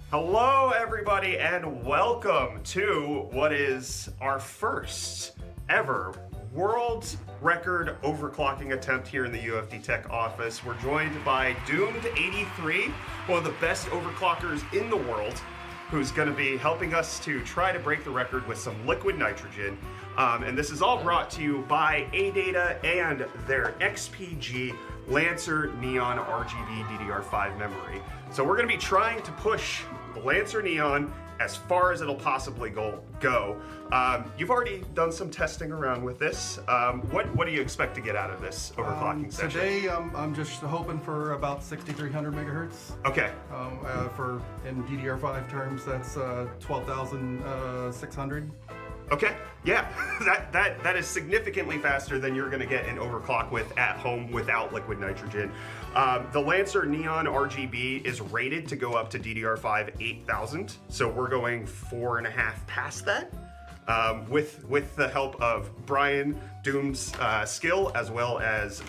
Hello everybody and welcome to what is our first ever world record overclocking attempt here in the UFD Tech office. We're joined by Doomed83, one of the best overclockers in the world, who's going to be helping us to try to break the record with some liquid nitrogen. And this is all brought to you by ADATA and their XPG LANCER Neon RGB DDR5 memory. So we're going to be trying to push the LANCER Neon as far as it'll possibly go. You've already done some testing around with this. What do you expect to get out of this overclocking session? Today, I'm just hoping for about 6,300 megahertz. Okay. For in DDR5 terms, that's 12,600. Okay, yeah, that is significantly faster than you're gonna get an overclock with at home without liquid nitrogen. The LANCER Neon RGB is rated to go up to DDR5 8000, so we're going 4.5 past that. With the help of Brian Doom's skill, as well as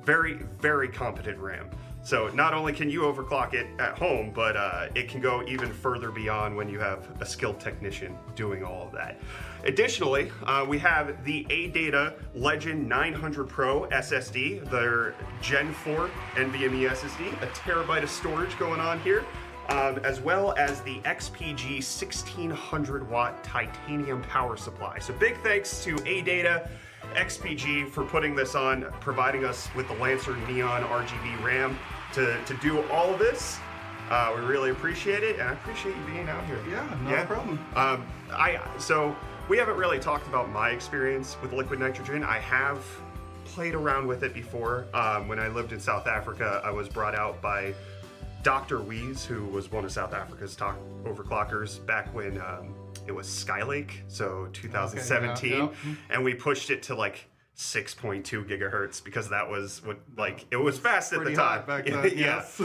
very, very competent RAM. So not only can you overclock it at home, but it can go even further beyond when you have a skilled technician doing all of that. Additionally, we have the ADATA Legend 900 Pro SSD, their Gen 4 NVMe SSD, a terabyte of storage going on here, as well as the XPG 1600 watt titanium power supply. So big thanks to ADATA, XPG for putting this on, providing us with the LANCER Neon RGB RAM to do all of this. We really appreciate it, and I appreciate you being out here. Yeah, no problem. So we haven't really talked about my experience with liquid nitrogen. I have played around with it before. When I lived in South Africa, I was brought out by Dr. Wees, who was one of South Africa's top overclockers back when it was Skylake, so 2017, okay, yeah. And we pushed it to like 6.2 gigahertz because that was what, like, it was fast at the time. Back then, yes.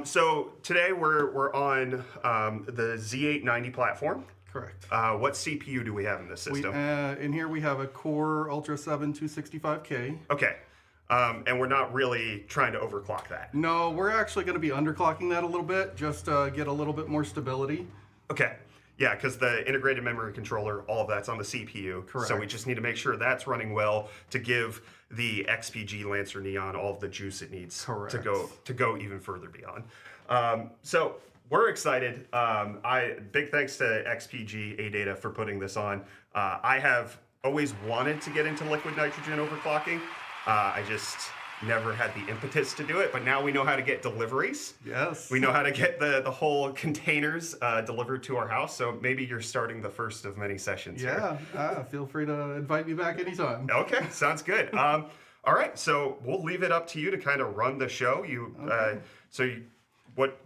So today we're on the Z890 platform. Correct. What CPU do we have in this system? In here we have a Core Ultra 7 265K. Okay. And we're not really trying to overclock that. No, we're actually going to be underclocking that a little bit, just to get a little bit more stability. Okay. Yeah, because the integrated memory controller, all of that's on the CPU. Correct. So we just need to make sure that's running well to give the XPG LANCER Neon all of the juice it needs to go even further beyond. So we're excited. Big thanks to XPG ADATA for putting this on. I have always wanted to get into liquid nitrogen overclocking. I just never had the impetus to do it, but now we know how to get deliveries. Yes. We know how to get the whole containers delivered to our house, so maybe you're starting the first of many sessions here. Yeah, feel free to invite me back anytime. Okay, sounds good. All right, so we'll leave it up to you to kind of run the show.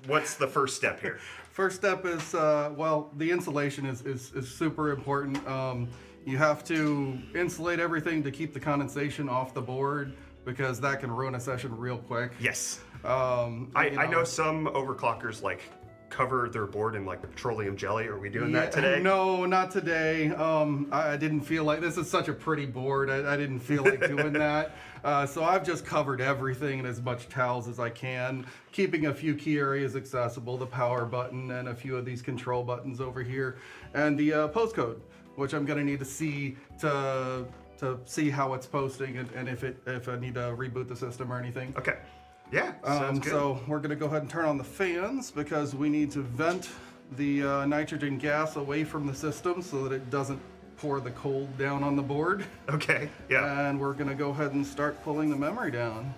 What's the first step here? First step is, well, the insulation is super important. You have to insulate everything to keep the condensation off the board, because that can ruin a session real quick. Yes. I know some overclockers like cover their board in like petroleum jelly. Are we doing that today? No, not today. I didn't feel like, this is such a pretty board, I didn't feel like doing that. So I've just covered everything in as much towels as I can, keeping a few key areas accessible, the power button and a few of these control buttons over here, and the postcode, which I'm gonna need to see to see how it's posting and if I need to reboot the system or anything. Okay. Yeah, sounds good. So we're gonna go ahead and turn on the fans because we need to vent the nitrogen gas away from the system so that it doesn't pour the cold down on the board. Okay, yeah. And we're gonna go ahead and start pulling the memory down.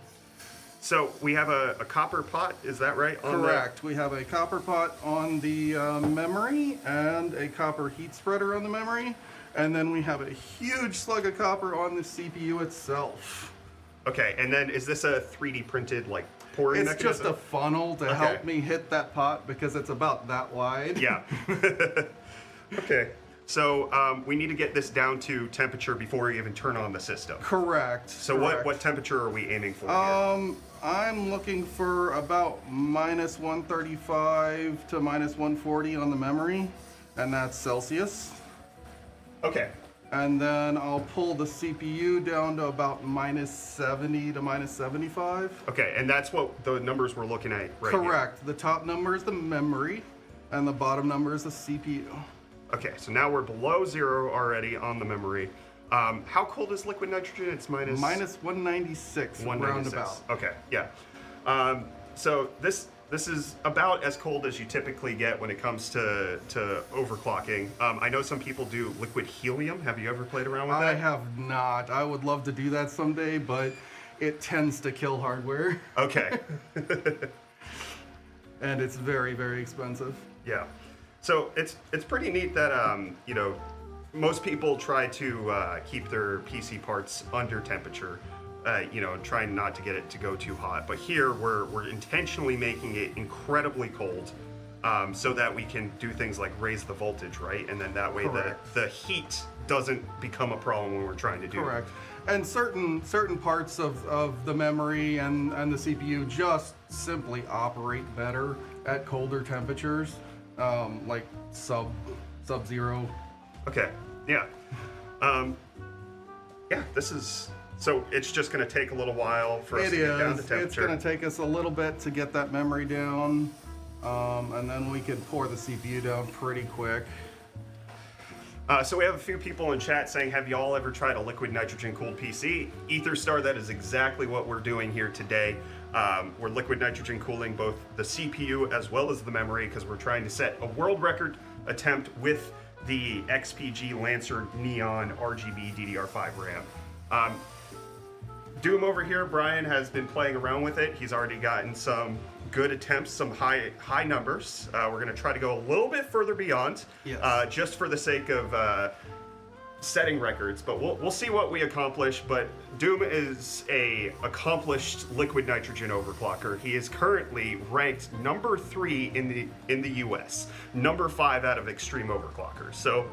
So we have a copper pot, is that right? Correct. We have a copper pot on the memory and a copper heat spreader on the memory. And then we have a huge slug of copper on the CPU itself. Okay, and then is this a 3D printed like pouring mechanism? It's just a funnel to help me hit that pot because it's about that wide. Yeah. Okay, so we need to get this down to temperature before we even turn on the system. Correct. So correct. What temperature are we aiming for here? I'm looking for about -135 to -140 on the memory, and that's Celsius. Okay. And then I'll pull the CPU down to about -70 to -75. Okay, and that's what the numbers we're looking at right Correct. The top number is the memory, And the bottom number is the CPU. Okay, so now we're below 0 already on the memory. How cold is liquid nitrogen? It's minus... Minus 196, 196. roundabout. Okay, yeah. So this is about as cold as you typically get when it comes to overclocking. I know some people do liquid helium. Have you ever played around with that? I have not. I would love to do that someday, but it tends to kill hardware. Okay. And it's very, very expensive. Yeah. So it's pretty neat that you know, most people try to keep their PC parts under temperature, you know, trying not to get it to go too hot. But here we're intentionally making it incredibly cold, so that we can do things like raise the voltage, right? And then that way the heat doesn't become a problem when we're trying to do. Correct. And certain parts of the memory and the CPU just simply operate better at colder temperatures, like sub-zero. Okay. Yeah. Yeah. This is. So it's just going to take a little while for us to get down to temperature. It's going to take us a little bit to get that memory down, and then we can pour the CPU down pretty quick. So we have a few people in chat saying, have y'all ever tried a liquid nitrogen cooled PC? EtherStar, that is exactly what we're doing here today. We're liquid nitrogen cooling both the CPU as well as the memory because we're trying to set a world record attempt with the XPG LANCER Neon RGB DDR5 RAM. Doom over here, Brian, has been playing around with it. He's already gotten some good attempts, some high numbers. We're going to try to go a little bit further beyond, yes. Just for the sake of setting records. But we'll see what we accomplish. But Doom is a accomplished liquid nitrogen overclocker. He is currently ranked number 3 in the US, number 5 out of extreme overclockers. So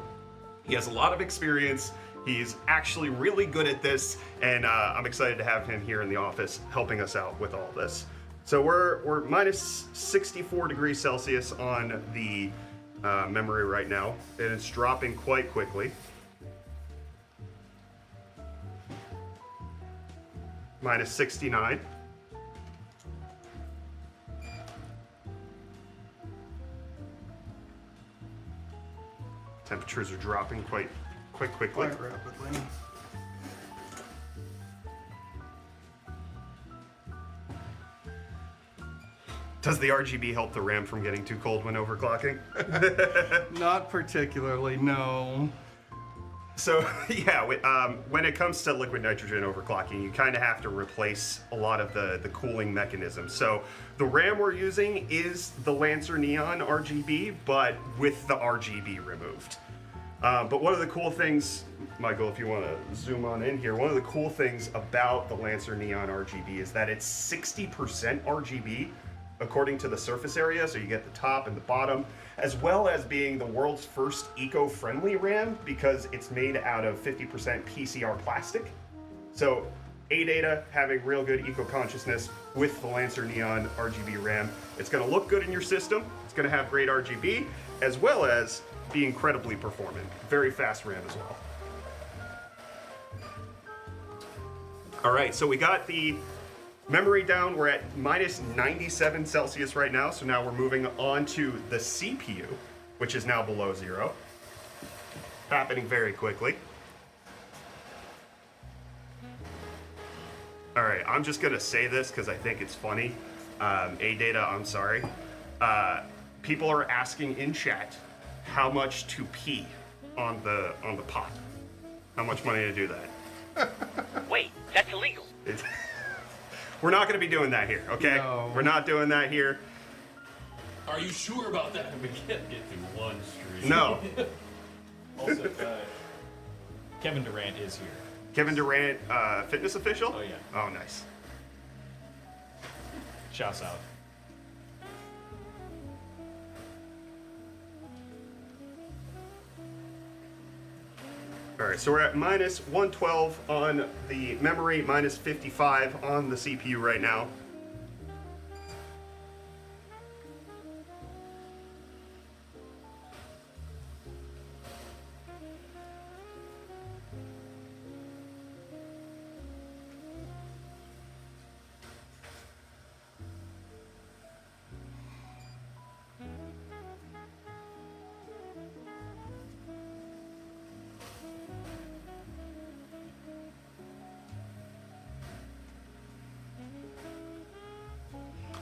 he has a lot of experience. He's actually really good at this, and I'm excited to have him here in the office helping us out with all this. So we're minus 64 degrees Celsius on the memory right now, and it's dropping quite quickly. Minus 69. Temperatures are dropping quite quickly. Quite rapidly. Does the RGB help the RAM from getting too cold when overclocking? Not particularly, no. So yeah, when it comes to liquid nitrogen overclocking, you kind of have to replace a lot of the cooling mechanisms. So the RAM we're using is the LANCER Neon RGB, but with the RGB removed. But one of the cool things, Michael, if you want to zoom on in here, one of the cool things about the LANCER Neon RGB is that it's 60% RGB according to the surface area, so you get the top and the bottom, as well as being the world's first eco-friendly RAM because it's made out of 50% PCR plastic. So ADATA having real good eco-consciousness with the LANCER Neon RGB RAM. It's going to look good in your system, it's going to have great RGB, as well as be incredibly performant. Very fast RAM as well. All right, so we got the memory down. We're at minus 97 Celsius right now, so now we're moving on to the CPU, which is now below 0. Happening very quickly. All right, I'm just gonna say this because I think it's funny. ADATA, I'm sorry. People are asking in chat how much to pee on the pot. How much money to do that? Wait, that's illegal. We're not going to be doing that here, okay? No. We're not doing that here. Are you sure about that? We can't get through one stream. No. Also, Kevin Durant is here. Kevin Durant, fitness official? Oh, yeah. Oh, nice. Shouts out. All right, so we're at minus 112 on the memory, minus 55 on the CPU right now.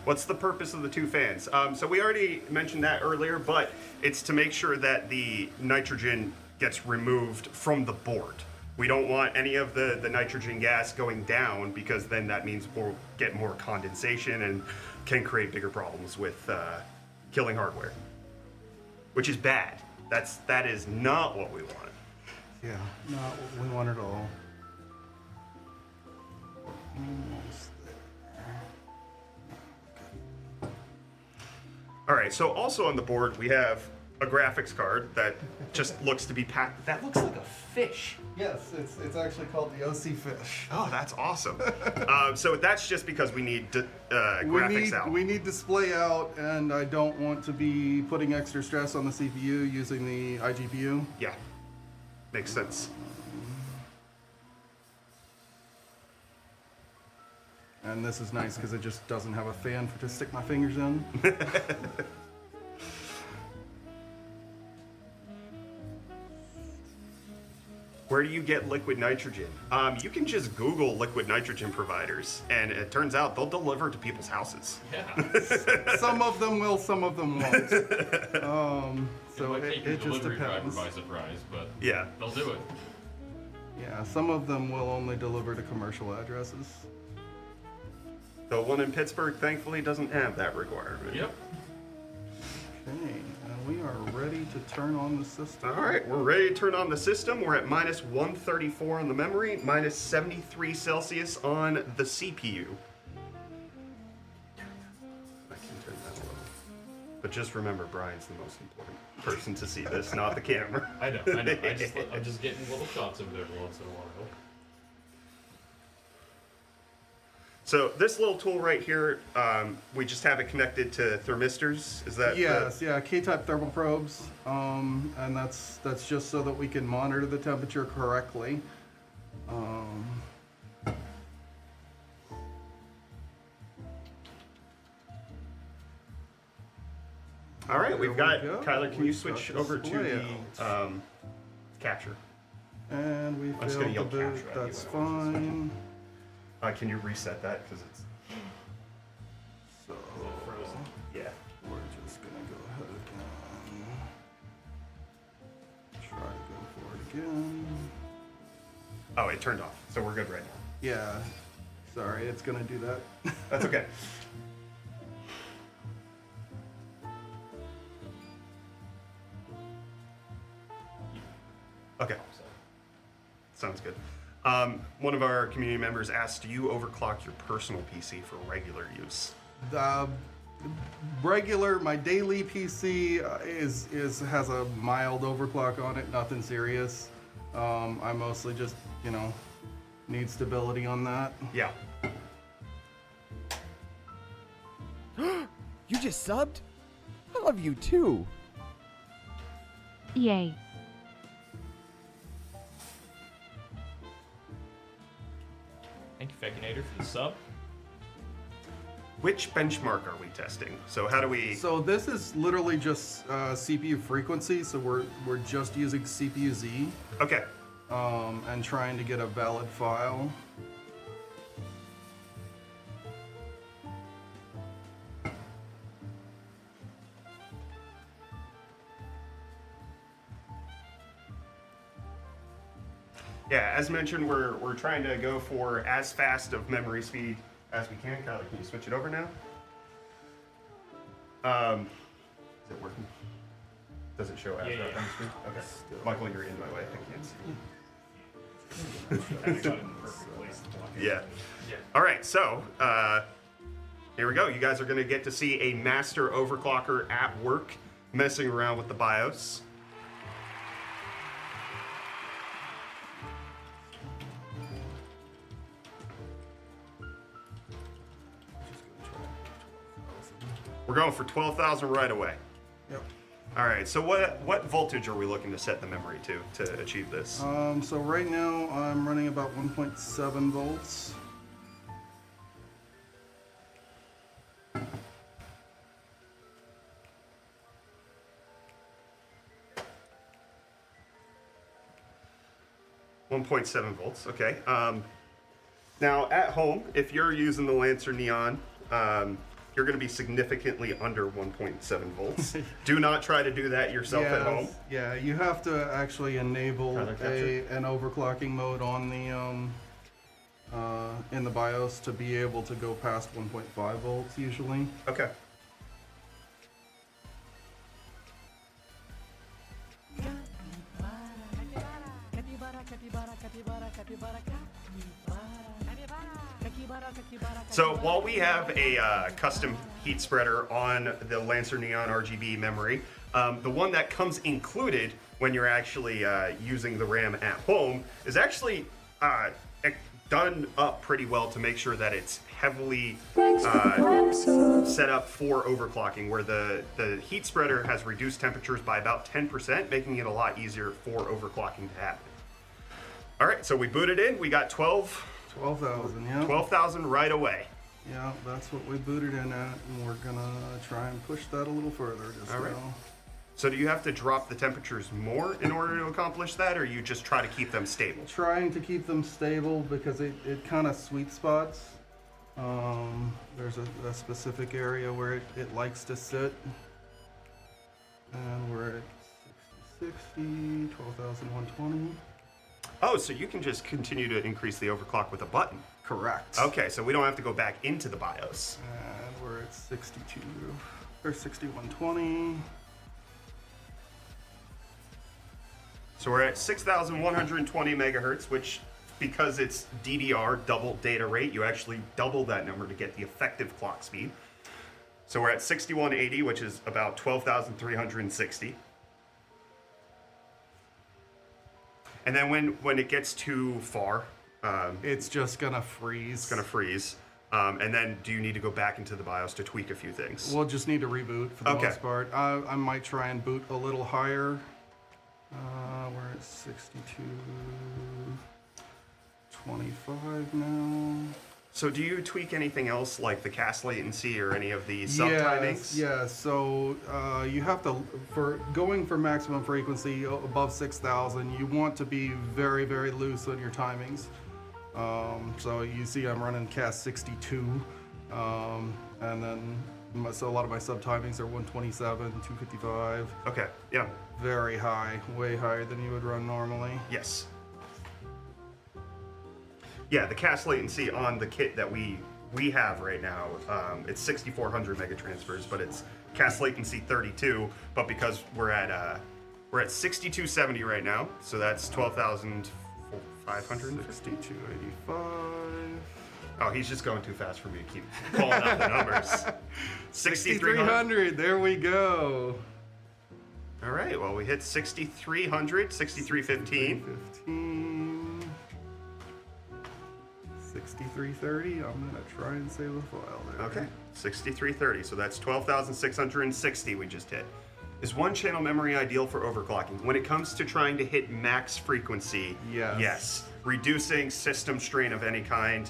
What's the purpose of the two fans? So we already mentioned that earlier, but it's to make sure that the nitrogen gets removed from the board. We don't want any of the nitrogen gas going down, because then that means we'll get more condensation and can create bigger problems with killing hardware, which is bad. That is not what we want. Yeah, not what we want at all. Almost there. All right, so also on the board we have a graphics card that just looks to be packed. That looks like a fish. Yes, it's actually called the OC Fish. Oh, that's awesome. So that's just because we need graphics out. We need display out, and I don't want to be putting extra stress on the CPU using the iGPU. Yeah, makes sense. And this is nice because it just doesn't have a fan to stick my fingers in. Where do you get liquid nitrogen? You can just Google liquid nitrogen providers, and it turns out they'll deliver to people's houses. Yeah. Some of them will, some of them won't. So might take your it just delivery driver depends. by surprise, but Yeah. they'll do it. Yeah, some of them will only deliver to commercial addresses. The one in Pittsburgh, thankfully, doesn't have that requirement. Yep. Okay, and we are ready to turn on the system. All right, we're ready to turn on the system. We're at minus 134 on the memory, minus 73 Celsius on the CPU. I can turn that low. But just remember, Brian's the most important person to see this, not the camera. I know. I'm just getting little shots of it every once in a while. So this little tool right here, we just have it connected to thermistors. Is that? Yes, yeah, K-type thermal probes, and that's just so that we can monitor the temperature correctly. All right, we've got, There we go. Kyler, can you We've switch got over to display the out. capture? And we just gonna failed yell the boot, capture at you that's when I was fine. Can you reset that? Because it's, So, yeah. we're just gonna go ahead and try to go for it again. Oh, it turned off, so we're good right now. Yeah, sorry, it's gonna do that. That's okay. Okay. Sounds good. One of our community members asked, do you overclock your personal PC for regular use? My daily PC has a mild overclock on it, nothing serious. I mostly just, need stability on that. Yeah. You just subbed? I love you too. Yay. Thank you, Fekinator, for the sub. Which benchmark are we testing? So how do we... So this is literally just CPU frequency, so we're just using CPU Z Okay. and trying to get a valid file. Yeah, as mentioned, we're trying to go for as fast of memory speed as we can. Kyler, can you switch it over now? Is it working? Does it show as Yeah, fast yeah. on the screen? Okay. Michael, you're in my way. I can't see you. Yeah. All right, so here we go. You guys are going to get to see a master overclocker at work messing around with the BIOS. We're going for 12,000 right away. Yep. All right, so what voltage are we looking to set the memory to achieve this? So right now I'm running about 1.7 volts. volts, okay. Now at home, if you're using the Lancer Neon, you're going to be significantly under 1.7 volts. Do not try to do that yourself at home. Yeah, you have to actually enable Color capture. an overclocking mode on the in the BIOS to be able to go past 1.5 volts usually. Okay. So while we have a custom heat spreader on the Lancer Neon RGB memory, the one that comes included when you're actually using the RAM at home is actually done up pretty well to make sure that it's heavily set up for overclocking, where the heat spreader has reduced temperatures by about 10%, making it a lot easier for overclocking to happen. All right, so we booted in. We got 12,000, yeah. 12,000 right away. Yeah, that's what we booted in at, and we're gonna try and push that a little further just All right. now. So do you have to drop the temperatures more in order to accomplish that, or you just try to keep them stable? Trying to keep them stable because it kind of sweet spots. There's a specific area where it likes to sit. And we're at 60, 12,120. Oh, so you can just continue to increase the overclock with a button. Correct. Okay, so we don't have to go back into the BIOS. And we're at 62, or 6120. So we're at 6,120 megahertz, which, because it's DDR double data rate, you actually double that number to get the effective clock speed. So we're at 6180, which is about 12,360. And then when it gets too far, It's just gonna freeze. it's going to freeze. And then do you need to go back into the BIOS to tweak a few things? We'll just need to reboot for the Okay. most part. I might try and boot a little higher. We're at 62.25 now. So do you tweak anything else like the cast latency or any of the sub timings? Yes. So you have to, for going for maximum frequency above 6,000, you want to be very, very loose on your timings. So you see I'm running cast 62, and then so a lot of my sub timings are 127, 255. Okay, yeah, Very high, way higher than you would run normally. yes. Yeah, the cast latency on the kit that we have right now, it's 6,400 megatransfers, but it's cast latency 32. But because we're at 6270 right now, so that's 12,550. 6285. Oh, he's just going too fast for me to keep calling out the numbers. 6,300. 6,300. There we go. All right, well, we hit 6,300, 6,315. 15. 6330. I'm gonna try and save the file there. Okay, 6,330, so that's 12,660 we just hit. Is one channel memory ideal for overclocking? When it comes to trying to hit max frequency, Yes. yes. Reducing system strain of any kind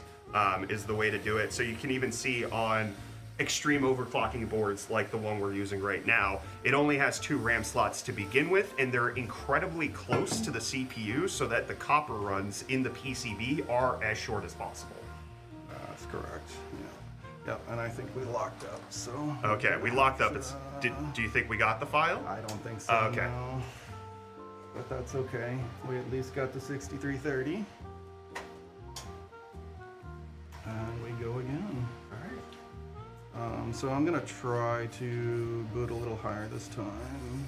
is the way to do it. So you can even see on extreme overclocking boards like the one we're using right now, it only has 2 RAM slots to begin with, and they're incredibly close to the CPU so that the copper runs in the PCB are as short as possible. That's correct. Yeah. Yep. And I think we locked up. So. Okay, we locked up. Do you think we got the file? I don't think so. Okay. No. But that's okay. We at least got the 6330. And we go again. All right. So I'm gonna try to boot a little higher this time.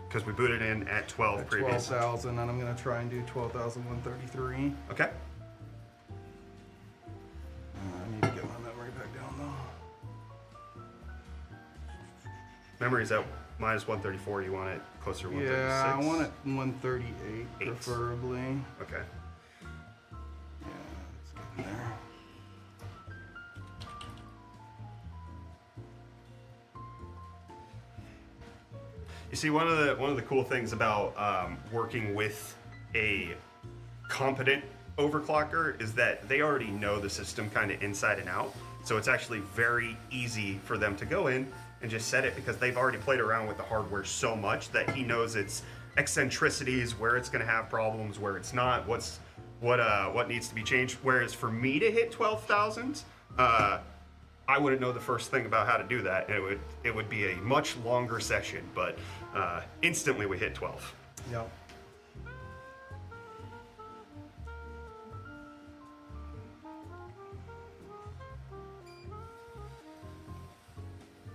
Because we booted in at 12 At previous. 12,000, and I'm gonna try and do 12,133. Okay. I need to get my memory back down though. Memory's at minus 134. You want it closer to 136? Yeah, I want it 138 Eight. preferably. Okay. Yeah, it's getting there. You see, one of the cool things about working with a competent overclocker is that they already know the system kind of inside and out. So it's actually very easy for them to go in and just set it, because they've already played around with the hardware so much that he knows its eccentricities, where it's going to have problems, where it's not, what's what needs to be changed. Whereas for me to hit 12,000, I wouldn't know the first thing about how to do that. It would be a much longer session, but instantly we hit 12. Yep.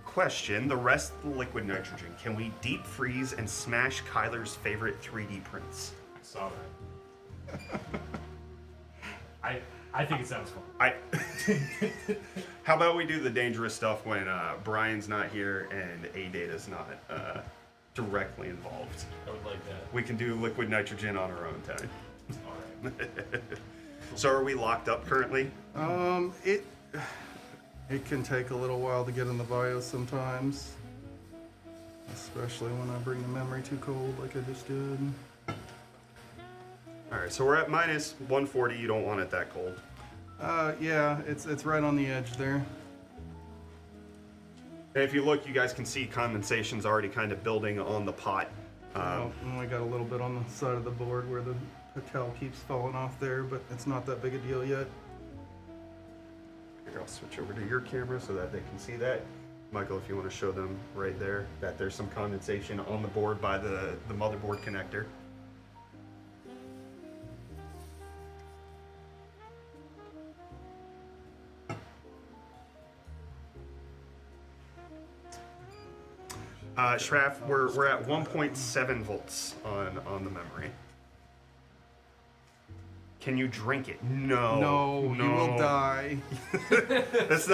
Question, the rest of the liquid nitrogen, can we deep freeze and smash Kyler's favorite 3D prints? I saw that. I think it sounds fun. How about we do the dangerous stuff when Brian's not here and ADATA's not directly involved? I would like that. We can do liquid nitrogen on our own time. All right. So are we locked up currently? It can take a little while to get in the BIOS sometimes, especially when I bring the memory too cold like I just did. All right, so we're at minus 140. You don't want it that cold. Yeah, it's right on the edge there. And if you look, you guys can see condensation's already kind of building on the pot. And we got a little bit on the side of the board where the towel keeps falling off there, but it's not that big a deal yet. Here, I'll switch over to your camera so that they can see that. Michael, if you want to show them right there that there's some condensation on the board by the motherboard connector. Shraff, we're at 1.7 volts on the memory. Can you drink it? No. No, you will die. It's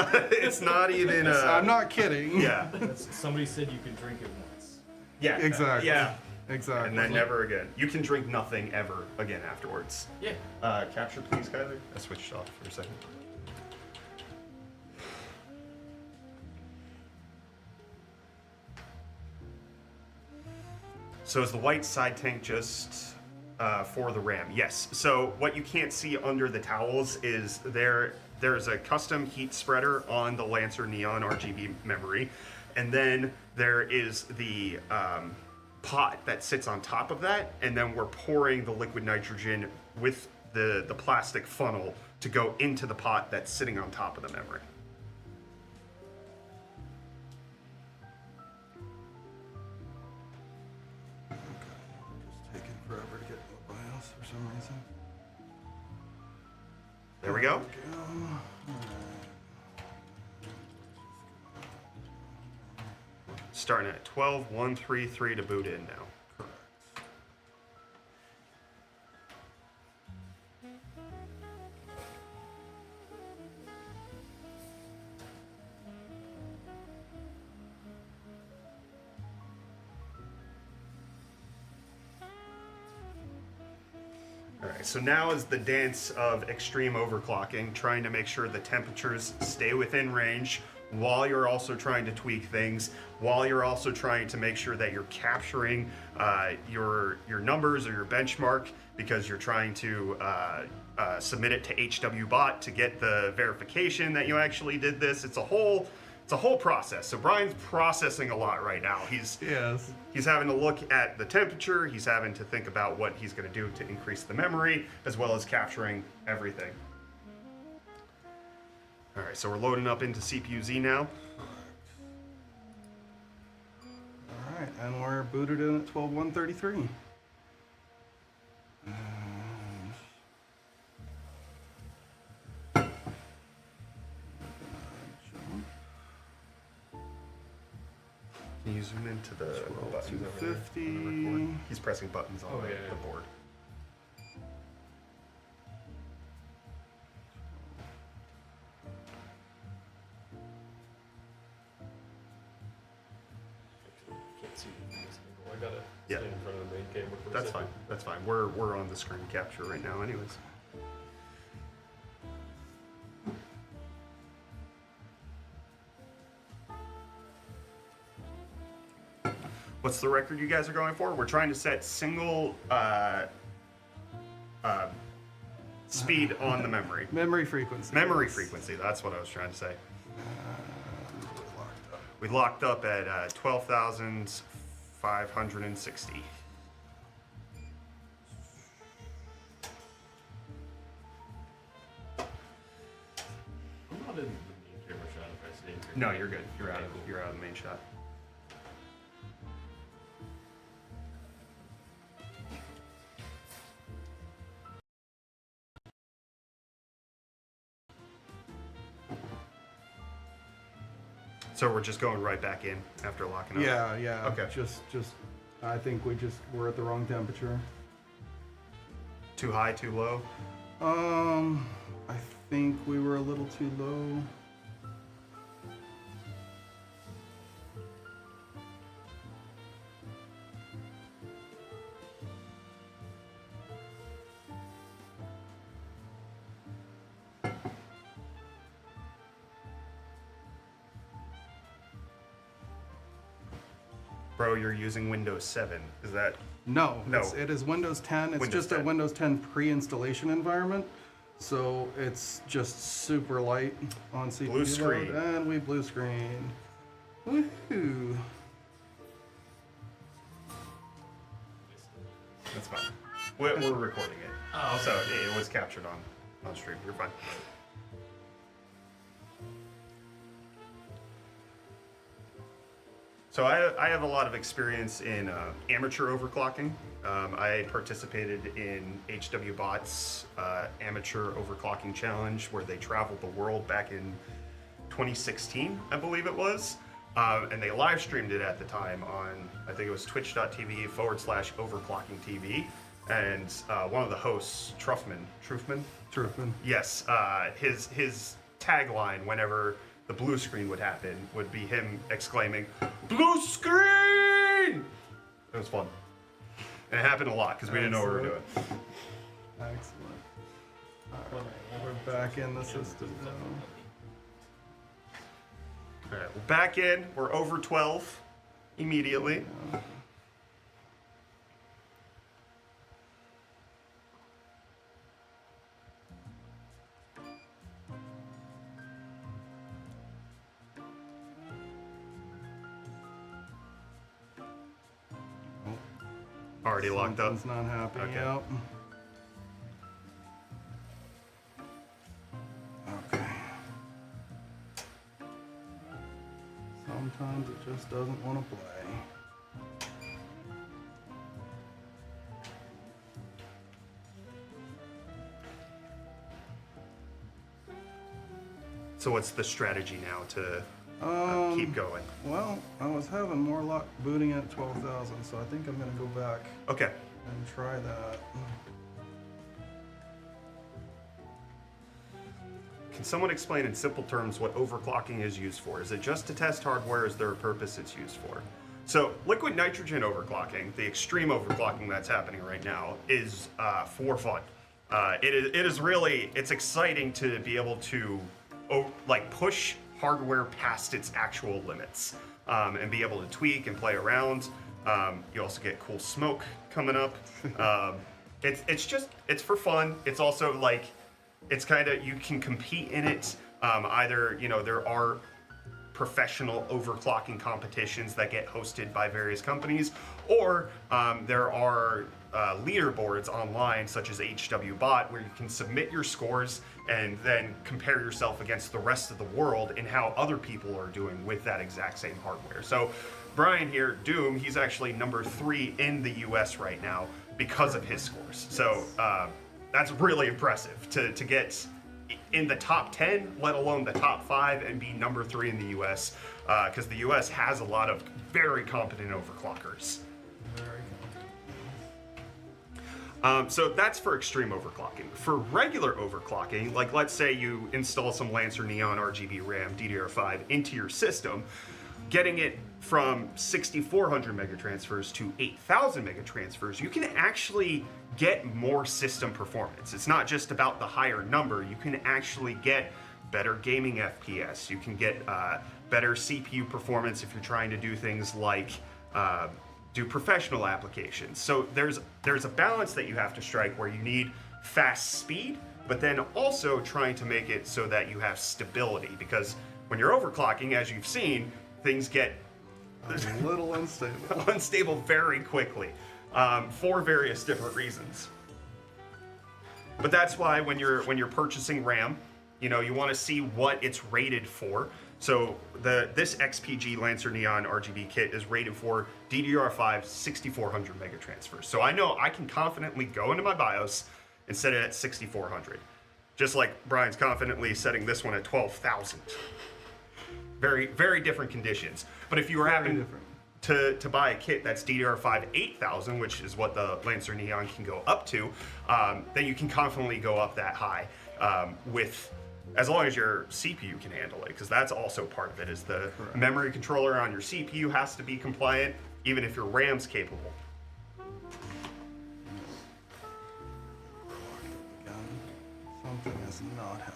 not even. I'm not kidding. Yeah. Somebody said you can drink it once. Yeah. Exactly. Yeah. Exactly. And then never again. You can drink nothing ever again afterwards. Yeah. Capture, please, Kyler. I switched off for a second. So is the white side tank just for the RAM? Yes. So what you can't see under the towels is there's a custom heat spreader on the Lancer Neon RGB memory, and then there is the pot that sits on top of that, and then we're pouring the liquid nitrogen with the plastic funnel to go into the pot that's sitting on top of the memory. Taking forever to get in the BIOS for some reason. There we go. Starting at 12.133 to boot in now. Alright, so now is the dance of extreme overclocking, trying to make sure the temperatures stay within range while you're also trying to tweak things, while you're also trying to make sure that you're capturing your numbers or your benchmark, because you're trying to submit it to HWBot to get the verification that you actually did this. It's a whole process. So Brian's processing a lot right now. He's having to look at the temperature. He's having to think about what he's going to do to increase the memory, as well as capturing everything. All right, so we're loading up into CPU-Z now. All right, and we're booted in at 12.133. Can you zoom into the buttons over there? 250. He's pressing buttons on the board. Can't see this angle. I gotta Yeah. stand in front of the main camera for a That's second. fine. That's fine. We're on the screen capture right now, anyways. What's the record you guys are going for? We're trying to set single speed on the memory. Memory frequency. Memory frequency, that's what I was trying to say. We locked up at 12,560. not in the main camera shot if I stay here. No, you're good. You're out Okay, of cool. you're out of the main shot. So we're just going right back in after locking up. Yeah, yeah. Okay. Just, I think we're at the wrong temperature. Too high, too low. I think we were a little too low. Bro, you're using Windows 7. Is that No, No. it is Windows 10. It's Windows just 10. a Windows 10 pre-installation environment, so it's just super light on CPU Blue screen. load, and we blue screen. Woohoo! that's fine? We're recording it. Oh, okay. So it was captured on stream. You're fine. So I have a lot of experience in amateur overclocking. I participated in HW Bot's amateur overclocking challenge where they traveled the world back in 2016, I believe it was. And they live streamed it at the time on, I think it was twitch.tv/overclocking TV. And one of the hosts, Truffman, Truthman. yes, his tagline whenever the blue screen would happen would be him exclaiming, "Blue screen!" It was fun. And it happened a lot because we didn't know what we were doing. Excellent. All right, we're back in the system now. All right, we're back in. We're over 12 immediately. Already locked up. Something's not happy. Okay. Yep. Okay. Sometimes it just doesn't want to play. So what's the strategy now to keep going? Well, I was having more luck booting at 12,000, so I think I'm gonna go back Okay. and try that. Can someone explain in simple terms what overclocking is used for? Is it just to test hardware? Is there a purpose it's used for? So liquid nitrogen overclocking, the extreme overclocking that's happening right now, is for fun. It is really, it's exciting to be able to push hardware past its actual limits and be able to tweak and play around. You also get cool smoke coming up. It's for fun. It's also like, it's kind of, you can compete in it. Either, there are professional overclocking competitions that get hosted by various companies, or there are leaderboards online such as HWBot where you can submit your scores and then compare yourself against the rest of the world and how other people are doing with that exact same hardware. So Brian here, Doom, he's actually number 3 in the US right now because of his scores. So that's really impressive to get in the top 10, let alone the top 5, and be number 3 in the US, because the US has a lot of very competent overclockers. Very So that's for extreme overclocking. For regular overclocking, like let's say you install some LANCER Neon RGB RAM DDR5 into your system, getting it from 6,400 megatransfers to 8,000 megatransfers, you can actually get more system performance. It's not just about the higher number. You can actually get better gaming FPS. You can get better CPU performance if you're trying to do things like do professional applications. So there's a balance that you have to strike where you need fast speed, but then also trying to make it so that you have stability, because when you're overclocking, as you've seen, things get a little unstable. unstable very quickly for various different reasons. But that's why when you're purchasing RAM, You know, you want to see what it's rated for. So this XPG Lancer Neon RGB kit is rated for DDR5 6400 megatransfers. So I know I can confidently go into my BIOS and set it at 6400. Just like Brian's confidently setting this one at 12,000. Very, very different conditions. But if you were having to buy a kit that's DDR5 8000, which is what the Lancer Neon can go up to, then you can confidently go up that high with, as long as your CPU can handle it, because that's also part of it, is the memory controller on your CPU has to be compliant, even if your RAM's capable. Something is not happy.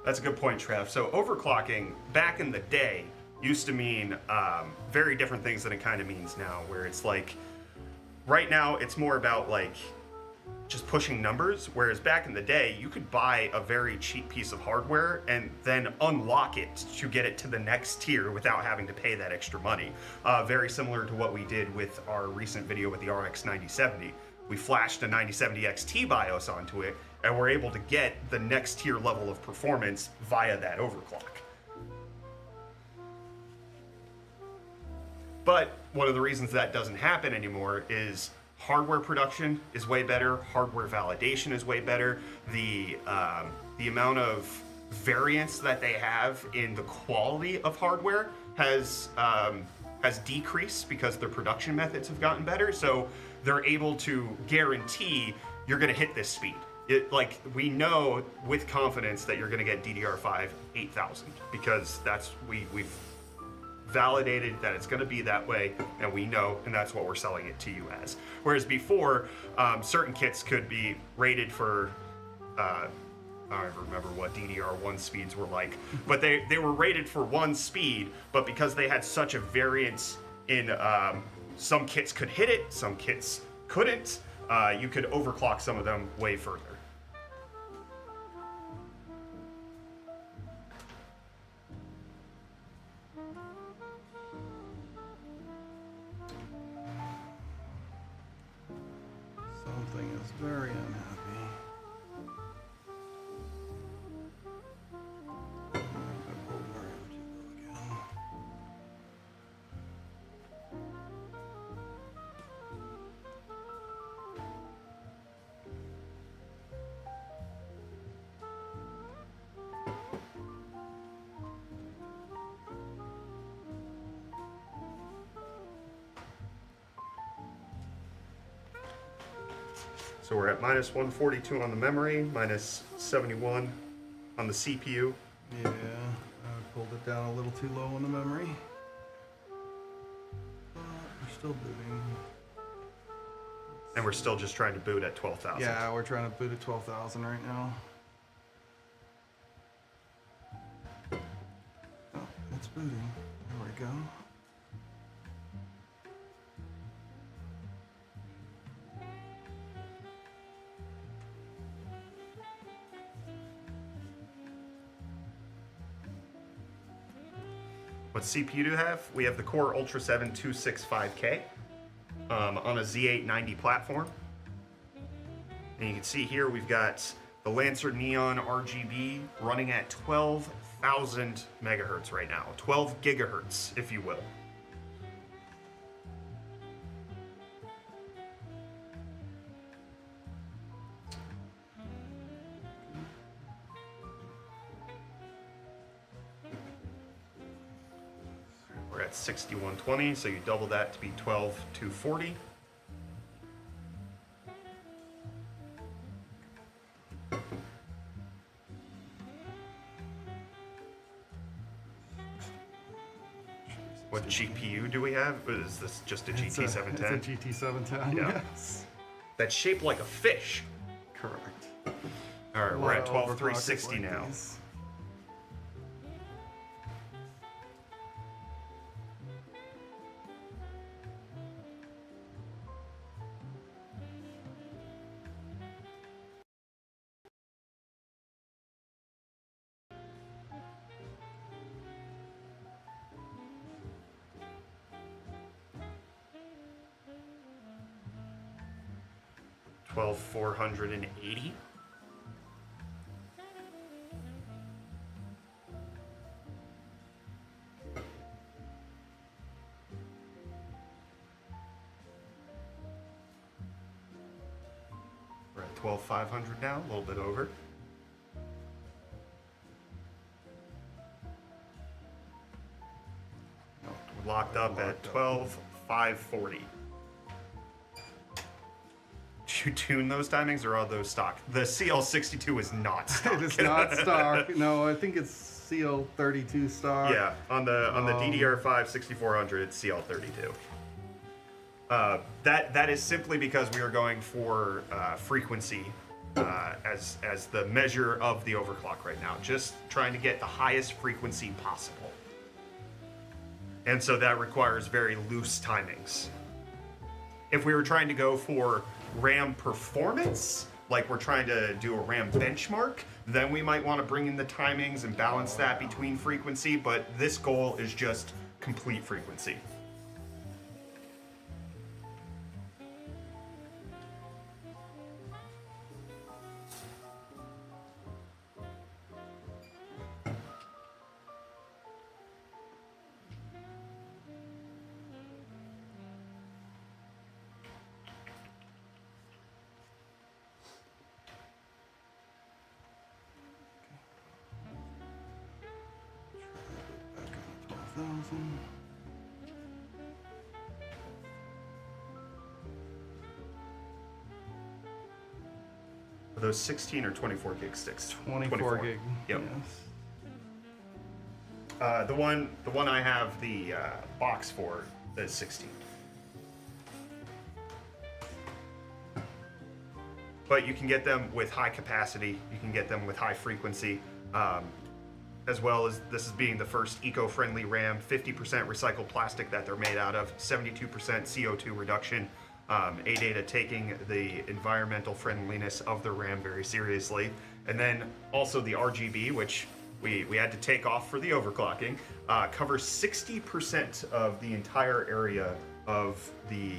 That's a good point, Trev. So overclocking, back in the day, used to mean very different things than it kind of means now, where it's like, right now it's more about like just pushing numbers, whereas back in the day, you could buy a very cheap piece of hardware and then unlock it to get it to the next tier without having to pay that extra money. Very similar to what we did with our recent video with the RX 9070. We flashed a 9070 XT BIOS onto it, and we're able to get the next tier level of performance via that overclock. But one of the reasons that doesn't happen anymore is hardware production is way better, hardware validation is way better, the amount of variance that they have in the quality of hardware has decreased because their production methods have gotten better, so they're able to guarantee you're going to hit this speed. Like, we know with confidence that you're going to get DDR5 8000 because we've validated that it's going to be that way, and we know, and that's what we're selling it to you as. Whereas before, certain kits could be rated for, I don't remember what DDR1 speeds were like, but they were rated for one speed, but because they had such a variance in, some kits could hit it, some kits couldn't, you could overclock some of them way further. Something is very unhappy. I'm gonna pull more energy though again. So we're at minus 142 on the memory, minus 71 on the CPU. Yeah, I pulled it down a little too low on the memory. But we're still booting. And we're still just trying to boot at 12,000. Yeah, we're trying to boot at 12,000 right now. Oh, it's booting. There we go. What CPU do you have? We have the Core Ultra 7 265K on a Z890 platform. And you can see here we've got the Lancer Neon RGB running at 12,000 megahertz right now. 12 gigahertz, if you will. We're at 6120, so you double that to be 12,240. What GPU do we have? Is this just a GT710? It's a GT710, Yeah. yes. That's shaped like a fish. Correct. All right, A we're lot at of 12,360 overclockers like now. these. 12480. We're at 12500 now, a little bit over. We're locked up at 12540. Did you tune those timings or are those stock? The CL62 is not stock. It is not stock. No, I think it's CL32 stock. Yeah, on the DDR5 6400, it's CL32. That is simply because we are going for frequency as the measure of the overclock right now. Just trying to get the highest frequency possible. And so that requires very loose timings. If we were trying to go for RAM performance, like we're trying to do a RAM benchmark, then we might want to bring in the timings and balance that between frequency, but this goal is just complete frequency. Are those 16 or 24 gig sticks? 24 gig. Yep. Yes. The one I have the box for is 16. But you can get them with high capacity. You can get them with high frequency, as well as this is being the first eco-friendly RAM, 50% recycled plastic that they're made out of, 72% CO2 reduction. ADATA taking the environmental friendliness of the RAM very seriously. And then also the RGB, which we had to take off for the overclocking, covers 60% of the entire area of the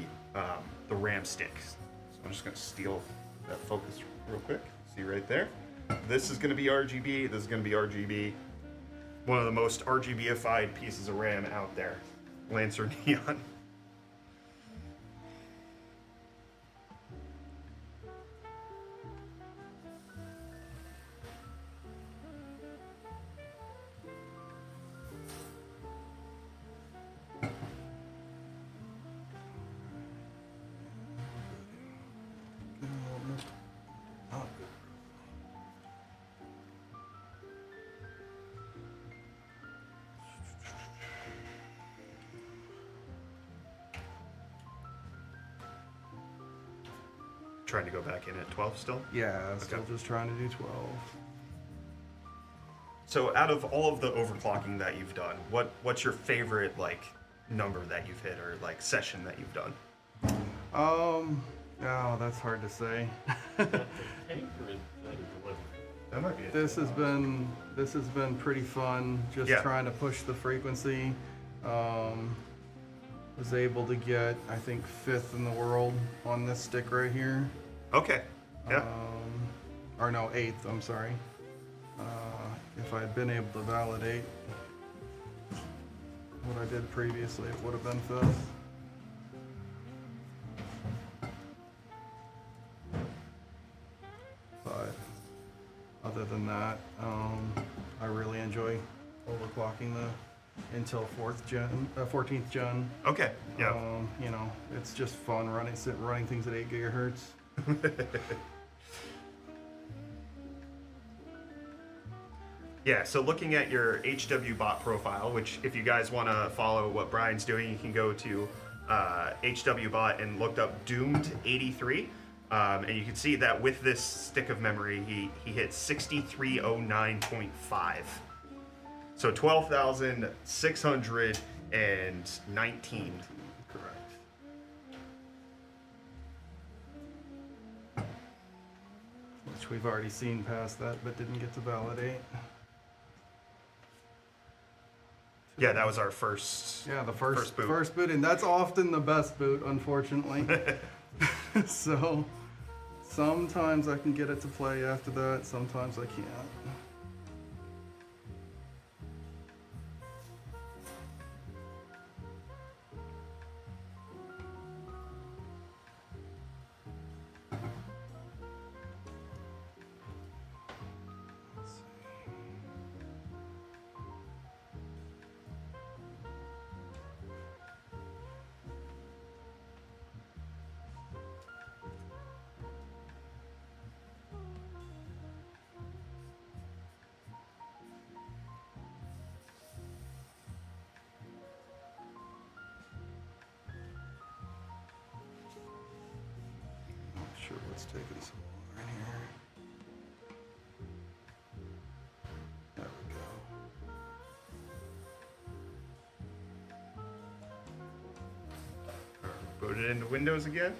RAM sticks. So I'm just gonna steal that focus real quick. See right there? This is gonna be RGB, this is gonna be RGB. One of the most RGBified pieces of RAM out there. LANCER Neon. Trying to go back in at 12 still? Yeah, still just trying to do 12. So out of all of the overclocking that you've done, what's your favorite like number that you've hit or like session that you've done? Oh, that's hard to say. That might be it. This has been pretty fun. Just Yeah. trying to push the frequency. Was able to get, I think, 5th in the world on this stick right here. Okay. Yeah. Or no, 8th. I'm sorry. If I had been able to validate what I did previously, it would have been 5th. But other than that, I really enjoy overclocking the Intel 14th gen. Okay. Yeah. You know, it's just fun running things at 8 gigahertz. Yeah, so looking at your HWBot profile, which if you guys want to follow what Brian's doing, you can go to HWBot and look up Doomed83. And you can see that with this stick of memory, he hit 6309.5. So 12,619. Correct. Which we've already seen past that, but didn't get to validate. Yeah, that was our first. Yeah, the First boot. first boot, and that's often the best boot, unfortunately. So Sometimes I can get it to play after that, sometimes I can't. Sure what's taking so long in here. There we go. Boot it into Windows again.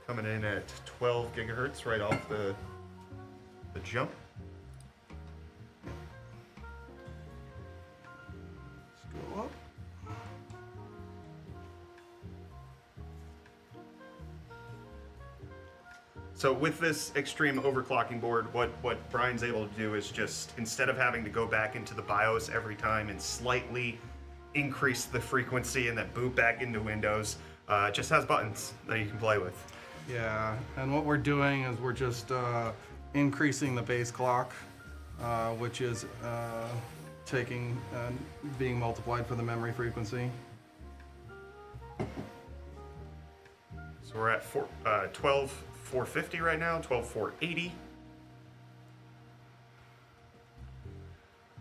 Coming in at 12 gigahertz right off the jump. Let's go up. So with this extreme overclocking board, what Brian's able to do is just, instead of having to go back into the BIOS every time and slightly increase the frequency and then boot back into Windows, it just has buttons that you can play with. Yeah, and what we're doing is we're just increasing the base clock, which is taking and being multiplied for the memory frequency. So we're at 12,450 right now, 12,480.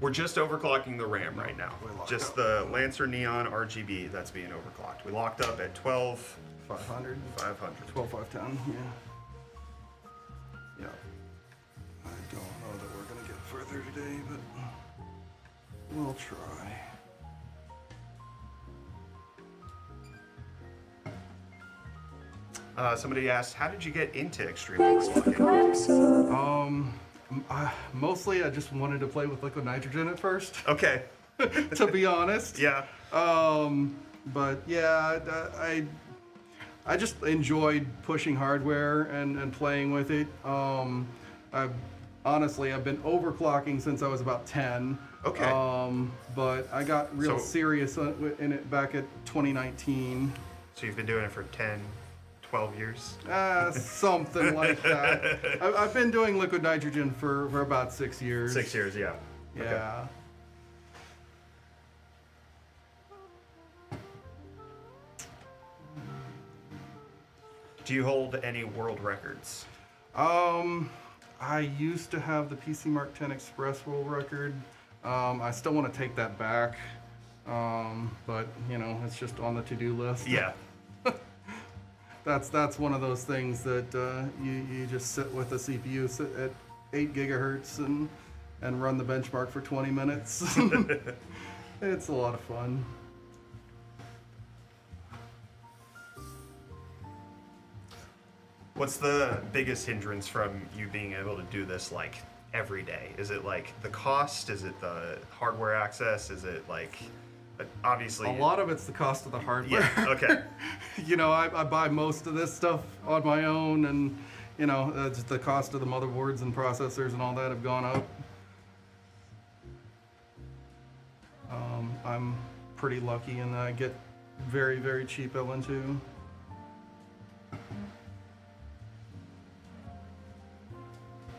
We're just overclocking the RAM right now. Just the Lancer Neon RGB that's being overclocked. We locked up at 500. 12,510, yeah. Yeah. I don't know that we're gonna get further today, but we'll try. Somebody asked, how did you get into extreme overclocking? Mostly I just wanted to play with liquid nitrogen at first, Okay. to be honest. Yeah. But yeah, I just enjoyed pushing hardware and playing with it. I've been overclocking since I was about 10. Okay. But I got real serious in it back at 2019. So you've been doing it for 10, 12 years? Something like that. I've been doing liquid nitrogen for about 6 years. 6 years, yeah. Yeah. Okay. Do you hold any world records? I used to have the PC Mark 10 Express world record. I still want to take that back, but you know, it's just on the to-do list. Yeah. That's one of those things that you just sit with the CPU at 8 gigahertz and run the benchmark for 20 minutes. It's a lot of fun. What's the biggest hindrance from you being able to do this like every day? Is it like the cost? Is it the hardware access? Is it like, obviously? A lot of it's the cost of the hardware. Yeah, okay. You know, I buy most of this stuff on my own, and you know, just the cost of the motherboards and processors and all that have gone up. I'm pretty lucky in that I get very, very cheap LN2.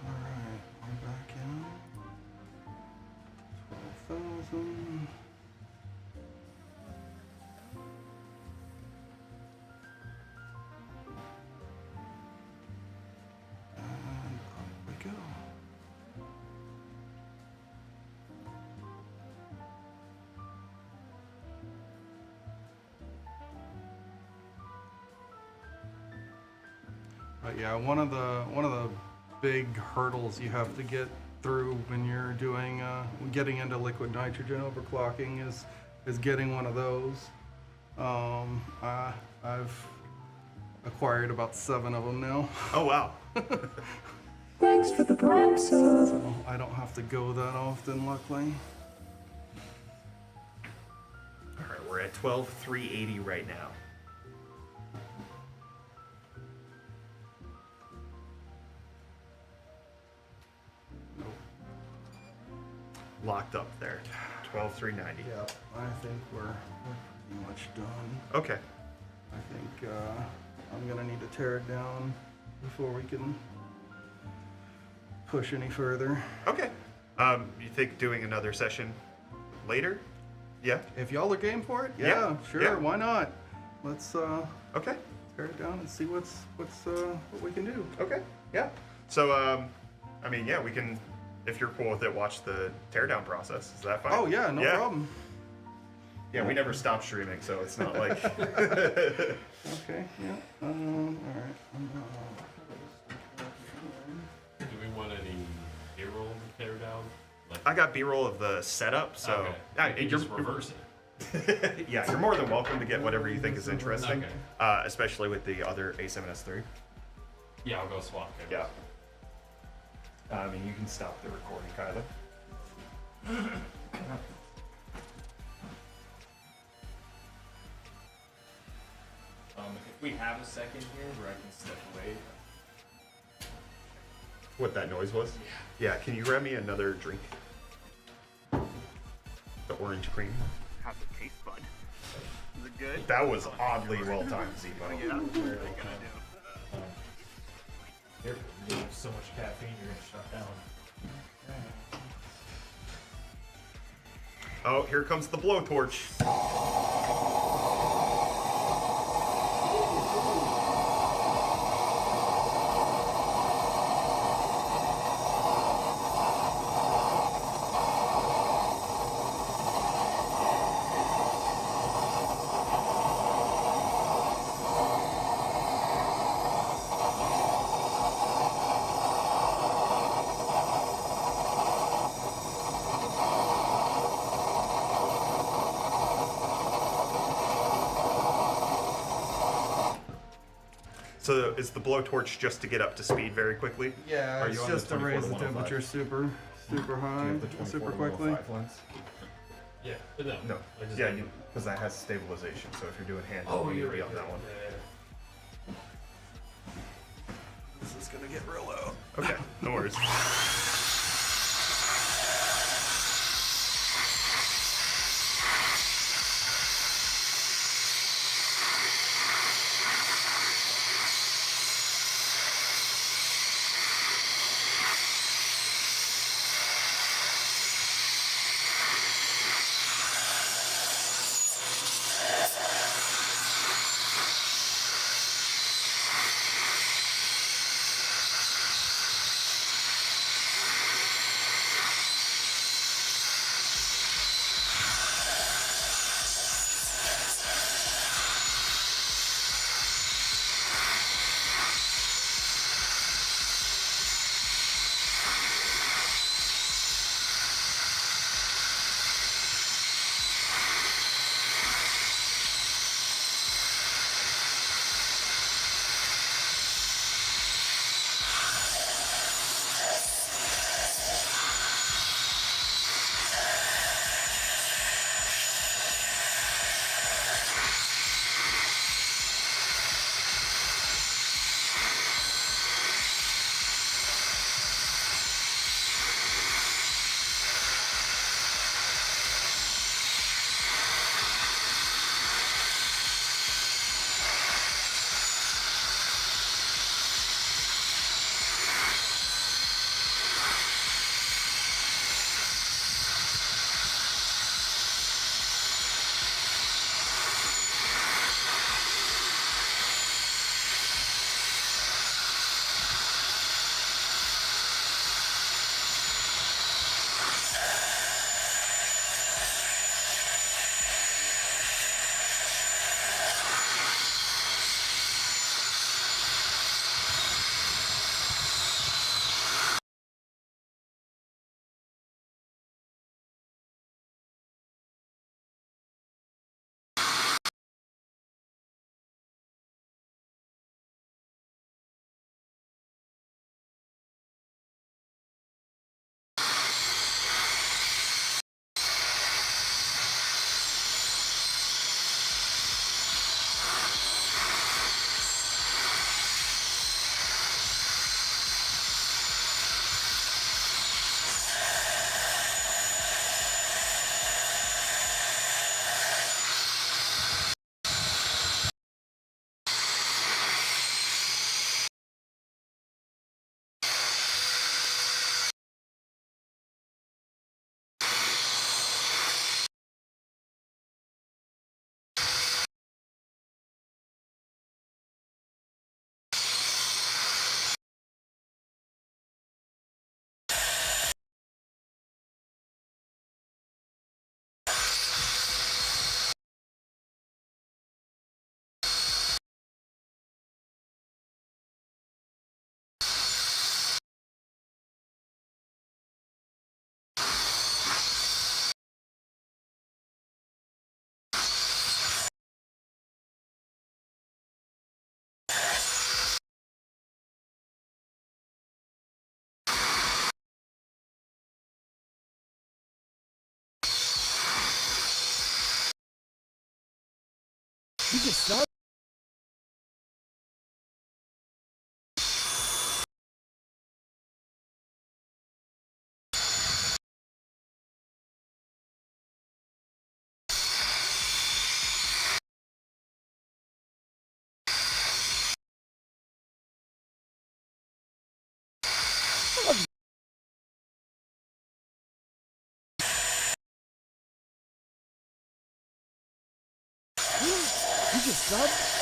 Alright, I'm back in. 12,000. And up we go. But yeah, one of the big hurdles you have to get through when you're doing getting into liquid nitrogen overclocking is getting one of those. I've acquired about 7 of them now. Oh, wow. Thanks for the brand, sir. So I don't have to go that often, luckily. All right, we're at 12,380 right now. locked up there. 12,390. Yep, I think we're pretty much done. Okay. I think I'm gonna need to tear it down before we can push any further. Okay. You think doing another session later? Yeah. If y'all are game for it, Yeah, yeah, sure, yeah. why not? Let's Okay. tear it down and see what we can do. Okay. Yeah. So, I mean, yeah, we can, if you're cool with it, watch the teardown process. Is that fine? Oh yeah, no problem. Yeah, we never stop streaming, so it's not like. Okay, yeah. All right. Do we want any B-roll to tear down? Like, I got B-roll of the setup, so okay. yeah, We can you're just reverse it. yeah, you're more than welcome to get whatever you think is interesting, Okay. especially with the other A7S3. Yeah, I'll go swap. I Yeah. guess. I mean, you can stop the recording, Kyla. If we have a second here where I can step away. What that noise was? Yeah. Can you grab me another drink? The orange cream. How's it taste, bud? Is it good? That was oddly well timed, Zebo. Yeah. Here, you have so much caffeine, you're gonna shut down. Oh, here comes the blowtorch. So is the blowtorch just to get up to speed very quickly? Yeah, Are it's you on just the to raise the 24 to 105? temperature super high, super quickly. Yeah, but no. No. I just Yeah, because that has stabilization. So if you're doing hand, Oh, you you're be right. on that one. Yeah. This is gonna get real loud. Okay, no worries. just subbed? You just subbed?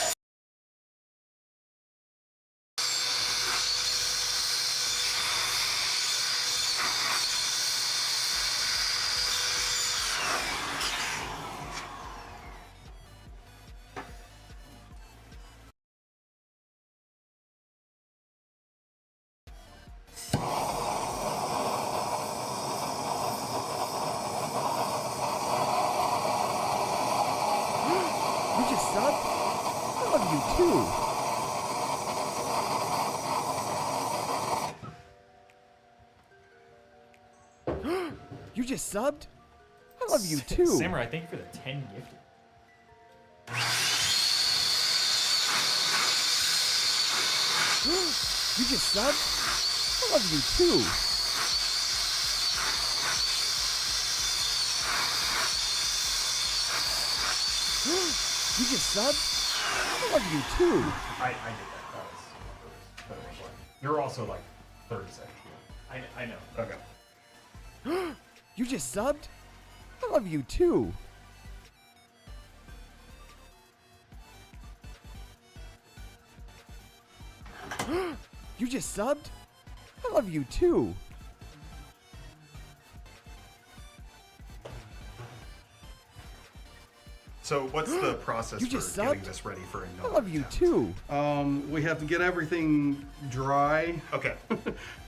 You just subbed? I love you too. You just subbed? I love you too. Samurai, thank you for the 10 gifted. You just subbed? I love you too. You just subbed? I love you too. I did that. That was fun. You're also like 30 seconds. I know. Okay. You just subbed? I love you too. You just subbed? I love you too. So what's the process You for just getting subbed? this ready for I another love you attempt? too. We have to get everything dry Okay.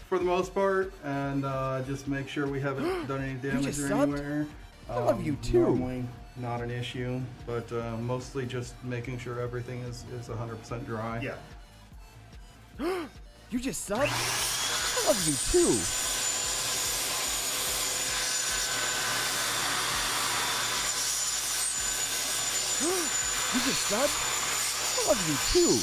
for the most part, and just make sure we haven't done any damage just or subbed? anywhere. I love you too. Normally not an issue, but mostly just making sure everything is 100% dry. Yeah. You just subbed? I love you too. You just subbed? I love you too.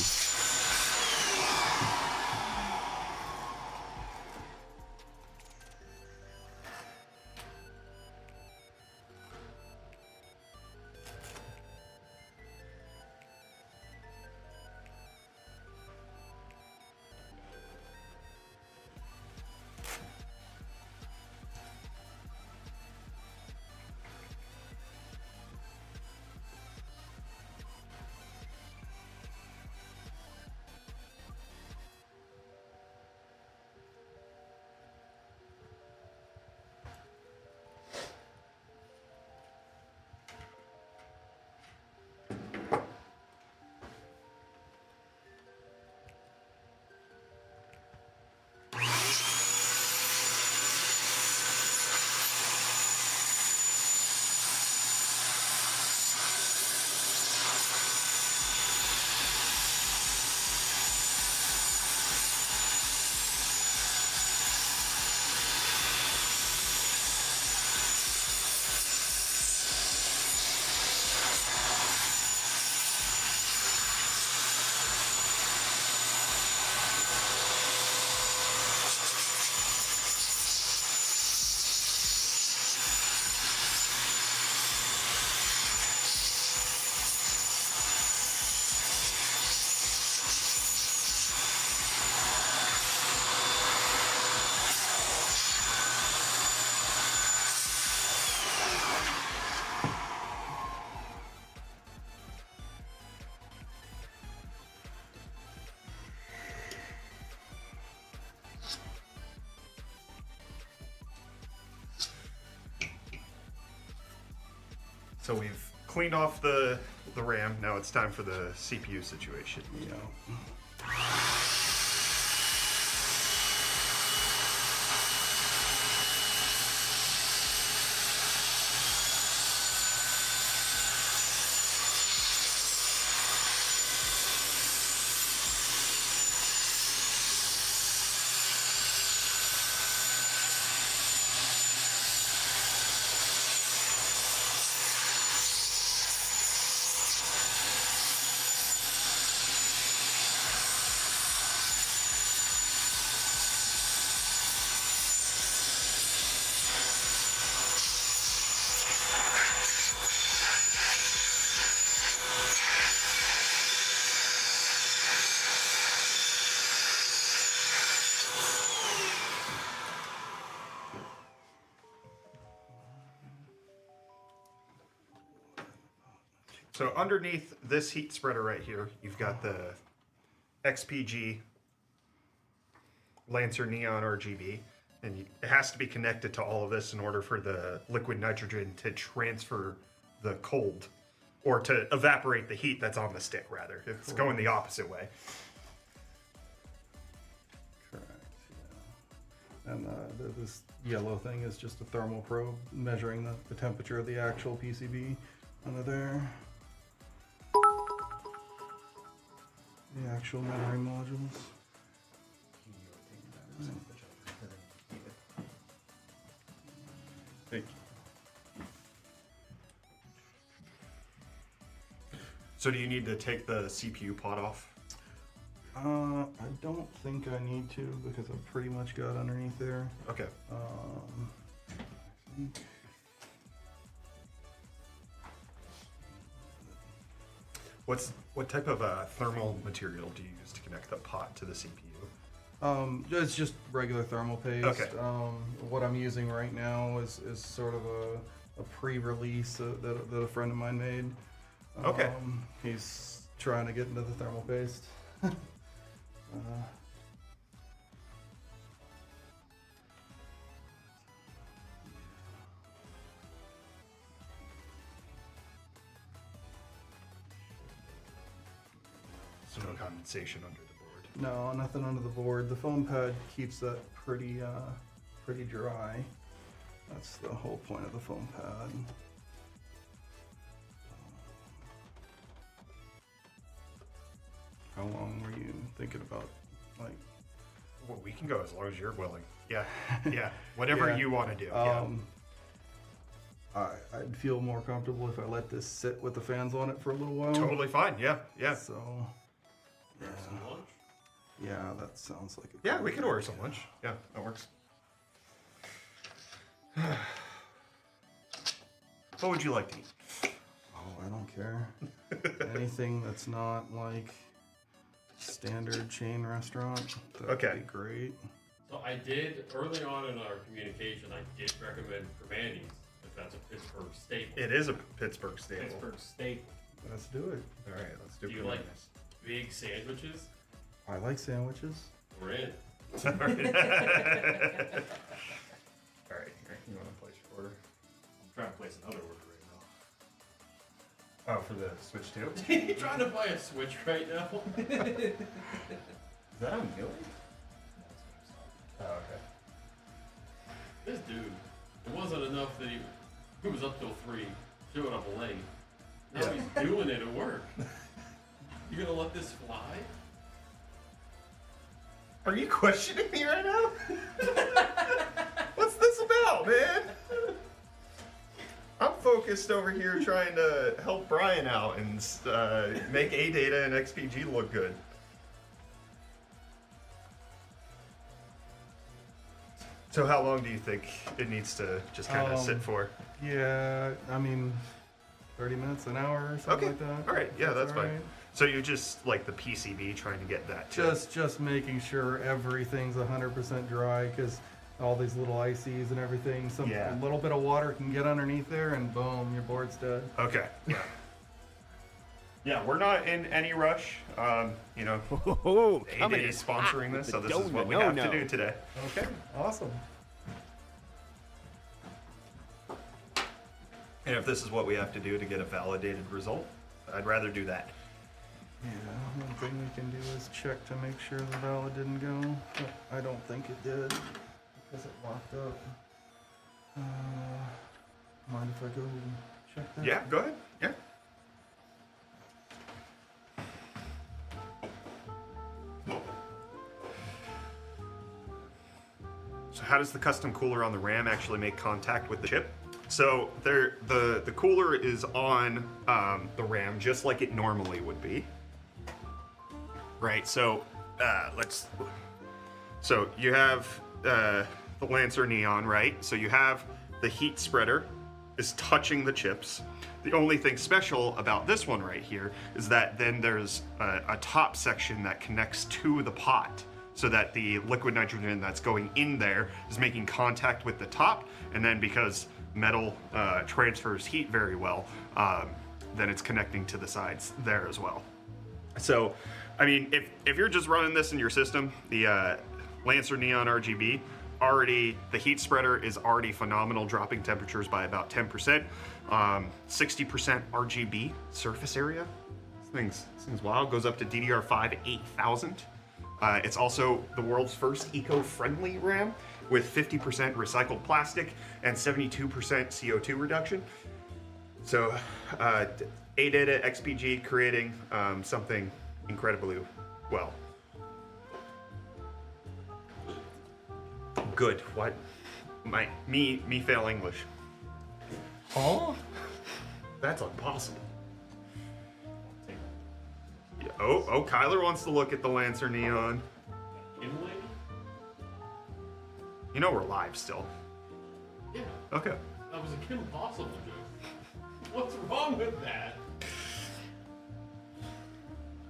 So we've cleaned off the RAM. Now it's time for the CPU situation. Yeah. So underneath this heat spreader right here, you've got the XPG LANCER neon RGB, and it has to be connected to all of this in order for the liquid nitrogen to transfer the cold, or to evaporate the heat that's on the stick, rather. It's going the opposite way. Correct, yeah. And this yellow thing is just a thermal probe measuring the temperature of the actual PCB under there. The actual memory modules. Thank you. So do you need to take the CPU pot off? I don't think I need to because I've pretty much got underneath there. Okay. I think. What type of thermal material do you use to connect the pot to the CPU? It's just regular thermal paste. Okay. What I'm using right now is sort of a pre-release that a friend of mine made. Okay. He's trying to get into the thermal paste. So no condensation under the board. No, nothing under the board. The foam pad keeps that pretty dry. That's the whole point of the foam pad. How long were you thinking about? Like, Well, we can go as long as you're willing. Yeah, yeah. Whatever Yeah. you want to do. I'd feel more comfortable if I let this sit with the fans on it for a little while. Totally fine. Yeah, yeah. So, Some lunch? yeah, that sounds like a Yeah, good we can idea. order some lunch. Yeah, that works. What would you like to eat? Oh, I don't care. Anything that's not like standard chain restaurant. That'd Okay. be great. So I did, early on in our communication, I did recommend Primanti's, if that's a Pittsburgh staple. It is a Pittsburgh staple. Pittsburgh staple. Let's do it. All right, let's do Do you like big sandwiches? I like sandwiches. We're in. All right. All right, here, you want to place your order? I'm trying to place another order right Oh, for the Switch 2? You trying to buy a Switch right now? Is that on Gilly? Oh, okay. This dude, it wasn't enough that he was up till 3, showed up late. Now Yeah. he's doing it at work. You gonna let this fly? Are you questioning me right now? What's this about, man? I'm focused over here trying to help Brian out and make ADATA and XPG look good. So how long do you think it needs to just kind of sit for? Yeah, I mean, 30 minutes, an hour, or something Okay. like that. All right. Yeah, that's all fine. right. So you just like the PCB trying to get that. Just making sure everything's 100% dry because all these little ICs and everything, Yeah. a little bit of water can get underneath there and boom, your board's dead. Okay. Yeah. Yeah, we're not in any rush. You know, Oh, ADATA is sponsoring this, so this is what we have to do today. Okay, awesome. And if this is what we have to do to get a validated result, I'd rather do that. Yeah, one thing we can do is check to make sure the valid didn't go. But I don't think it did because it locked up. Mind if I go check that? Yeah, go ahead. Yeah. So how does the custom cooler on the RAM actually make contact with the chip? So the cooler is on the RAM just like it normally would be. Right, so so you have the LANCER neon, right? So you have the heat spreader is touching the chips. The only thing special about this one right here is that then there's a top section that connects to the pot so that the liquid nitrogen that's going in there is making contact with the top, and then because metal transfers heat very well, then it's connecting to the sides there as well. So, I mean, if you're just running this in your system, the Lancer Neon RGB, already, the heat spreader is already phenomenal, dropping temperatures by about 10%. 60% RGB surface area. This thing's wild, goes up to DDR5 8000. It's also the world's first eco-friendly RAM with 50% recycled plastic and 72% CO2 reduction. So, ADATA XPG creating something incredibly well. Good. What? Me fail English. Huh? That's impossible. Oh, Kyler wants to look at the Lancer Neon. Insulating? You know we're live still. Yeah. Okay. That was a Kim Possible joke. What's wrong with that?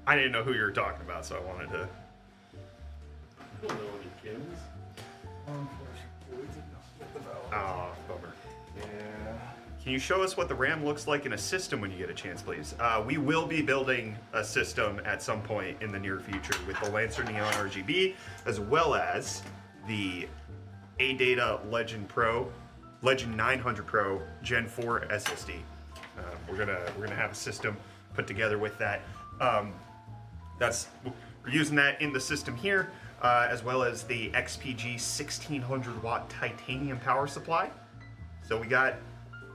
I didn't know who you were talking about, so I wanted to. I don't know any Kims. Oh, bummer. Yeah. Can you show us what the RAM looks like in a system when you get a chance, please? We will be building a system at some point in the near future with the Lancer Neon RGB, as well as the ADATA Legend 900 Pro Gen 4 SSD. We're gonna have a system put together with that. We're using that in the system here, as well as the XPG 1600 watt titanium power supply. So we got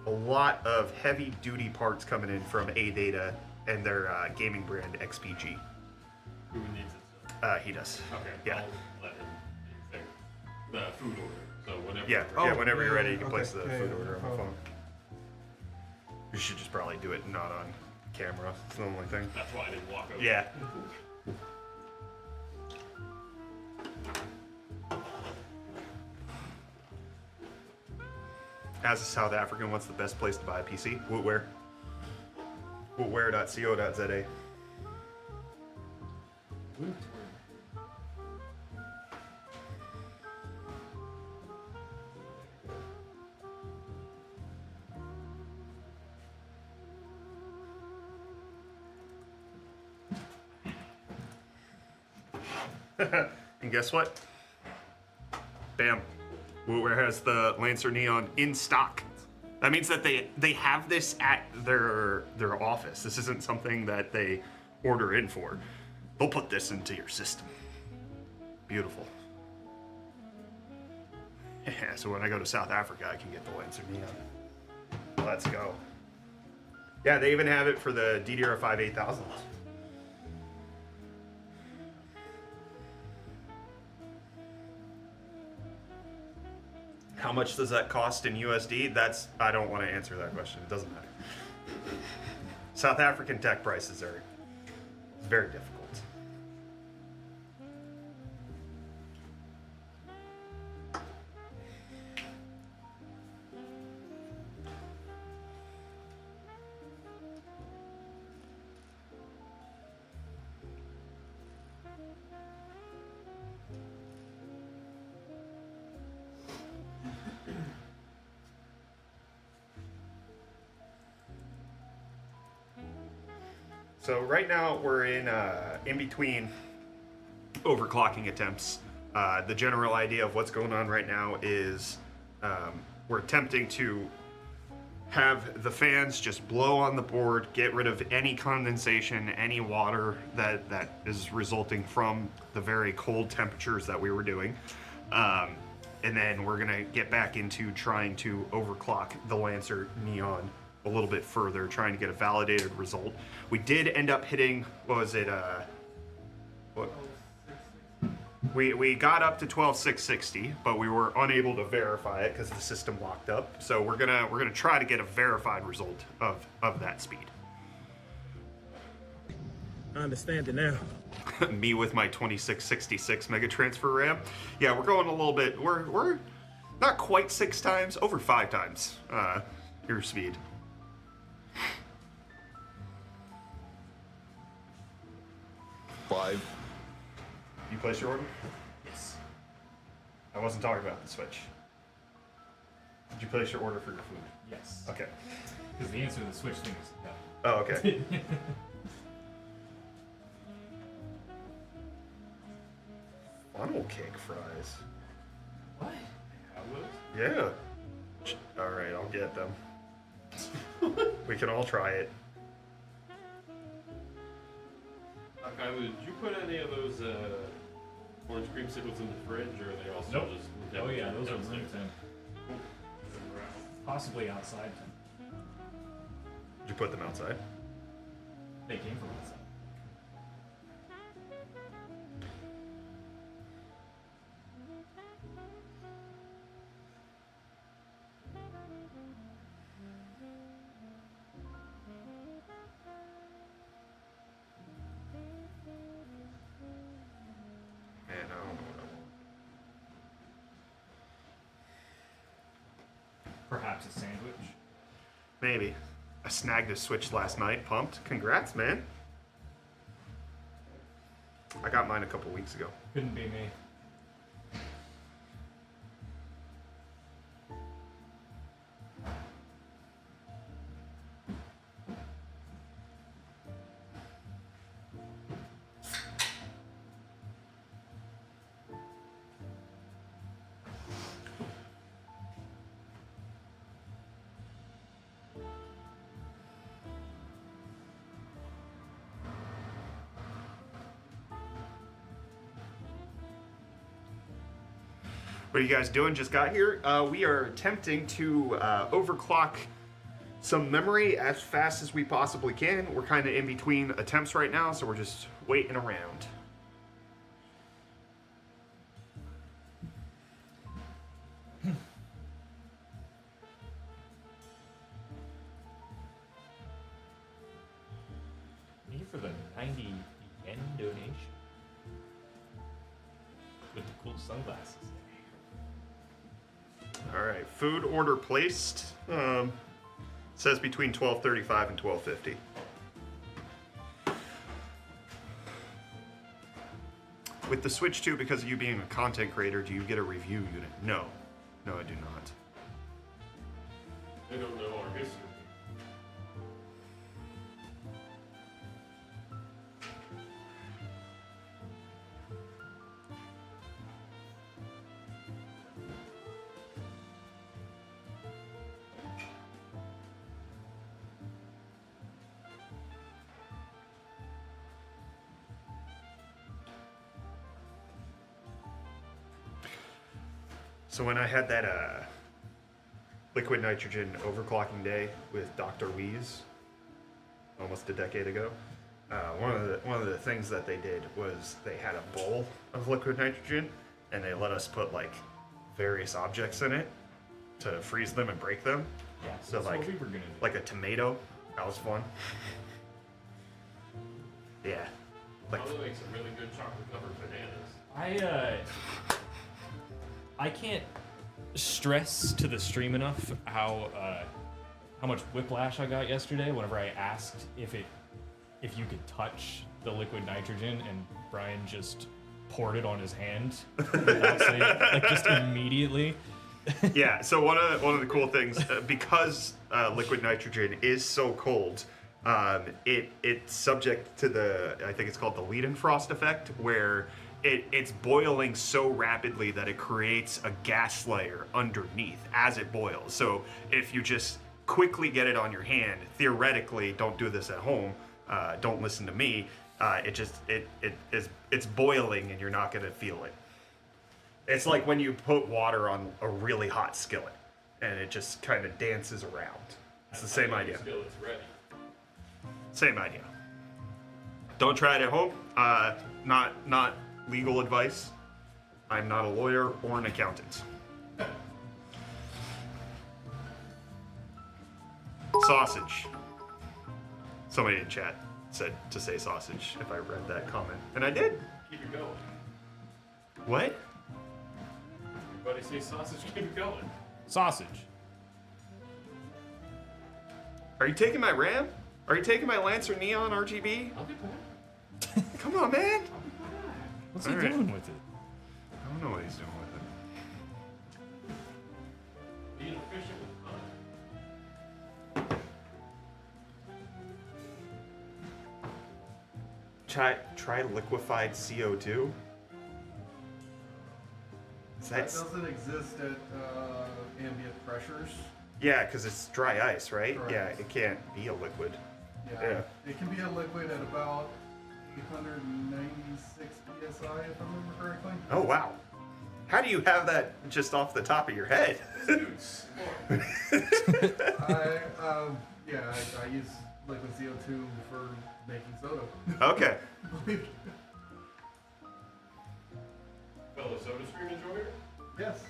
a lot of heavy duty parts coming in from ADATA and their gaming brand XPG. Who needs it? He does. Okay. Yeah. I'll let him fix the food order. So whenever. Yeah. Whenever you're ready, you can okay. place the Yeah, food yeah, order on no my phone. problem. You should just probably do it not on camera. It's the only thing. That's why I didn't walk over. Yeah. As a South African, what's the best place to buy a PC? Wootware. Wootware.co.za. And guess what? Bam. Wootware has the Lancer Neon in stock. That means that they have this at their office. This isn't something that they order in for. They'll put this into your system. Beautiful. Yeah, so when I go to South Africa, I can get the Lancer Neon. Let's go. Yeah, they even have it for the DDR5 8000s. How much does that cost in USD? I don't want to answer that question. It doesn't matter. South African tech prices are very difficult. So right now we're in between overclocking attempts. The general idea of what's going on right now is we're attempting to have the fans just blow on the board, get rid of any condensation, any water that is resulting from the very cold temperatures that we were doing. And then we're gonna get back into trying to overclock the Lancer Neon a little bit further, trying to get a validated result. We did end up hitting, what was it, what? We got up to 12,660, but we were unable to verify it because the system locked up. So we're gonna try to get a verified result of that speed. I understand it now. Me with my 2666 mega transfer RAM. Yeah, we're going a little bit. We're not quite 6 times, over 5 times your speed. You place your order? Yes. I wasn't talking about the Switch. Did you place your order for your food? Yes. Okay. Because the answer to the Switch thing is no. Oh, okay. Funnel cake fries. What? Yeah. All right, I'll get them. We can all try it. Okay, did you put any of those orange creamsicles in the fridge, or are they also Nope. just? Oh yeah, those are downstairs? room temp. Possibly outside temp. Did you put them outside? They came from outside. Man, I don't know what I want. Perhaps a sandwich. Maybe. I snagged a Switch last night. Pumped. Congrats, man. I got mine a couple weeks ago. Couldn't be me. What are you guys doing? Just got here. We are attempting to overclock some memory as fast as we possibly can. We're kind of in between attempts right now, so we're just waiting around. Thank you for the 90 yen donation. With the cool sunglasses. All right, food order placed. Says between 12:35 and 12:50. With the Switch 2, because of you being a content creator, do you get a review unit? No. No, I do not. They don't know our history. So when I had that liquid nitrogen overclocking day with Dr. Weeze almost a decade ago, one of the things that they did was they had a bowl of liquid nitrogen and they let us put like various objects in it to freeze them and break them. Yeah, So that's like what we were gonna do. like a tomato. That was fun. Yeah. Like Mother makes some really good chocolate covered bananas. I can't stress to the stream enough how much whiplash I got yesterday whenever I asked if you could touch the liquid nitrogen, and Brian just poured it on his hand without saying, like, just immediately. yeah, so one of the cool things, because liquid nitrogen is so cold, it's subject to I think it's called the Leidenfrost effect, where it's boiling so rapidly that it creates a gas layer underneath as it boils. So if you just quickly get it on your hand, theoretically, don't do this at home, don't listen to me, it's boiling and you're not gonna feel it. It's like when you put water on a really hot skillet and it just kind of dances around. It's the same idea. Still, it's ready. Same idea. Don't try it at home. Not legal advice. I'm not a lawyer or an accountant. Sausage. Somebody in chat said to say sausage if I read that comment, and I did. Keep it going. What? Everybody say sausage, keep it going. Sausage. Are you taking my RAM? Are you taking my Lancer Neon RGB? I'll be back. Come on, man. What's he All right. doing with it? I don't know what he's doing with it. Being efficient with Try liquefied CO2. That doesn't exist at ambient pressures. Yeah, because it's dry ice, right? Correct. Yeah, it can't be a liquid. Yeah. It can be a liquid at about 896 psi, if I remember correctly. Oh, wow. How do you have that just off the top of your head? I use liquid CO2 for making soda. Okay. Fellow soda stream enjoyer? Yes.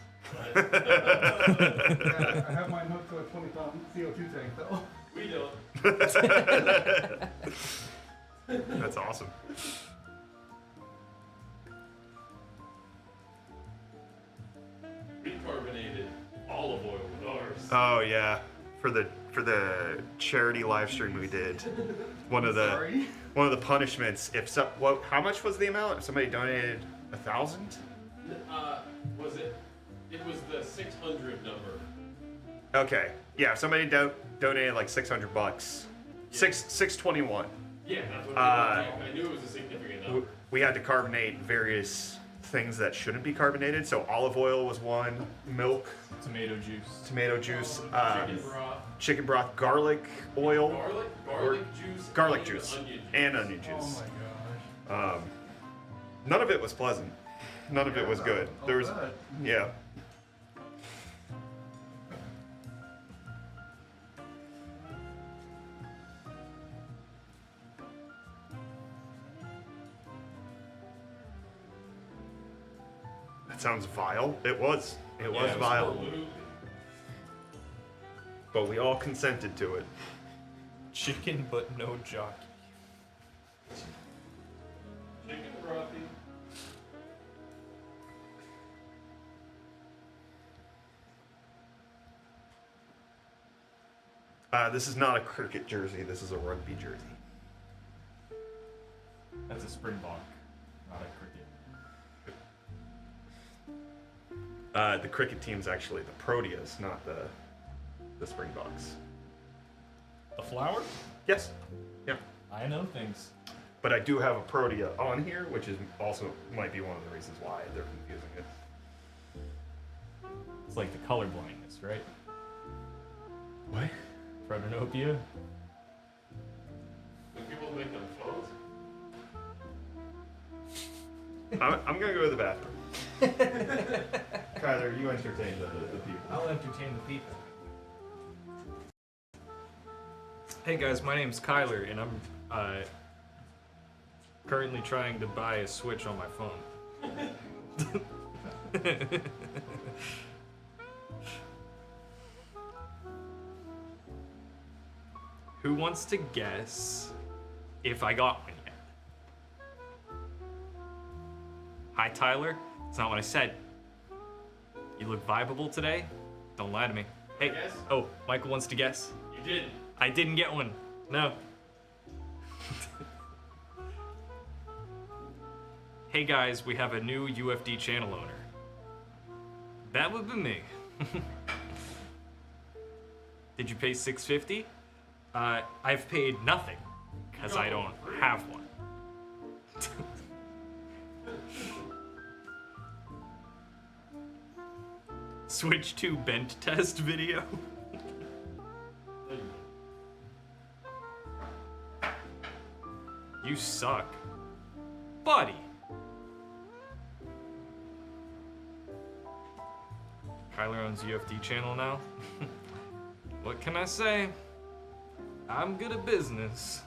I have mine hooked to a 20-pound CO2 tank, though. We don't. That's awesome. Recarbonated olive oil with ours. Oh yeah, for the charity live stream we did. One of the punishments. If how much was the amount? If somebody donated 1,000? Was it? It was the 600 number. Okay. Yeah, if somebody donated like $600. Yeah. 621. Yeah, that's what I knew it was a significant number. We had to carbonate various things that shouldn't be carbonated. So olive oil was one, milk, Tomato juice. chicken broth, garlic oil, Garlic juice, and onion juice. Oh my gosh. None of it was pleasant. None of it was good. There was, yeah. That sounds vile. It was. It was vile. But we all consented to it. Chicken but no jockey. Chicken brothy. This is not a cricket jersey. This is a rugby jersey. That's a Springbok, not a cricket. The cricket team's actually the Proteas, not the Springboks. The flower? Yes. Yeah. I know things. But I do have a Protea on here, which is also might be one of the reasons why they're confusing it. It's like the color blindness, right? What? Protanopia? When people make them float? I'm gonna go to the bathroom. Kyler, you entertain the people. I'll entertain the people. Hey guys, my name's Kyler, and I'm currently trying to buy a Switch on my phone. Who wants to guess if I got one yet? Hi, Tyler. It's not what I said. You look vibeable today. Don't lie to me. Hey. Guess? Oh, Michael wants to guess. You didn't. I didn't get one. No. Hey guys, we have a new UFD channel owner. That would be me. Did you pay $6.50? I've paid nothing because I don't have one. Switch to bent test video. You suck. Buddy. Kyler owns UFD channel now. What can I say? I'm good at business.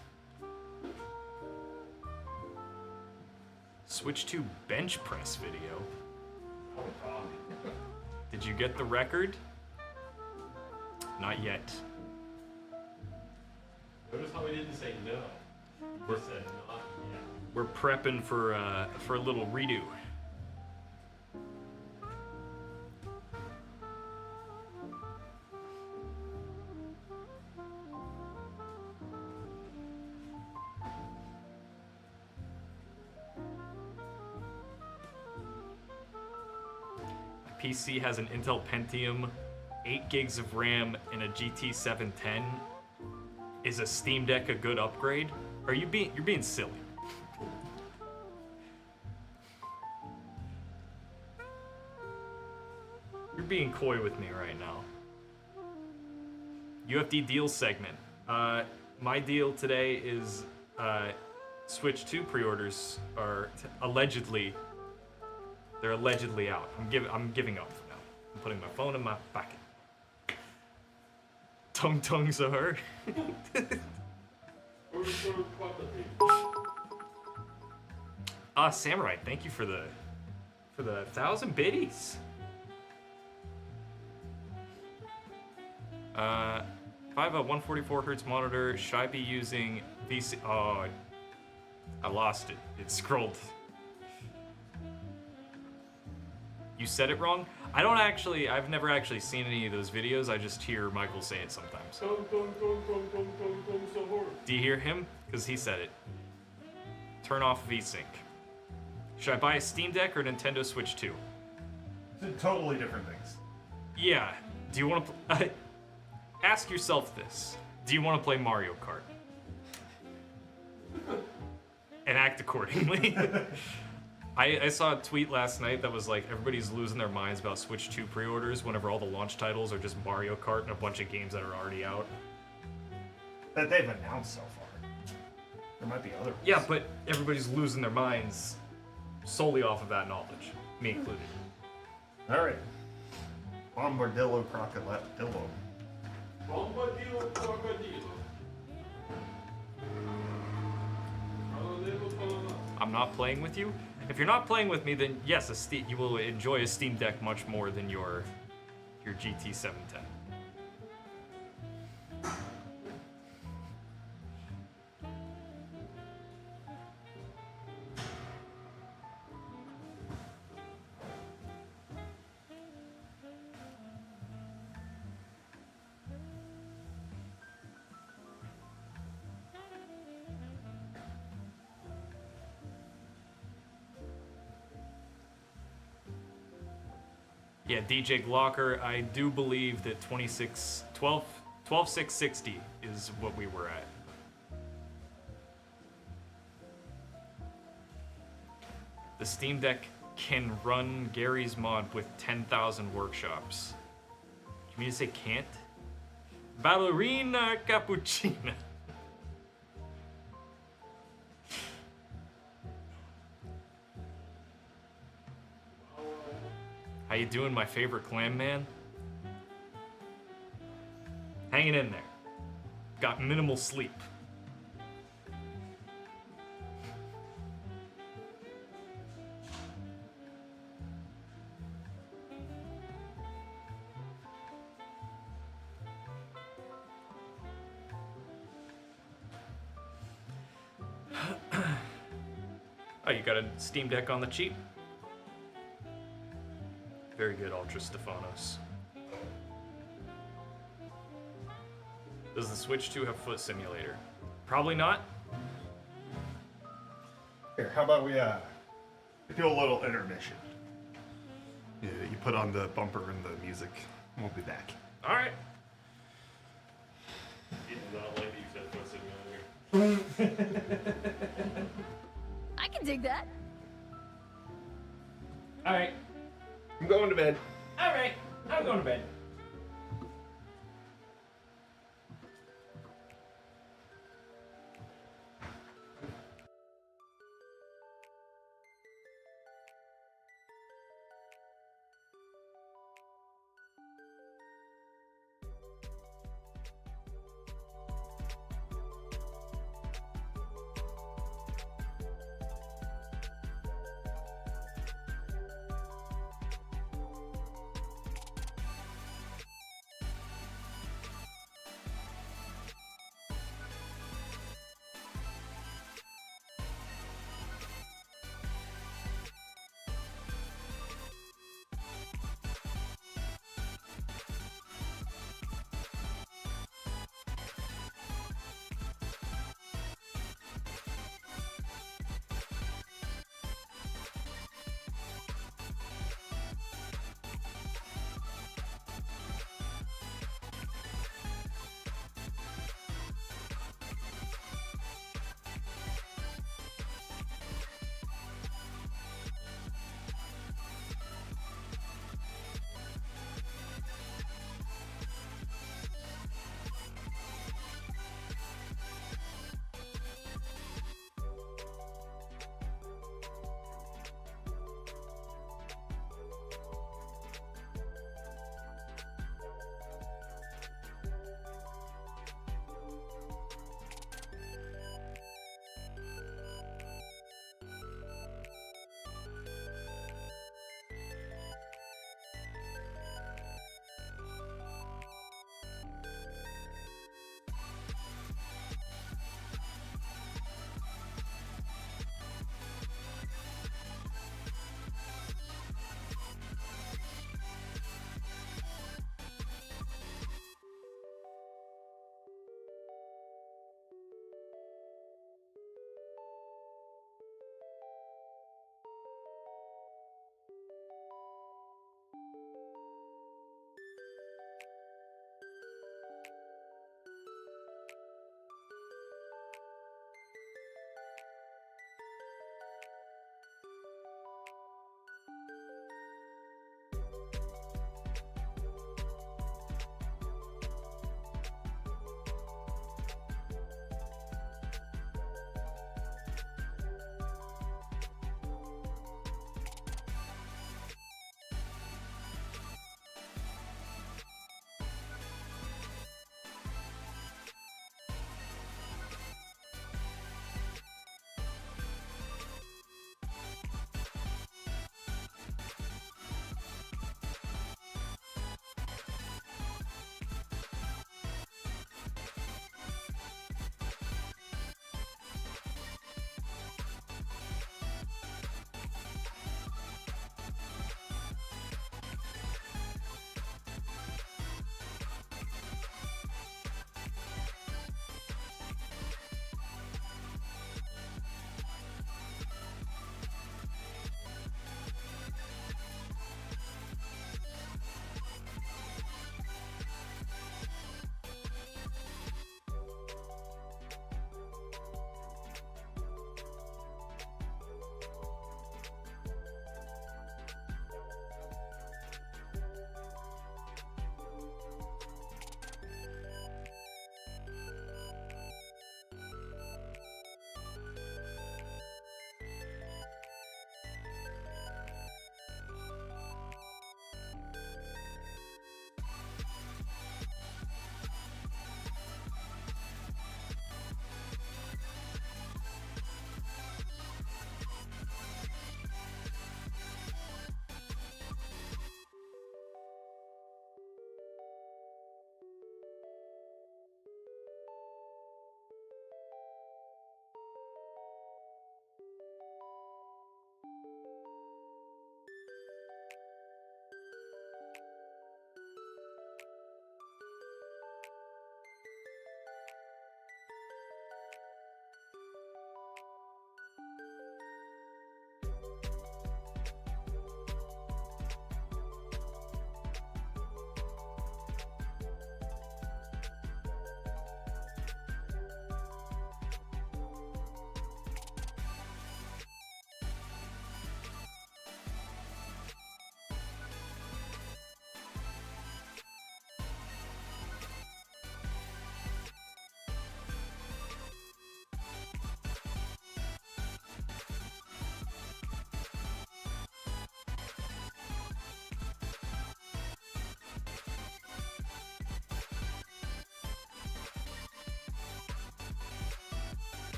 Switch to bench press video. Did you get the record? Not yet. Notice how we didn't say no. We said not yet. We're prepping for a little redo. PC has an Intel Pentium, 8 gigs of RAM, and a GT 710. Is a Steam Deck a good upgrade? You're being silly. You're being coy with me right now. UFD deals segment. My deal today is Switch 2 pre-orders are allegedly. They're allegedly out. I'm giving up now. I'm putting my phone in my pocket. Tung tung sir. Samurai, thank you for the 1,000 biddies. 144 hertz monitor. Should I be using VC? Oh, I lost it. It scrolled. You said it wrong? I've never actually seen any of those videos. I just hear Michael say it sometimes. Do you hear him? Because he said it. Turn off VSync. Should I buy a Steam Deck or Nintendo Switch 2? Totally different things. Yeah. Do you want to ask yourself this. Do you want to play Mario Kart? And act accordingly. I saw a tweet last night that was like, everybody's losing their minds about Switch 2 pre-orders whenever all the launch titles are just Mario Kart and a bunch of games that are already out. That they've announced so far. There might be other ones. Yeah, but everybody's losing their minds solely off of that knowledge, me included. All right. Bombardillo crocodillo. Bombardillo crocodillo. I'm not playing with you. If you're not playing with me, then yes, you will enjoy a Steam Deck much more than your GT 710. Yeah, DJ Glocker, I do believe that 12660 is what we were at. The Steam Deck can run Gary's mod with 10,000 workshops. You mean to say can't? Ballerina Cappuccina. How you doing, my favorite clam man? Hanging in there. Got minimal sleep. Oh, you got a Steam Deck on the cheap? Very good, Ultra Stefanos. Does the Switch 2 have foot simulator? Probably not. Here, how about we do a little intermission? Yeah, you put on the bumper and the music, and we'll be back. All right. He did not like that you said foot simulator. I can dig that. All right. I'm going to bed. All right. I'm going to bed.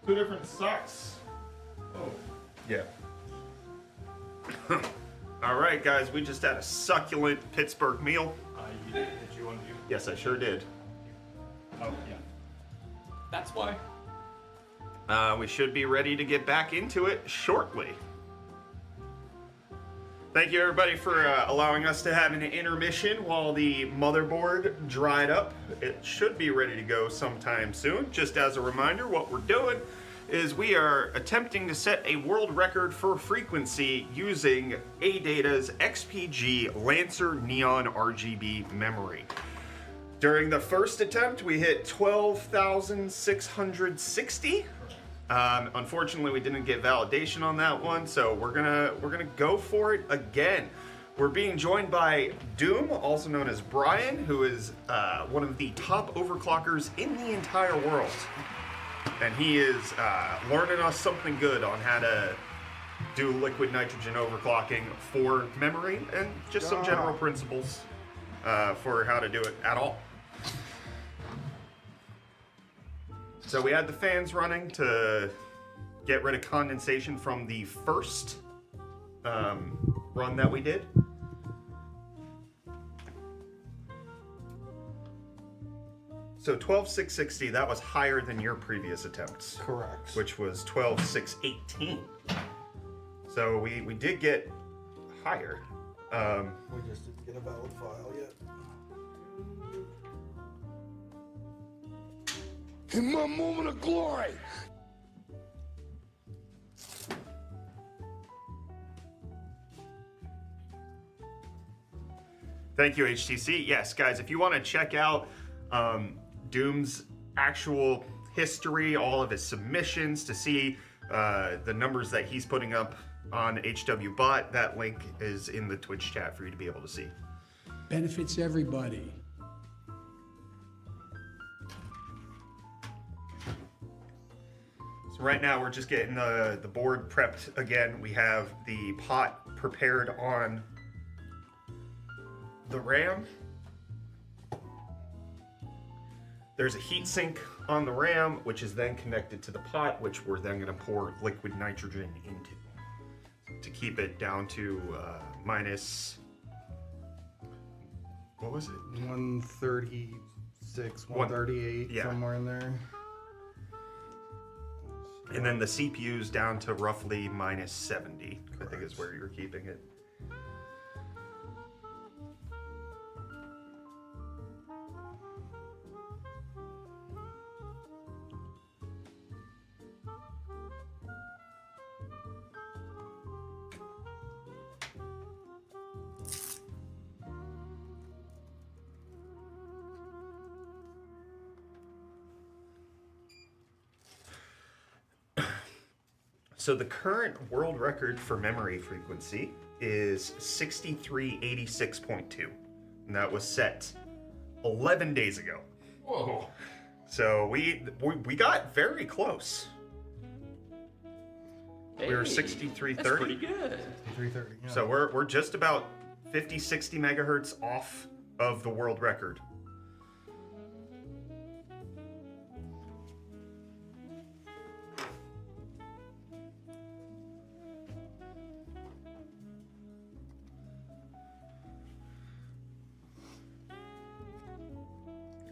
Two different socks. Oh. Yeah. All right, guys, we just had a succulent Pittsburgh meal. Did you want to do? Yes, I sure did. Oh, yeah. That's why. We should be ready to get back into it shortly. Thank you, everybody, for allowing us to have an intermission while the motherboard dried up. It should be ready to go sometime soon. Just as a reminder, what we're doing is we are attempting to set a world record for frequency using ADATA's XPG LANCER Neon RGB memory. During the first attempt, we hit 12,660. Unfortunately, we didn't get validation on that one, so we're gonna go for it again. We're being joined by Doom, also known as Brian, who is one of the top overclockers in the entire world. And he is learning us something good on how to do liquid nitrogen overclocking for memory and just some general principles for how to do it at all. So we had the fans running to get rid of condensation from the first run that we did. So 12,660, that was higher than your previous attempts. Correct. Which was 12,618. So we did get higher. We just didn't get a valid file yet. In my moment of glory. Thank you, HTC. Yes, guys, if you want to check out Doom's actual history, all of his submissions, to see the numbers that he's putting up on HWBot, that link is in the Twitch chat for you to be able to see. Benefits everybody. So right now we're just getting the board prepped again. We have the pot prepared on the RAM. There's a heat sink on the RAM, which is then connected to the pot, which we're then going to pour liquid nitrogen into to keep it down to minus, what was it? 136, 138, yeah, somewhere in there. And then the CPU's down to roughly minus 70, correct. I think is where you're keeping it. So the current world record for memory frequency is 6386.2, and that was set 11 days ago. Whoa. So we got very close. Hey, we were 6330. That's pretty good. 330. Yeah. So we're just about 50, 60 megahertz off of the world record.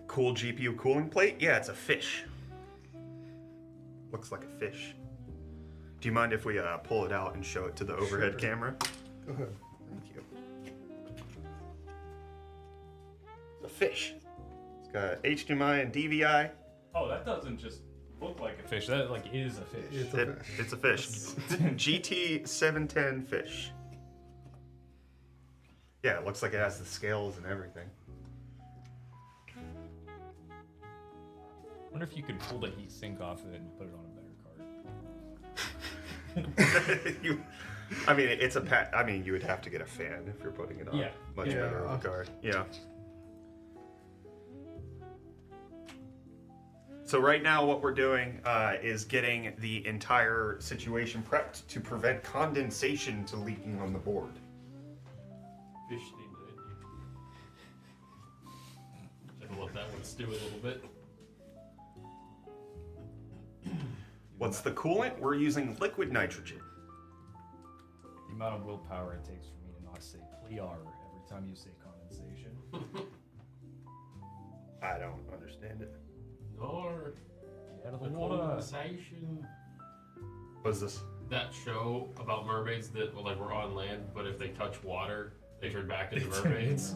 Cool GPU cooling plate? Yeah, it's a fish. Looks like a fish. Do you mind if we pull it out and show it to the overhead camera? Go ahead. Thank you. It's a fish. It's got HDMI and DVI. Oh, that doesn't just look like a fish. That like is a fish. It's a fish. GT710 fish. Yeah, it looks like it has the scales and everything. I wonder if you could pull the heat sink off of it and put it on a better card. It's a you would have to get a fan if you're putting it on. Yeah. Much better of a card. Yeah. So right now what we're doing is getting the entire situation prepped to prevent condensation to leaking on the board. Fish named it. Should let that one stew a little bit. What's the coolant? We're using liquid nitrogen. The amount of willpower it takes for me to not say plear every time you say condensation. I don't understand it. Nor Out of the the water. condensation. What is this? That show about mermaids that like were on land, but if they touch water, they turn back into mermaids.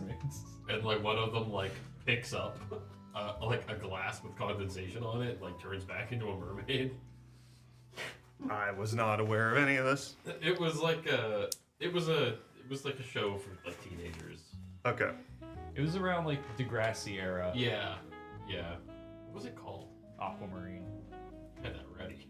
And like one of them like picks up like a glass with condensation on it, like turns back into a mermaid. I was not aware of any of this. It was like a show for like teenagers. Okay. It was around like Degrassi era. Yeah. What was it called? Aquamarine. Had that ready.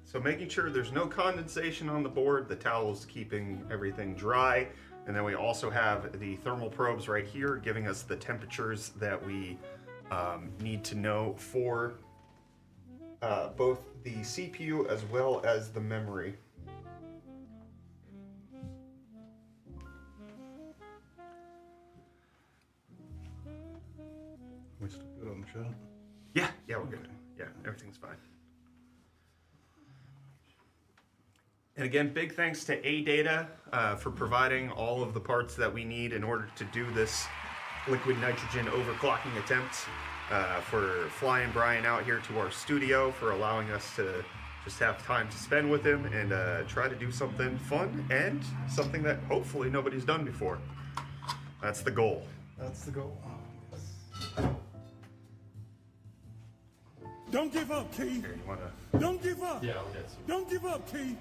So making sure there's no condensation on the board, the towel's keeping everything dry, and then we also have the thermal probes right here giving us the temperatures that we need to know for both the CPU as well as the memory. We still good on the shot? Yeah, we're good. Yeah, everything's fine. And again, big thanks to ADATA for providing all of the parts that we need in order to do this liquid nitrogen overclocking attempt, for flying Brian out here to our studio, for allowing us to just have time to spend with him and try to do something fun and something that hopefully nobody's done before. That's the goal. That's the goal. Don't give up, Key. Here, you wanna... Don't give up. Yeah, I'll get some. Don't give up, Key.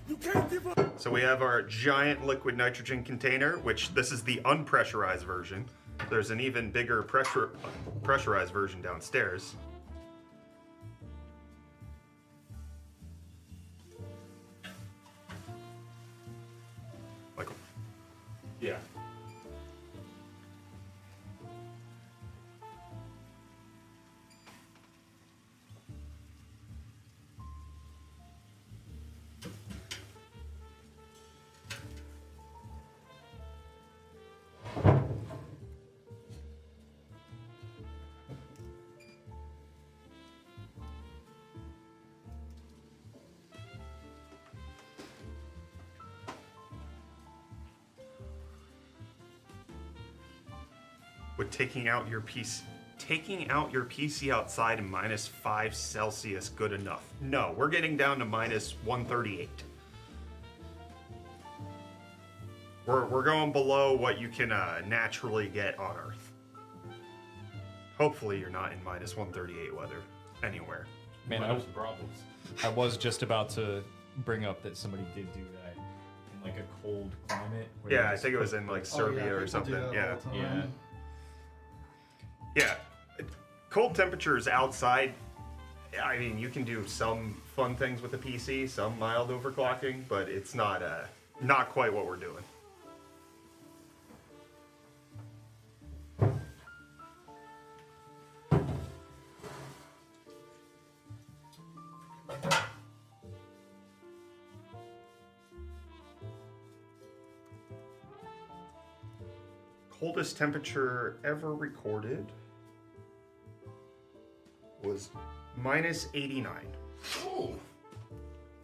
You can't give up. So we have our giant liquid nitrogen container, which this is the unpressurized version. There's an even bigger pressurized version downstairs. Like, yeah. With taking out your PC outside in -5 Celsius good enough? No, we're getting down to -138. We're going below what you can naturally get on Earth. Hopefully you're not in -138 weather anywhere. Man, Might have some problems. I was just about to bring up that somebody did do that in like a cold climate. where Yeah, they I just think it was put in like the- Serbia people or do something. that all Yeah. the time. Yeah. Yeah, cold temperatures outside, I mean, you can do some fun things with the PC, some mild overclocking, but it's not quite what we're doing. Coldest temperature ever recorded was -89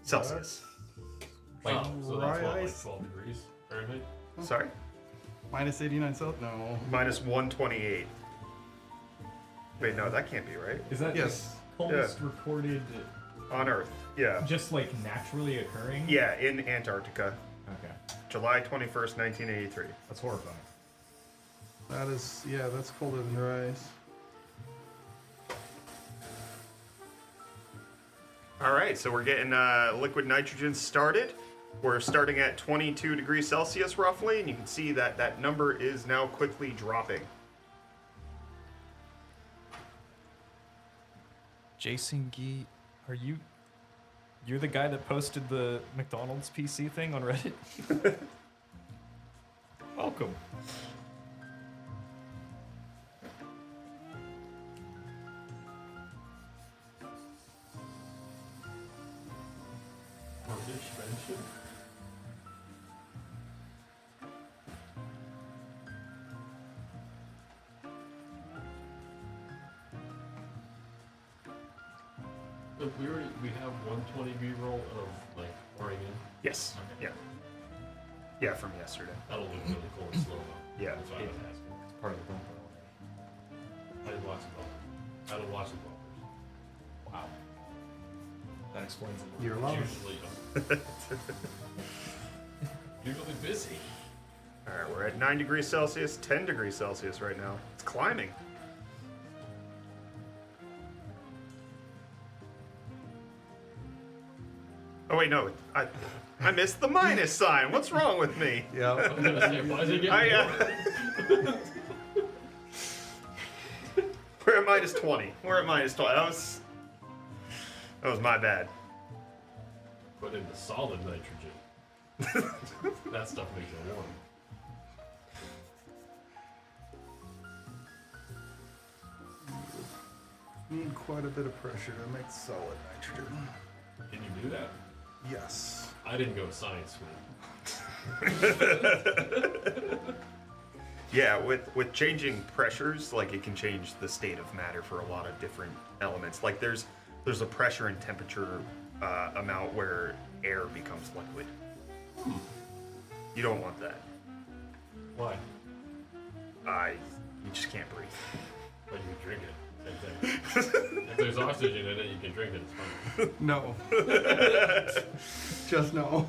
Celsius. Wow, so that's what, like Rice. 12 degrees Fahrenheit? Sorry? -89 Celsius? No. -128. Wait, no, that can't be right. Is that Yes. the coldest recorded, On Earth, yeah. just like naturally occurring? Yeah, in Antarctica, Okay. July 21st, 1983. That's horrifying. That is, yeah, that's colder than rice. All right, so we're getting liquid nitrogen started. We're starting at 22 degrees Celsius roughly, and you can see that that number is now quickly dropping. Jason Gee, you're the guy that posted the McDonald's PC thing on Reddit? Welcome. Intermission. Look, we have 120 B-roll of like pouring in. Yes. Okay. Yeah. Yeah, from yesterday. That'll look really cool and slow though. Yeah. That's what I was asking. It's part of the bumper. I didn't watch the bumpers. I don't watch the bumpers. Wow. That explains it. You're loving. Usually busy. All right, we're at 9 degrees Celsius, 10 degrees Celsius right now. It's climbing. Oh wait, no, I missed the minus sign. What's wrong with me? Yeah. I'm gonna say, why is it getting more? We're at minus 20. We're at minus 20. That was my bad. Put in the solid nitrogen. That stuff makes it warm. Need quite a bit of pressure to make solid nitrogen. Can you do that? Yes. I didn't go science school. Yeah, with changing pressures, like it can change the state of matter for a lot of different elements. Like there's a pressure and temperature amount where air becomes liquid. You don't want that. Why? You just can't breathe. But you can drink it. Same thing. If there's oxygen in it, you can drink it. It's fine. No. Just no.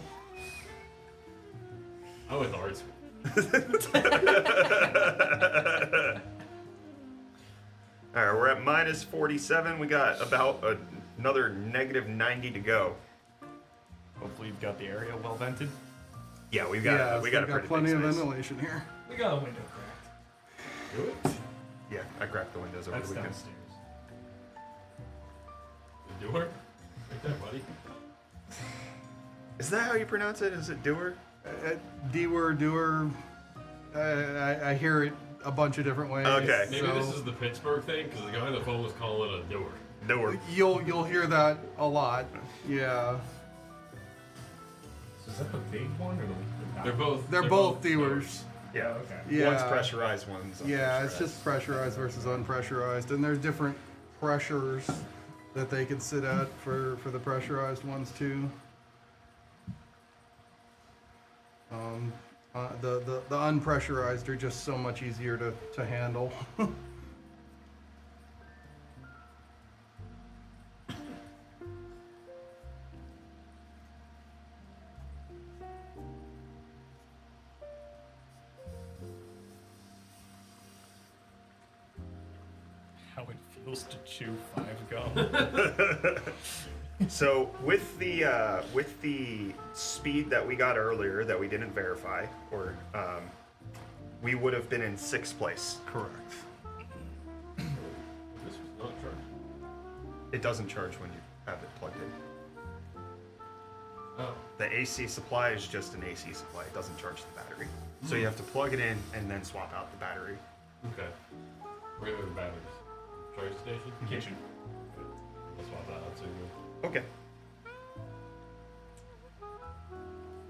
I went to art school. All right, we're at minus 47. We got about another negative 90 to go. Hopefully you've got the area well vented. Yeah, we got a pretty plenty big of space. ventilation here. We got a window cracked. Do it. Yeah, I cracked the windows over That's the weekend. downstairs. The doer? Right there, buddy. Is that how you pronounce it? Is it doer? Doer. I hear it a bunch of different ways. Okay. Maybe so this is the Pittsburgh thing, because the guy on the phone was calling it a doer. Doer. You'll hear that a lot. Yeah. So is that the big one or the They're both doers. Yeah. Okay. Yeah. One's pressurized, one's Yeah, it's unpressurized. just pressurized versus unpressurized, and there's different pressures that they can sit at for the pressurized ones too. The unpressurized are just so much easier to handle. How it feels to chew 5 gum. So with the speed that we got earlier that we didn't verify, or we would have been in 6th place. Correct. This was not charged. It doesn't charge when you have it plugged in. Oh. The AC supply is just an AC supply. It doesn't charge the battery. So you have to plug it in and then swap out the battery. Okay. Where are the batteries? Charge station? Kitchen. Let's swap that out too. Okay.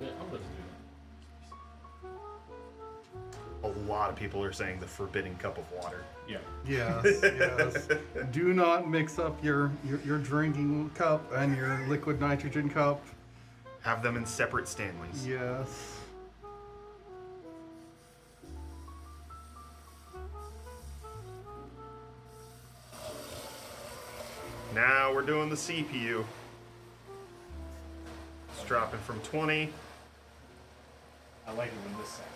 Yeah, I'm gonna do A lot of people are saying the forbidden cup of water. Yeah. Yes, yes. Do not mix up your drinking cup and your liquid nitrogen cup. Have them in separate Stanleys. Yes. Now we're doing the CPU. It's dropping from 20. I like it when this happens.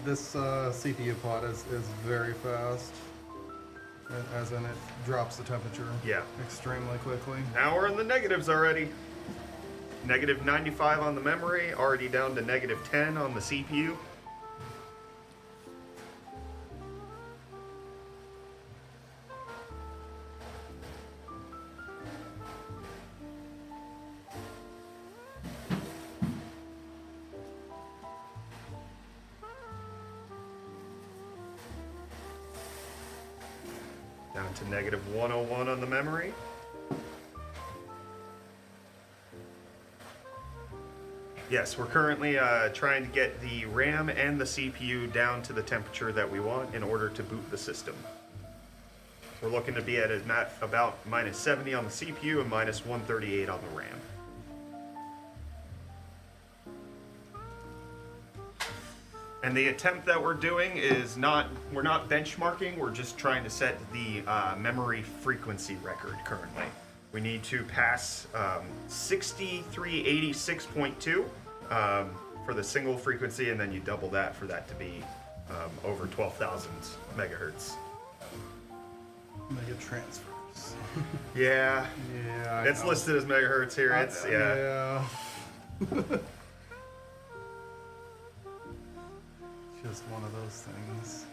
This CPU pod is very fast, as in it drops the temperature. Yeah. Extremely quickly. Now we're in the negatives already. Negative 95 on the memory, already down to negative 10 on the CPU. Down to negative 101 on the memory. Yes, we're currently trying to get the RAM and the CPU down to the temperature that we want in order to boot the system. We're looking to be at about minus 70 on the CPU and minus 138 on the RAM. And the attempt that we're doing is we're not benchmarking, we're just trying to set the memory frequency record currently. We need to pass 6386.2 for the single frequency, and then you double that for that to be over 12,000 megahertz. Mega transfers. Yeah. Yeah. It's listed as megahertz here. Yeah. Just one of those things.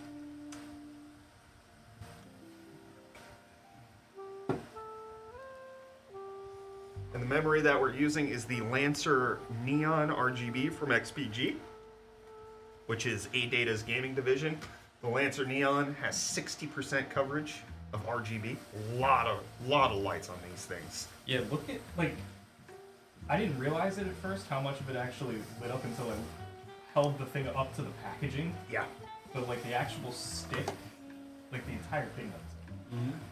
And the memory that we're using is the LANCER Neon RGB from XPG, which is ADATA's gaming division. The LANCER Neon has 60% coverage of RGB. Lot of lights on these things. Yeah, look at, like, I didn't realize it at first how much of it actually lit up until I held the thing up to the packaging. Yeah. But like the actual stick, like the entire thing lights up.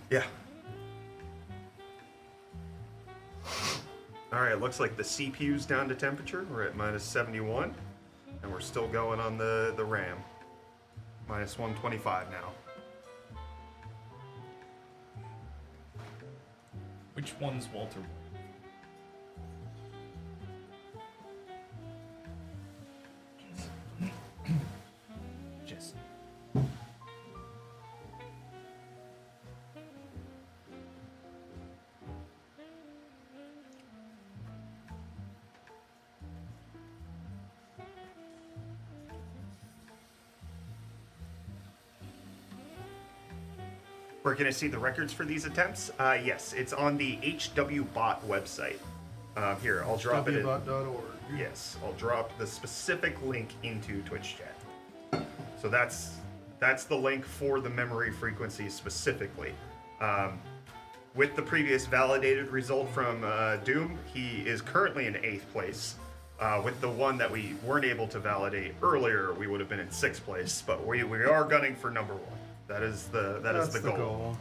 Yeah. All right, it looks like the CPU's down to temperature. We're at minus 71, and we're still going on the RAM. Minus 125 now. Which one's Walter White? Jesse. We're going to see the records for these attempts. Yes, it's on the HWBot website. Here, I'll drop it in. HWBot.org. Yes, I'll drop the specific link into Twitch chat. So that's the link for the memory frequency specifically. With the previous validated result from Doom, he is currently in 8th place. With the one that we weren't able to validate earlier, we would have been in 6th place, but we are gunning for number 1. That is the goal.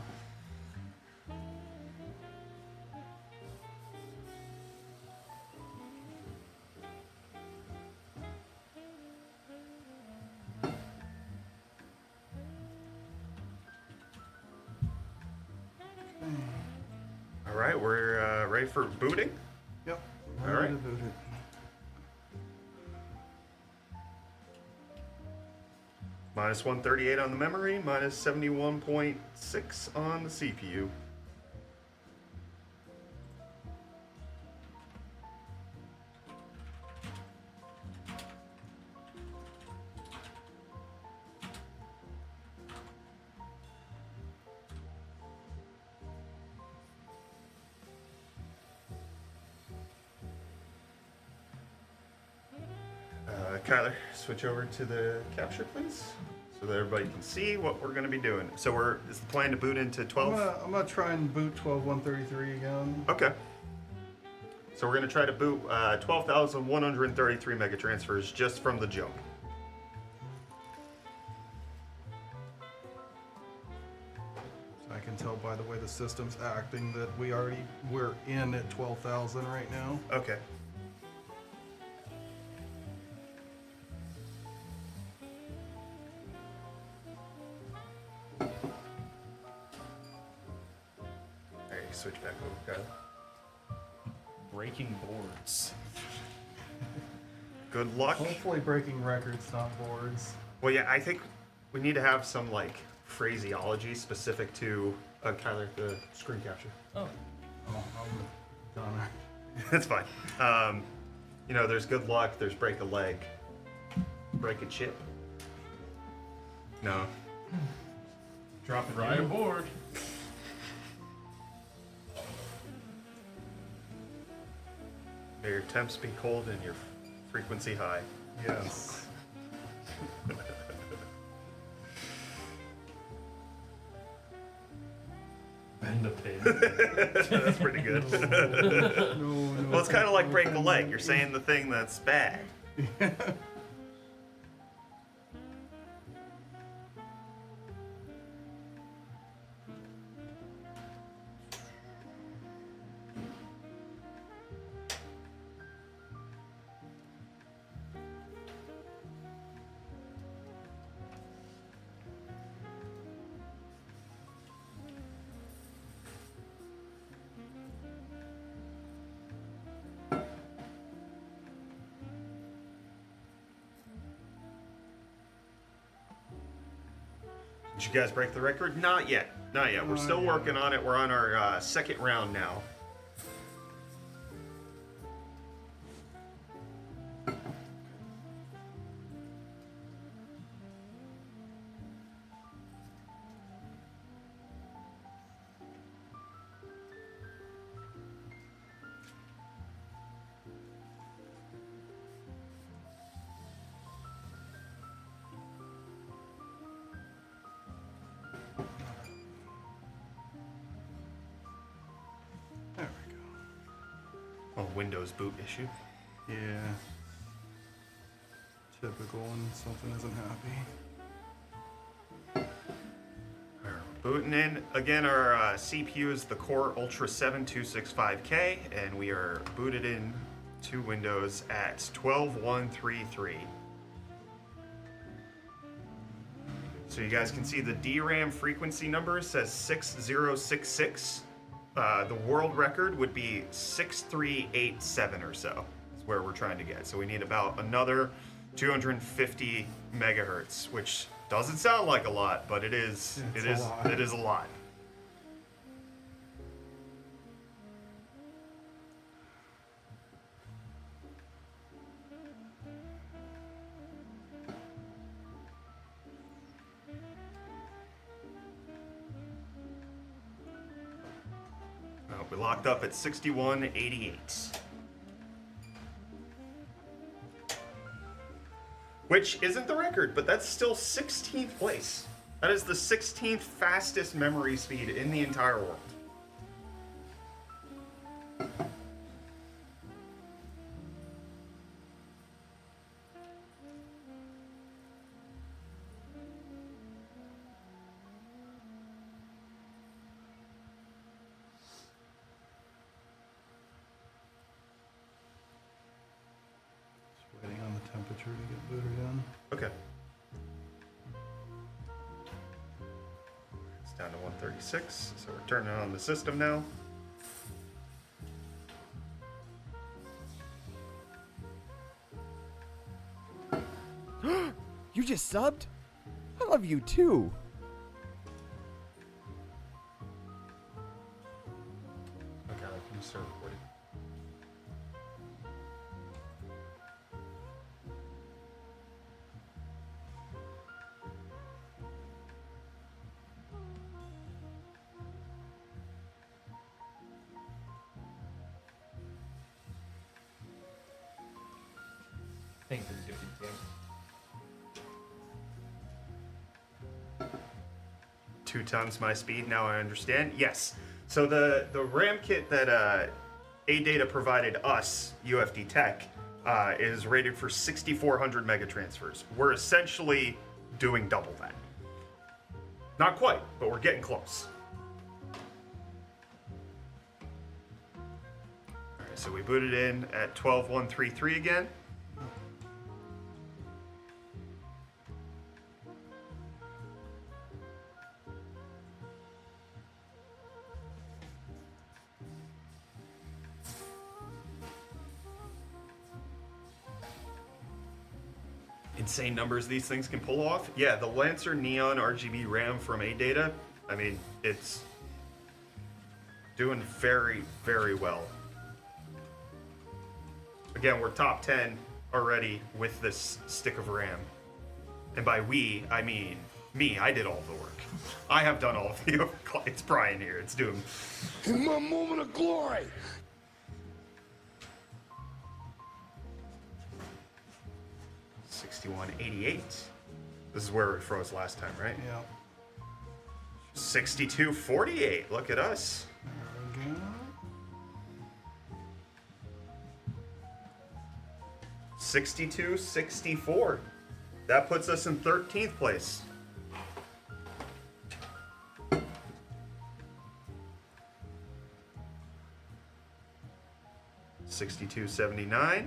All right, we're ready for booting. Yep. All right. To boot it. Minus 138 on the memory, minus 71.6 on the CPU. Kyler, switch over to the capture, please, so that everybody can see what we're going to be doing. So is the plan to boot into 12? I'm gonna try and boot 12.133 again. Okay. So we're going to try to boot 12,133 mega transfers just from the jump. I can tell by the way the system's acting that we're in at 12,000 right now. Okay. Switch back over, Kyle. Breaking boards. Good luck. Hopefully breaking records, not boards. Well, yeah, I think we need to have some, like, phraseology specific to, Kyler, the screen capture. Oh. I'm done. That's fine. You know, there's good luck, there's break a leg. Break a chip. No. Drop it Right aboard. May your temps be cold and your frequency high. Yes. Bend a pin. That's pretty good. No. Well, it's kind of like break the leg. You're saying the thing that's bad. Did you guys break the record? Not yet. Not yet. We're still working on it. We're on our second round now. Windows boot issue. Yeah. Typical when something isn't happy. Booting in. Again, our CPU is the Core Ultra 7 265K, and we are booted in to Windows at 12133. So you guys can see the DRAM frequency number says 6066. The world record would be 6387 or so. Is where we're trying to get. So we need about another 250 megahertz, which doesn't sound like a lot, but it is. It is a lot. We locked up at 6188. Which isn't the record, but that's still 16th place. That is the 16th fastest memory speed in the entire world. Temperature to get booted in. Okay. It's down to 136, so we're turning on the system now. You just subbed? I love you too. Okay, can you start recording? Thanks for the 50 2 times my speed, now I understand. Yes. So the RAM kit that ADATA provided us, UFD Tech, is rated for 6,400 megatransfers. We're essentially doing double that. Not quite, but we're getting close. All right, so we booted in at 12133 again. Insane numbers these things can pull off. Yeah, the LANCER Neon RGB RAM from ADATA, I mean, it's doing very, very well. Again, we're top 10 already with this stick of RAM. And by we, I mean me. I did all of the work. I have done all of the overclock. It's Brian here. It's Doom. In my moment of glory. $61.88. This is where it froze last time, right? Yeah. $62.48. Look at us. There we go. 62-64. That puts us in 13th place. $62.79.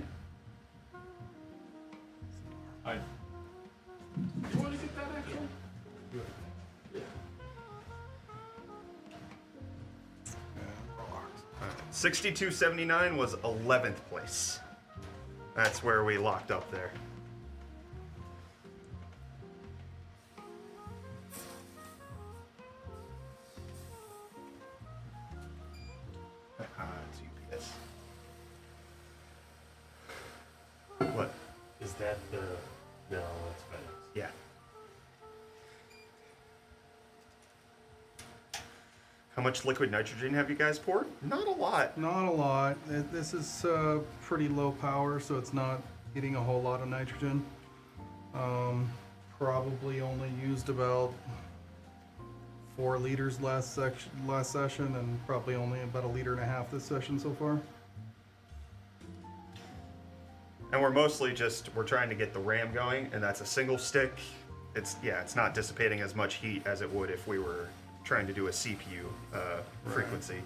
You want to get that actually? Yeah. 62.79 was 11th place. That's where we locked up there. It's UPS. What? Is that the... No, that's FedEx. Yeah. How much liquid nitrogen have you guys poured? Not a lot. Not a lot. This is pretty low power, so it's not eating a whole lot of nitrogen. Probably only used about 4 liters last session, and probably only about 1.5 liters this session so far. And we're mostly just, we're trying to get the RAM going, and that's a single stick. It's not dissipating as much heat as it would if we were trying to do a CPU frequency.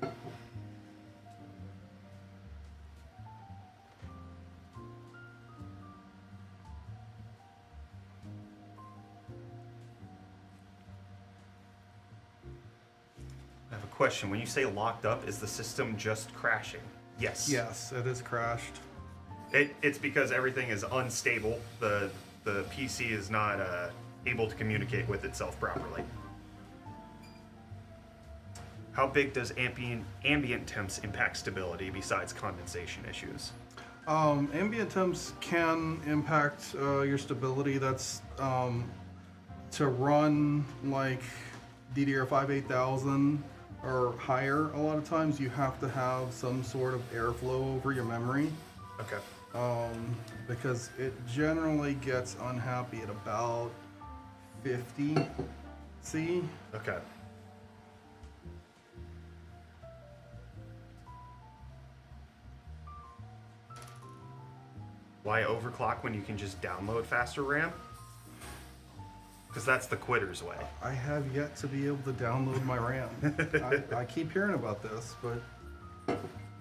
I have a question. When you say locked up, is the system just crashing? Yes. Yes, it is crashed. It's because everything is unstable. The PC is not able to communicate with itself properly. How big does ambient temps impact stability besides condensation issues? Ambient temps can impact your stability. That's to run like DDR5 8000 or higher. A lot of times you have to have some sort of airflow over your memory. Okay. Because it generally gets unhappy at about 50 C. Okay. Why overclock when you can just download faster RAM? Because that's the quitter's way. I have yet to be able to download my RAM. I keep hearing about this, but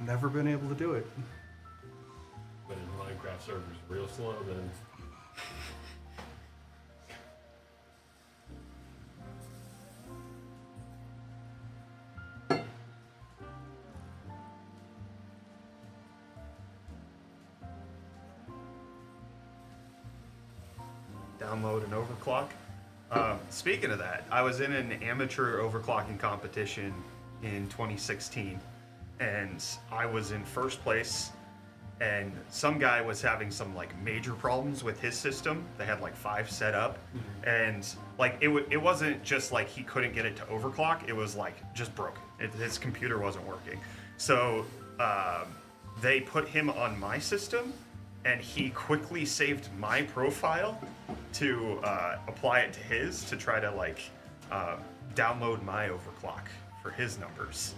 never been able to do it. But in Minecraft servers real slow, then... Download and overclock. Speaking of that, I was in an amateur overclocking competition in 2016, and I was in first place. And some guy was having some like major problems with his system. They had like 5 set up, and like it wasn't just like he couldn't get it to overclock. It was like just broken. His computer wasn't working. So they put him on my system, and he quickly saved my profile to apply it to his to try to like download my overclock for his numbers.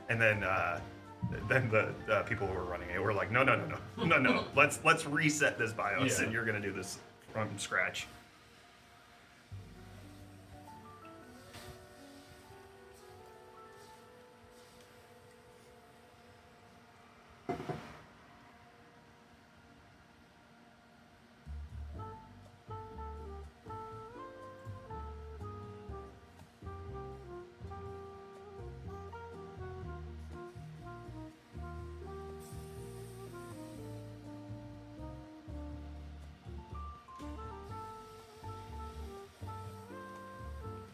And then the people who were running it were like, no, let's reset this BIOS, and you're gonna do this from scratch.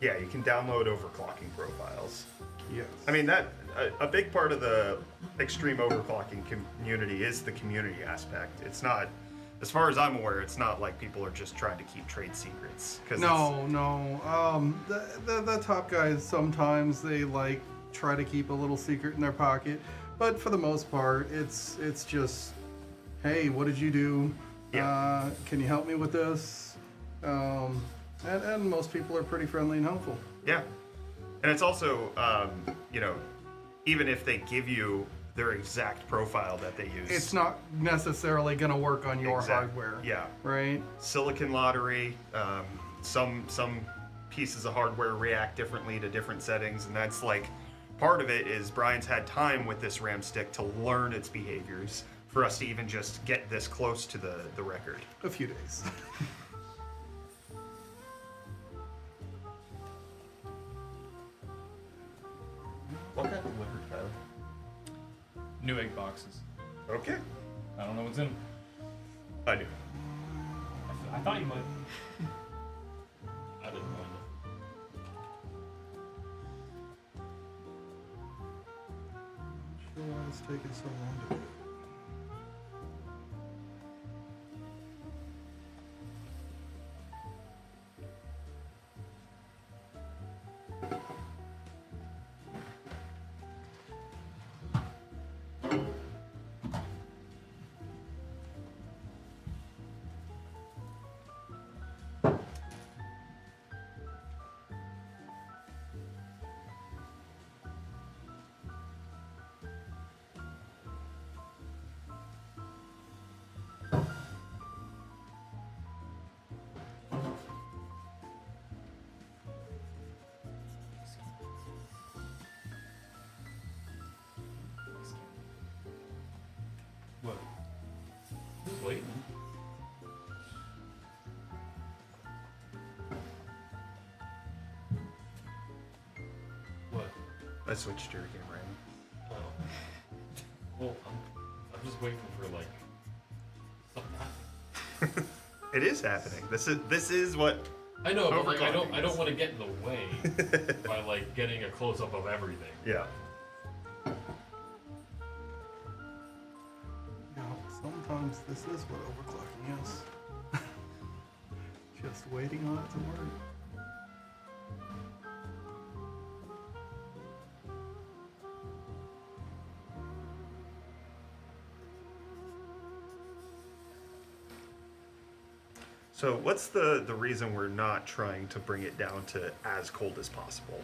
Yeah, you can download overclocking profiles. Yes. I mean, that a big part of the extreme overclocking community is the community aspect. It's not, as far as I'm aware, it's not like people are just trying to keep trade secrets. No. The top guys, sometimes they like try to keep a little secret in their pocket, but for the most part, it's just, hey, what did you do? Yeah. Can you help me with this? And most people are pretty friendly and helpful. Yeah, and it's also, even if they give you their exact profile that they use. It's not necessarily going to work on your hardware. Yeah. Right? Silicon lottery, some pieces of hardware react differently to different settings, and that's like, part of it is Brian's had time with this RAM stick to learn its behaviors for us to even just get this close to the record. A few days. What kind of liquor, Tyler? Newegg boxes. Okay. I don't know what's in them. I do. I thought you might. I didn't mind Sure why it's taking so long to do. What? Just waiting. What? I switched to your game, Ryan. Oh. Well, I'm just waiting for like something to happen. It is happening. This is what. I know, but like, I Overclocking don't is. want to get in the way by like getting a close up of everything. Yeah. Yeah, sometimes this is what overclocking is. Just waiting on it to work. So what's the reason we're not trying to bring it down to as cold as possible?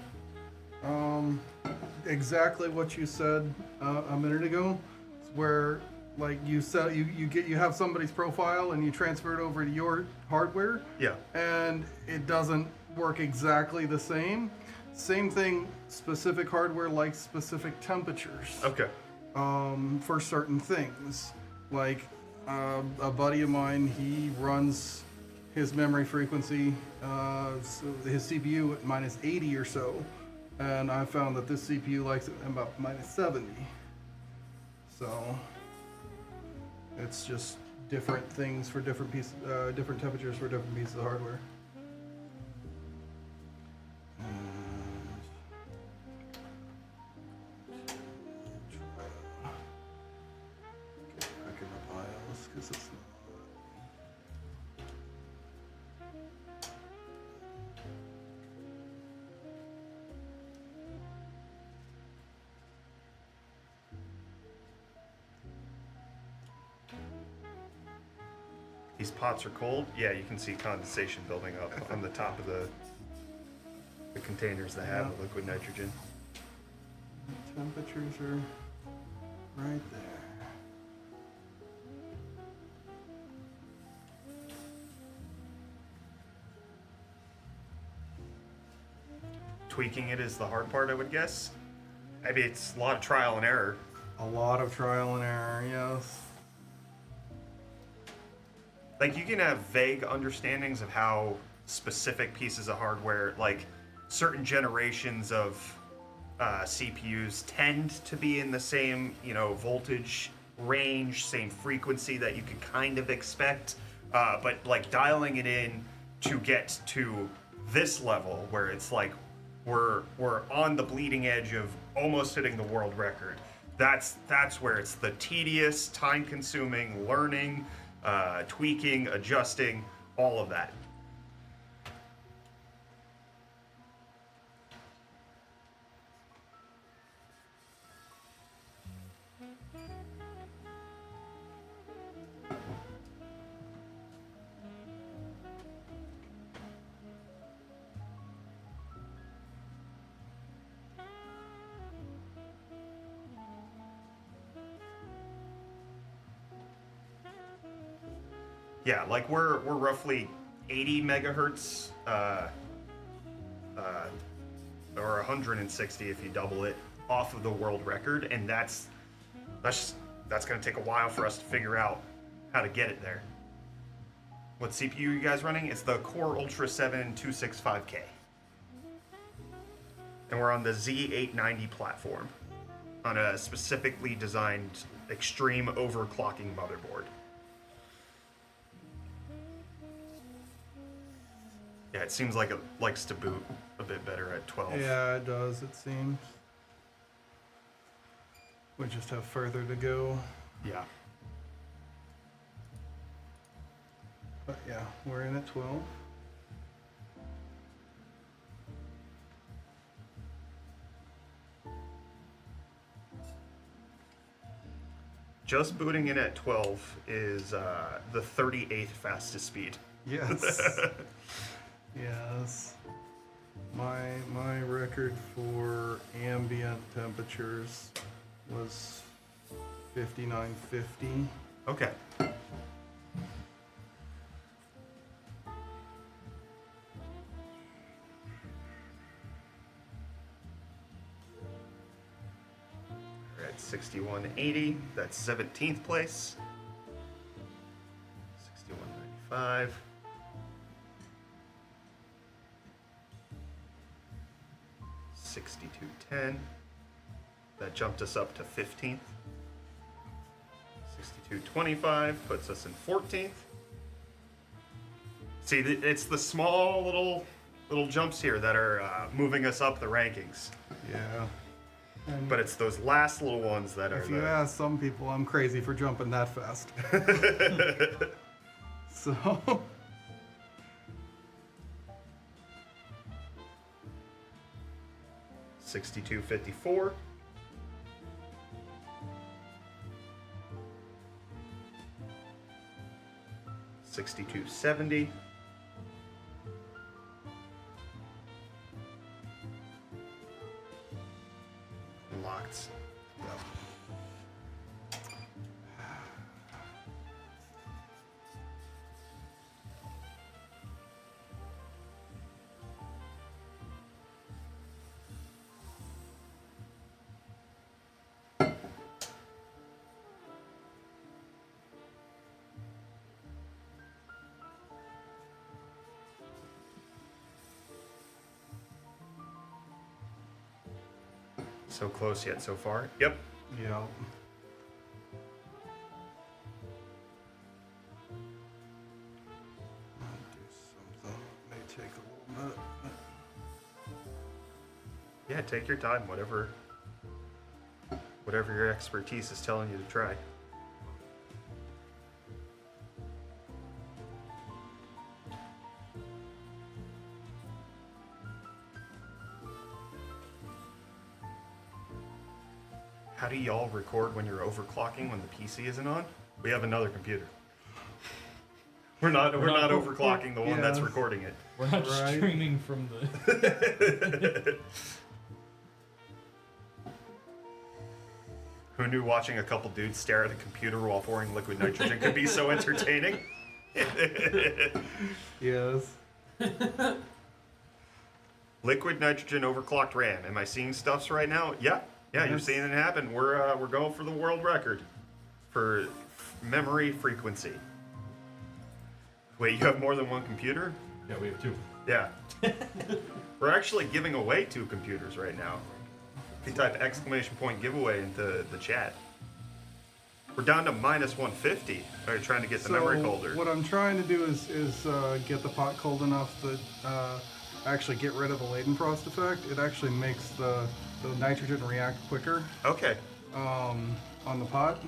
Exactly what you said a minute ago. It's where, like you said, you have somebody's profile and you transfer it over to your hardware. Yeah. And it doesn't work exactly the same. Same thing. Specific hardware likes specific temperatures. Okay. For certain things, like a buddy of mine, he runs his memory frequency, so his CPU at minus 80 or so, and I found that this CPU likes it at about minus 70. So it's just different things for different pieces, different temperatures for different pieces of hardware. Get back in the BIOS because it's not. These pots are cold. Yeah, you can see condensation building up on the top of the containers that have the liquid nitrogen. Temperatures are right there. Tweaking it is the hard part, I would guess. I mean, it's a lot of trial and error. A lot of trial and error, yes. Like, you can have vague understandings of how specific pieces of hardware, like certain generations of CPUs tend to be in the same, voltage range, same frequency that you could kind of expect. But like dialing it in to get to this level where it's like we're on the bleeding edge of almost hitting the world record. That's where it's the tedious, time-consuming learning, tweaking, adjusting, all of that. Yeah, like we're roughly 80 megahertz, or 160 if you double it, off of the world record, and that's gonna take a while for us to figure out how to get it there. What CPU are you guys running? It's the Core Ultra 7 265K. And we're on the Z890 platform on a specifically designed extreme overclocking motherboard. Yeah, it seems like it likes to boot a bit better at 12. Yeah, it does, it seems. We just have further to go. Yeah. But yeah, we're in at 12. Just booting in at 12 is the 38th fastest speed. Yes. Yes. My record for ambient temperatures was 5950. Okay. We're at 6180. That's 17th place. 6195. 6210. That jumped us up to 15th. 6225 puts us in 14th. See, it's the small little jumps here that are moving us up the rankings. Yeah. And But it's those last little ones that are. if you ask some people, I'm crazy for jumping that fast. So 6254. 6270. Locked. So close yet so far. Yep. yeah. I'll do something. May take a little bit. Yeah, take your time. Whatever your expertise is telling you to try. How do y'all record when you're overclocking when the PC isn't on? We have another computer. We're not overclocking the one that's yeah. recording it. We're not Right. streaming from the. Who knew watching a couple dudes stare at a computer while pouring liquid nitrogen could be so entertaining? Yes. Liquid nitrogen overclocked RAM. Am I seeing stuffs right now? Yeah, you're Yes. seeing it happen. We're going for the world record for memory frequency. Wait, you have more than one computer? Yeah, we have two. Yeah. We're actually giving away 2 computers right now. If you type !giveaway into the chat. We're down to minus 150. Are you trying to get the memory colder? What I'm trying to do is get the pot cold enough that actually get rid of the Leidenfrost effect. It actually makes the nitrogen react quicker Okay. on the pot.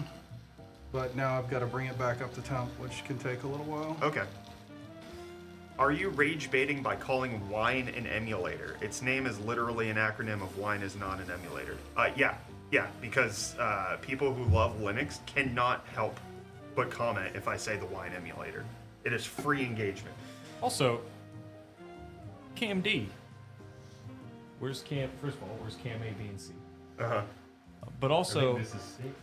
But now I've got to bring it back up to temp, which can take a little while. Okay. Are you rage baiting by calling Wine an emulator? Its name is literally an acronym of Wine is not an emulator. Yeah, because people who love Linux cannot help but comment if I say the Wine emulator. It is free engagement. Also, Cam D. Where's Cam? First of all, where's Cam A, B, and C? Uh-huh. But I also, think this is safe.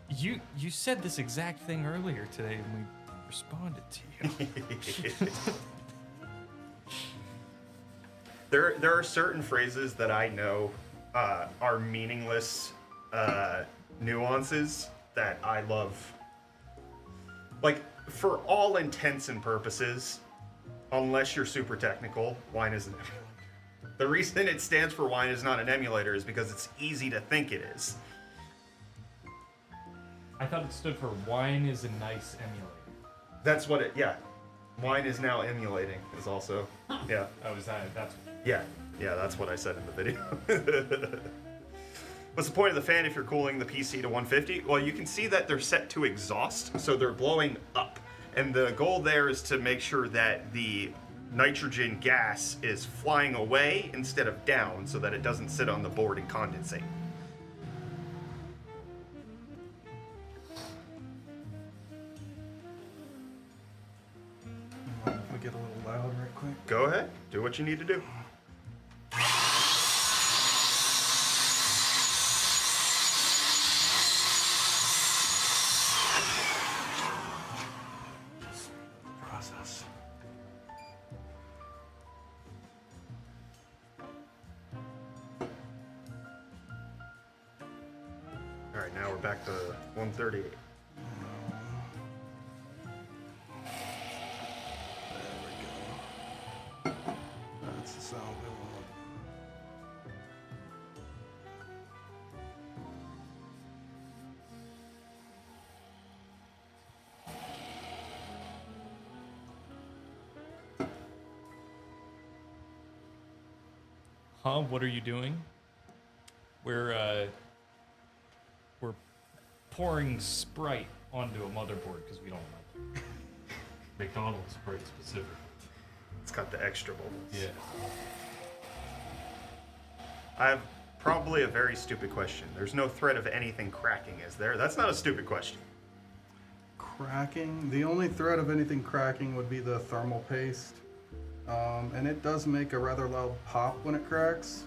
You said this exact thing earlier today, and we responded to you. There are certain phrases that I know are meaningless nuances that I love. Like, for all intents and purposes, unless you're super technical, wine is an emulator. The reason it stands for wine is not an emulator is because it's easy to think it is. I thought it stood for wine is a nice emulator. That's what it, yeah. Wine is now emulating is also, yeah. Oh, is that's... Yeah, that's what I said in the video. What's the point of the fan if you're cooling the PC to 150? Well, you can see that they're set to exhaust, so they're blowing up. And the goal there is to make sure that the nitrogen gas is flying away instead of down so that it doesn't sit on the board and condensate. If we get a little loud right quick. Go ahead, do what you need to do. Process. All right, now we're back to 138. That's the sound we want. Huh? What are you doing? We're pouring Sprite onto a motherboard because we don't like it. McDonald's Sprite specific. It's got the extra bubbles. Yeah. I have probably a very stupid question. There's no threat of anything cracking, is there? That's not a stupid question. Cracking? The only threat of anything cracking would be the thermal paste. And it does make a rather loud pop when it cracks.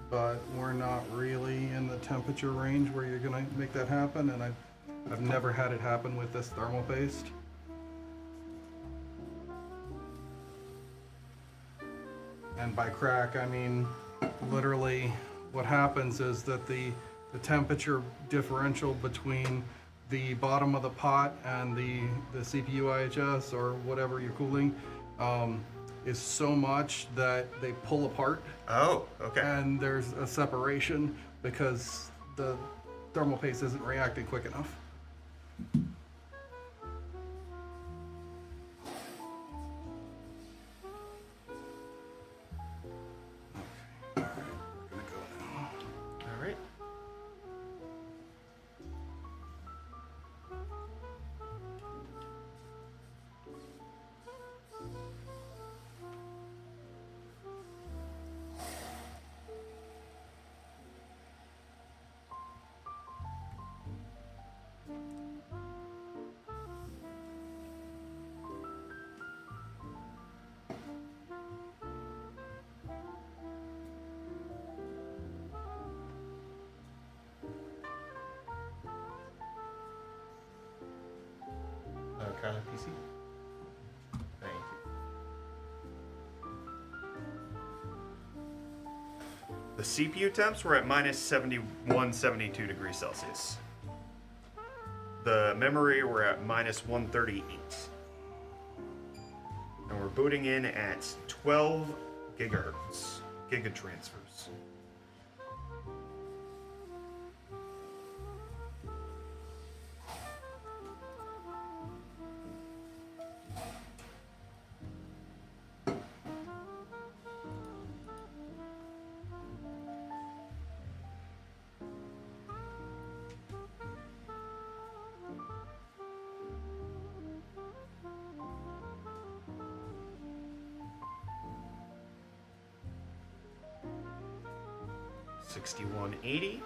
But we're not really in the temperature range where you're gonna make that happen, and I've never had it happen with this thermal paste. And by crack, I mean literally what happens is that the temperature differential between the bottom of the pot and the CPU IHS or whatever you're cooling is so much that they pull apart. Oh, okay. And there's a separation because the thermal paste isn't reacting quick enough. Okay, all right, we're gonna go now. All right. Okay, PC. Thank you. The CPU temps were at minus 71, 72 degrees Celsius. The memory were at minus 138. And we're booting in at 12 gigahertz, gigatransfers. $61.80,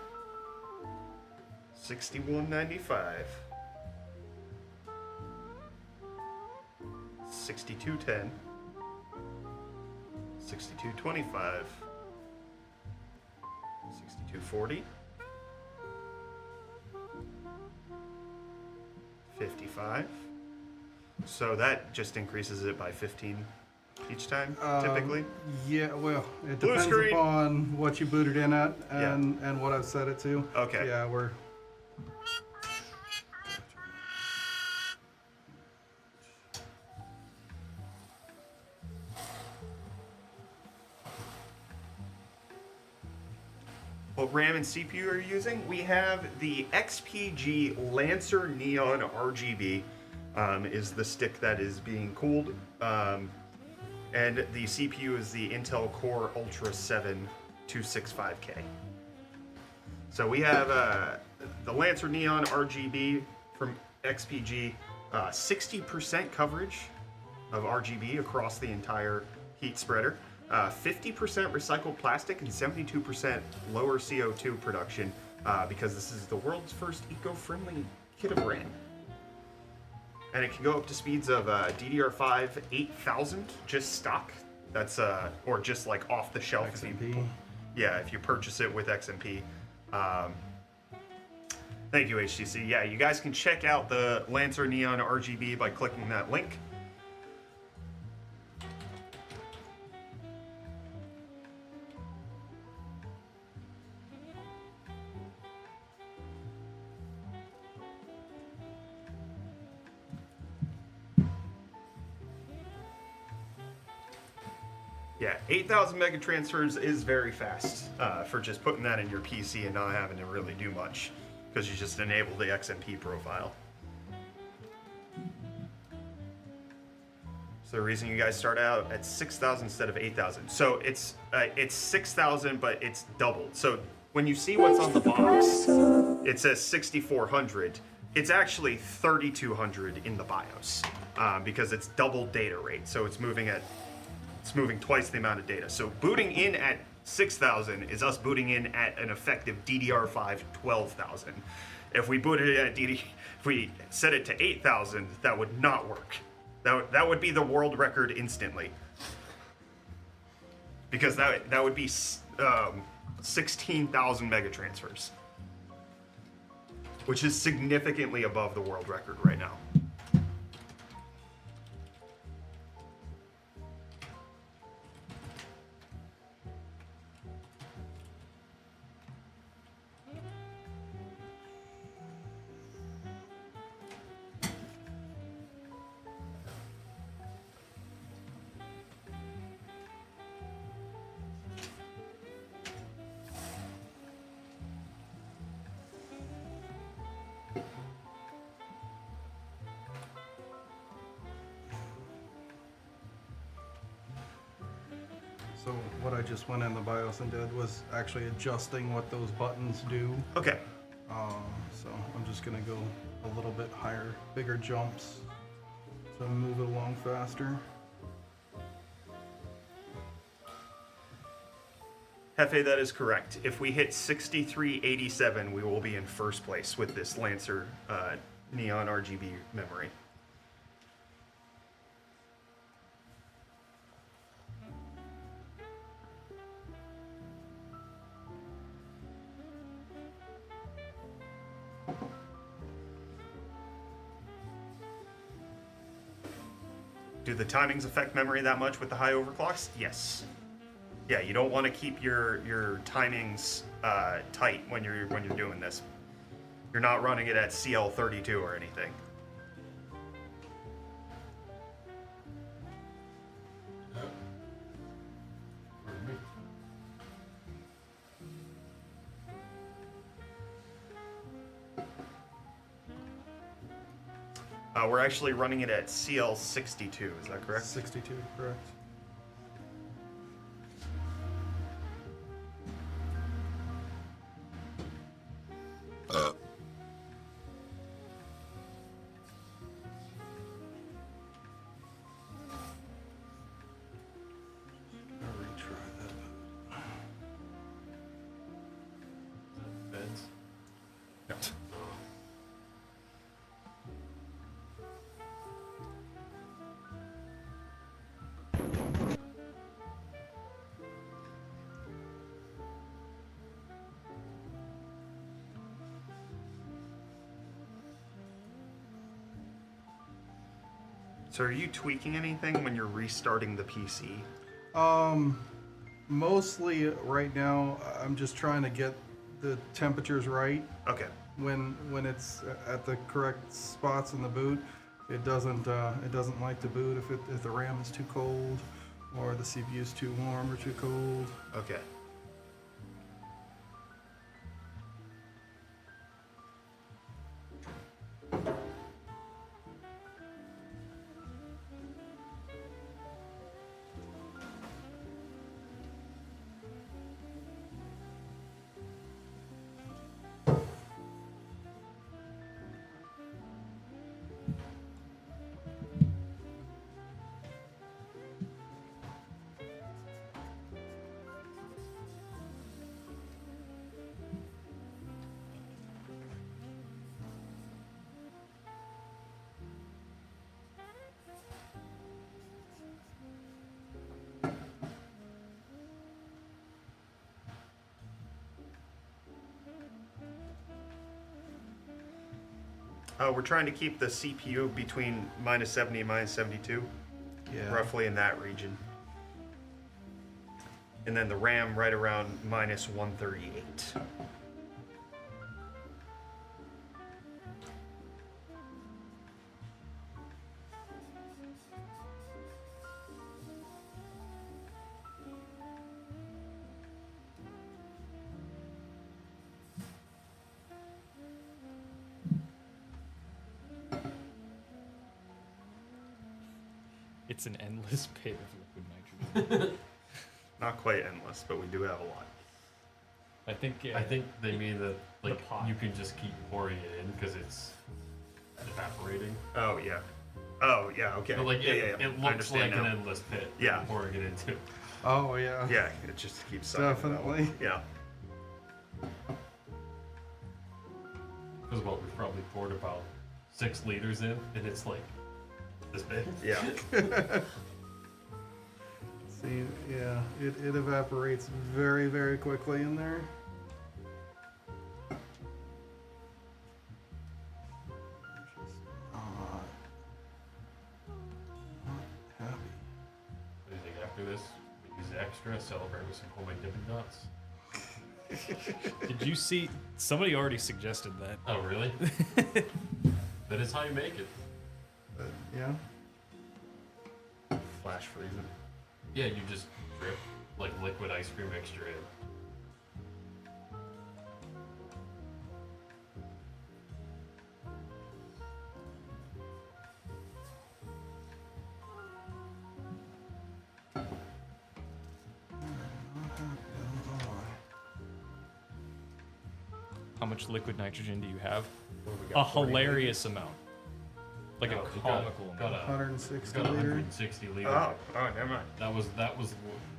$61.95, $62.10, $62.25, $62.40, 55. So that just increases it by 15 each time, typically. Yeah, well, it Blue depends screen. upon what you booted in at and what I've set it to. Okay. Yeah, we're. What RAM and CPU are you using? We have the XPG LANCER Neon RGB is the stick that is being cooled. And the CPU is the Intel Core Ultra 7 265K. So we have the LANCER Neon RGB from XPG, 60% coverage of RGB across the entire heat spreader. 50% recycled plastic and 72% lower CO2 production because this is the world's first eco-friendly kit of RAM. And it can go up to speeds of DDR5 8000, just stock. That's or just like off the shelf. XMP. Yeah, if you purchase it with XMP. Thank you, HTC. Yeah, you guys can check out the LANCER Neon RGB by clicking that link. Yeah, 8,000 mega transfers is very fast for just putting that in your PC and not having to really do much because you just enable the XMP profile. So the reason you guys start out at 6,000 instead of 8,000. So it's 6,000, but it's doubled. So when you see what's on the box, it says 6,400. It's actually 3,200 in the BIOS because it's double data rate. So it's moving twice the amount of data. So booting in at 6,000 is us booting in at an effective DDR5 12,000. If we booted it at if we set it to 8,000, that would not work. That would be the world record instantly. Because that would be 16,000 mega transfers, which is significantly above the world record right now. So what I just went in the BIOS and did was actually adjusting what those buttons do. Okay. So I'm just gonna go a little bit higher, bigger jumps to move it along faster. Hefe, that is correct. If we hit 6387, we will be in first place with this LANCER Neon RGB memory. Do the timings affect memory that much with the high overclocks? Yes. Yeah, you don't want to keep your timings tight when you're doing this. You're not running it at CL32 or anything. We're actually running it at CL62, is that correct? 62, correct. So are you tweaking anything when you're restarting the PC? Mostly right now, I'm just trying to get the temperatures right. Okay. When it's at the correct spots in the boot, it doesn't like to boot if the RAM is too cold or the CPU is too warm or too cold. Okay. We're trying to keep the CPU between -70 and -72, roughly in that region. And then the RAM right around -138. It's an endless pit of liquid nitrogen. Not quite endless, but we do have a lot. I think they mean that like pot. you can just keep pouring it in because it's evaporating. Oh yeah. Oh yeah. Okay. But, like yeah, it I looks understand like now. an endless pit. Yeah. You're pouring it into. Oh yeah. Yeah, it just keeps sucking it out. Definitely. Yeah. Because what we've probably poured about 6 liters in, and it's like this big. Yeah. See, yeah, it evaporates very, very quickly in there. Not happy. What do you think after this? We use extra, celebrate with some homemade Dippin' Dots. Did you see? Somebody already suggested that. Oh, really? That is how you make it. Yeah. Flash freezing. Yeah, you just drip like liquid ice cream mixture in. How much liquid nitrogen do you have? What have we A got, 40 hilarious amount. Like No, a we comical got amount. 160 got a liter. 160 liter. Oh, never mind. That was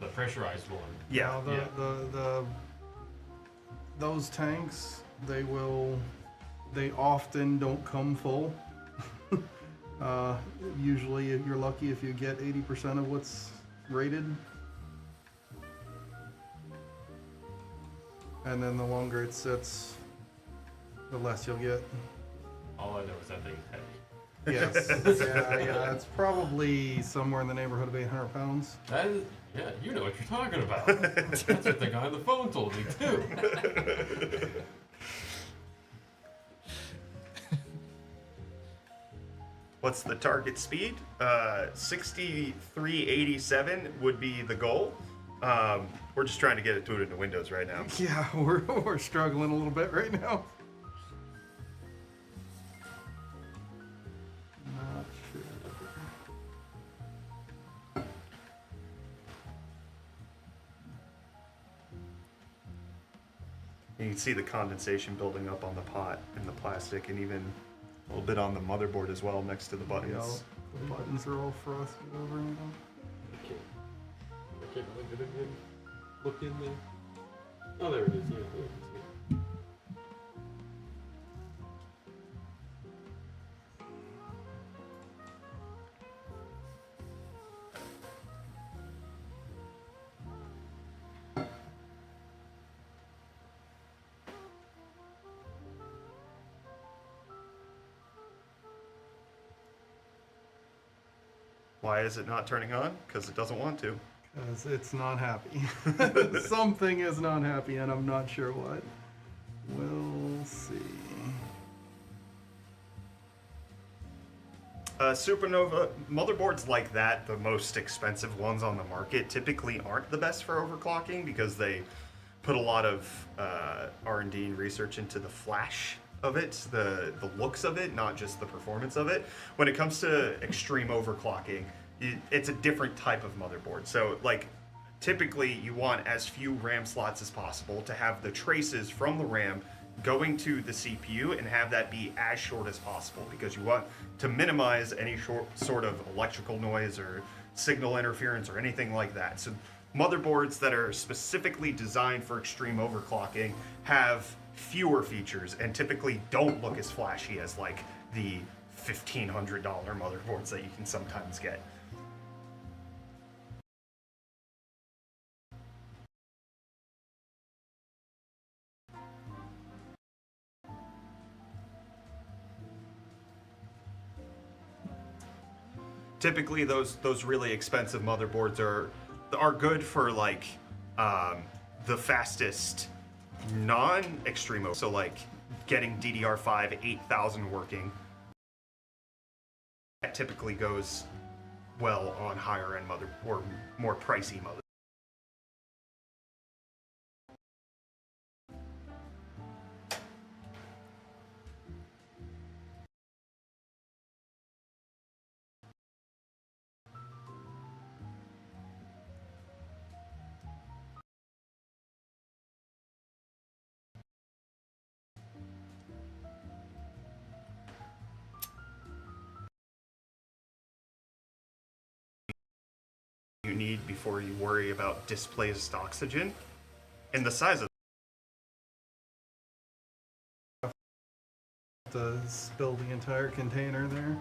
the pressurized one. Yeah. Those tanks, they often don't come full. Usually, if you're lucky, if you get 80% of what's rated. And then the longer it sits, the less you'll get. All I know is that thing is heavy. Yes. yeah. It's probably somewhere in the neighborhood of 800 pounds. That is, yeah, you know what you're talking about. That's what the guy on the phone told me too. What's the target speed? 6387 would be the goal. We're just trying to get it to it into Windows right now. Yeah, we're struggling a little bit right now. Not sure. You can see the condensation building up on the pot and the plastic, and even a little bit on the motherboard as well, next to the buttons. The buttons are all frosted over now. I can't really get a good look in there. Oh, there it is. Yeah, there you can see it. Why is it not turning on? Because it doesn't want to. Because it's not happy. Something is not happy, and I'm not sure what. We'll see. Supernova motherboards like that, the most expensive ones on the market, typically aren't the best for overclocking because they put a lot of R&D and research into the flash of it, the looks of it, not just the performance of it. When it comes to extreme overclocking, it's a different type of motherboard. So like typically you want as few RAM slots as possible to have the traces from the RAM going to the CPU and have that be as short as possible because you want to minimize any sort of electrical noise or signal interference or anything like that. So motherboards that are specifically designed for extreme overclocking have fewer features and typically don't look as flashy as like the $1,500 motherboards that you can sometimes get. Typically, those really expensive motherboards are good for like the fastest non-extreme. So like getting DDR5 8000 working. That typically goes well on higher end or more pricey mother. You need before you worry about displaced oxygen and the size of to spill the entire container there.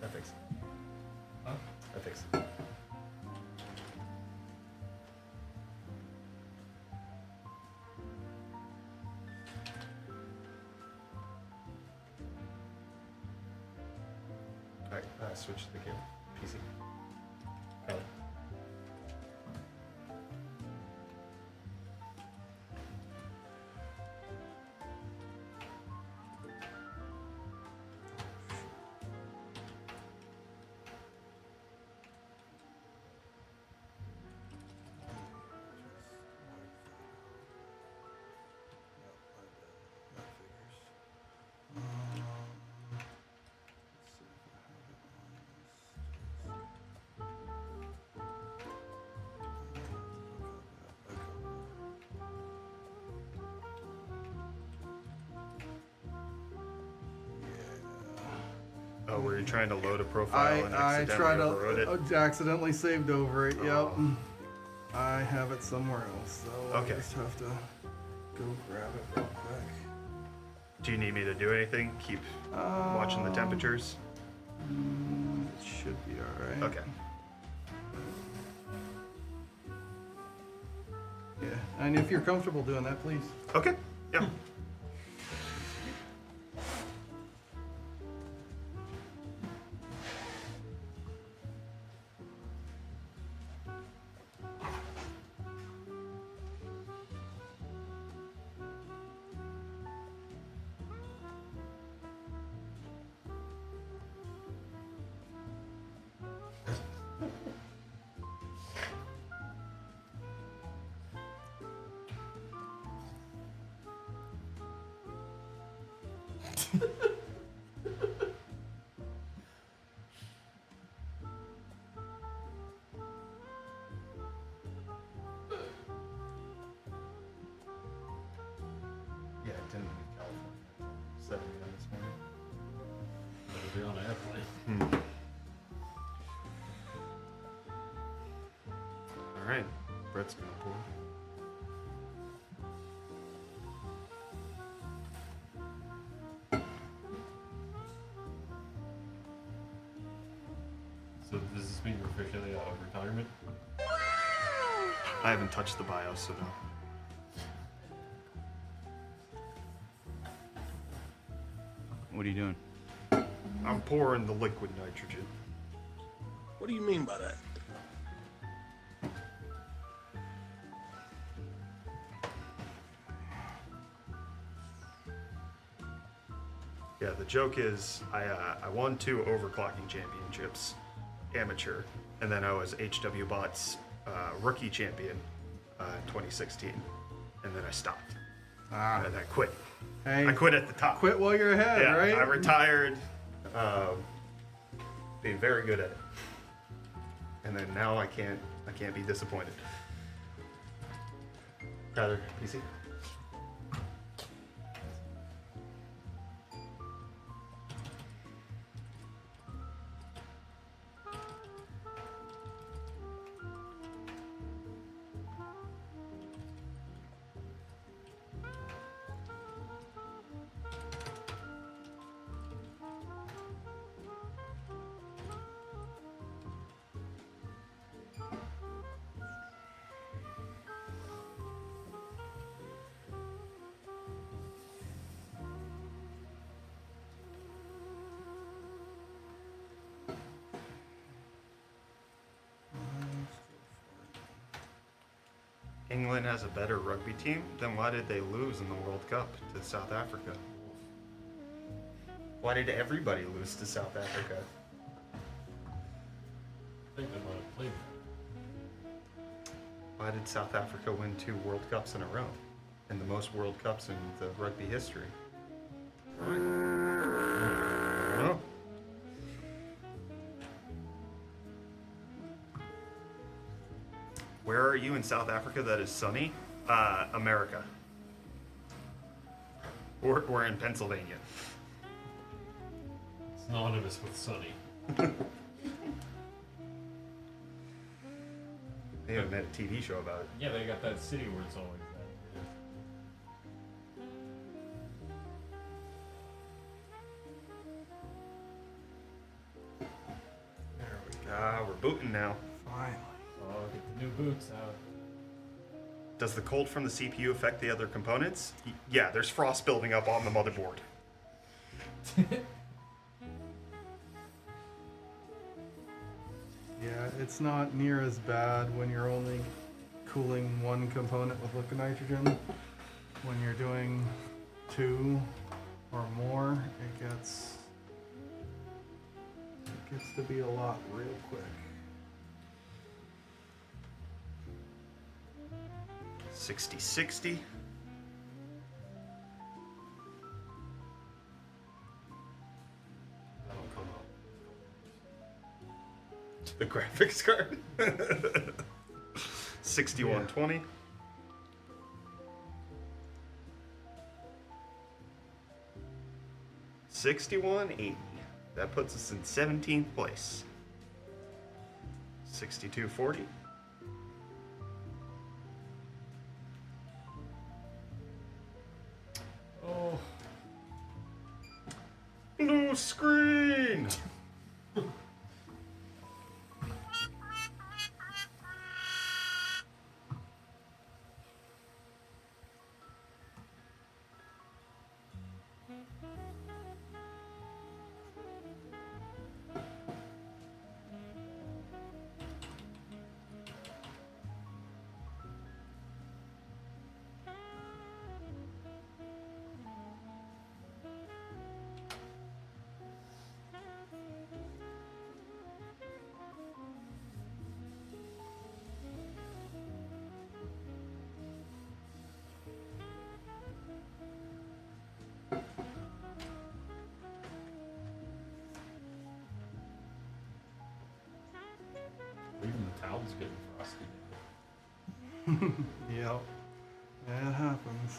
that fix. Huh? That fix. Alright, switch to the game. PC. Color. Oh, were you trying to load a profile and I accidentally overrode it? accidentally saved over it. Oh. Yep. I have it somewhere else, so Okay. I just have to go grab it real quick. Do you need me to do anything? Keep watching the temperatures? It should be alright. Okay. Yeah, and if you're comfortable doing that, please. Okay. Yeah. Yeah, it didn't leave California. 7 a.m. this morning. Better be on an airplane. All right, Brett's gonna pour. So does this mean you're officially out of retirement? I haven't touched the BIOS, so no. What are you doing? I'm pouring the liquid nitrogen. What do you mean by that? Yeah, the joke is I won 2 overclocking championships, amateur, and then I was HWBot's rookie champion in 2016, and then I stopped. And I quit. Hey, I quit at the top. quit while you're ahead, Yeah, right? I retired, being very good at it, and then now I can't be disappointed. Tyler, PC. England has a better rugby team, then why did they lose in the World Cup to South Africa? Why did everybody lose to South Africa? I think they might have played. Why did South Africa win 2 World Cups in a row? And the most World Cups in the rugby history? I don't know. Where are you in South Africa that is sunny? America. We're in Pennsylvania. Synonymous with sunny. They even made a TV show about it. Yeah, they got that city where it's always that. There we go. We're booting now. Finally. Oh, get the new boots out. Does the cold from the CPU affect the other components? Yeah, there's frost building up on the motherboard. Yeah, it's not near as bad when you're only cooling one component with liquid nitrogen. When you're doing 2 or more, it gets to be a lot real quick. 6060. That'll come up. The graphics card. 6120. $61.80. That puts us in 17th place. 6240. Oh. Blue screen. Even the towel's getting frosty. Yep, that happens.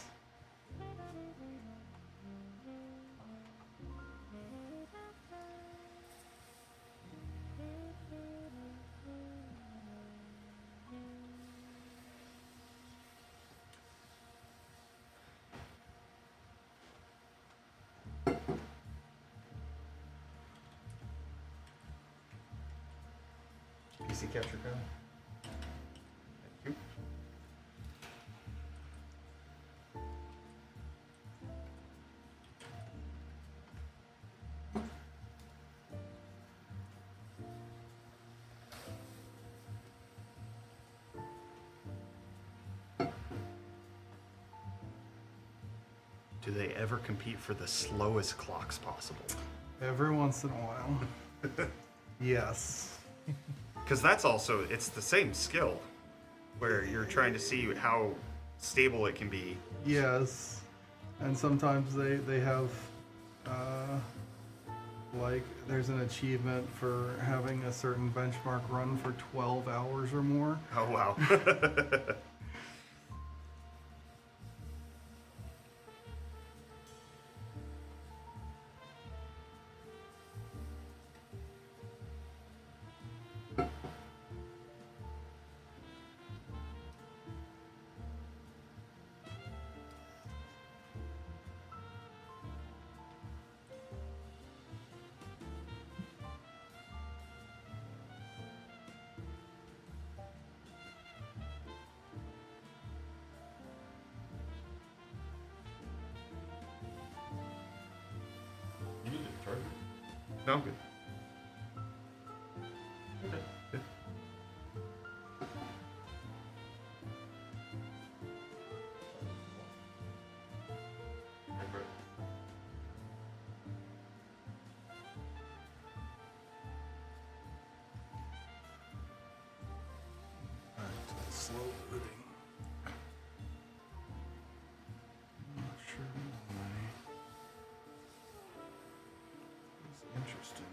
PC capture card. Thank you. Do they ever compete for the slowest clocks possible? Every once in a while. Yes. Because that's also, it's the same skill where you're trying to see how stable it can be. Yes. And sometimes they have, like, there's an achievement for having a certain benchmark run for 12 hours or more. Oh, wow. You need a charger. No, I'm good. Slow loading. I'm not sure why. It's interesting.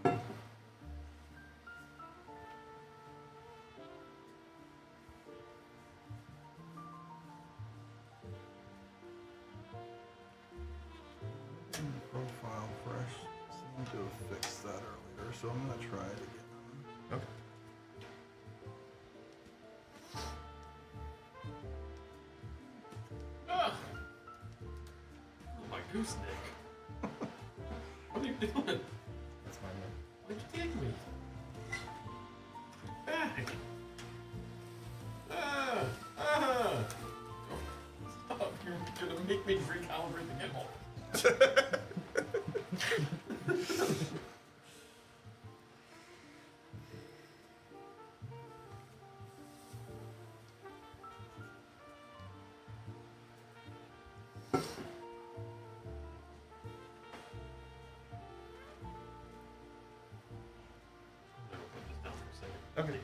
Profile fresh. Seemed to have fixed that earlier, so I'm gonna try it again. Okay. Gooseneck. What are you doing? That's fine, man. Why'd you take me? Back. Stop. You're gonna make me recalibrate the gimbal. Okay.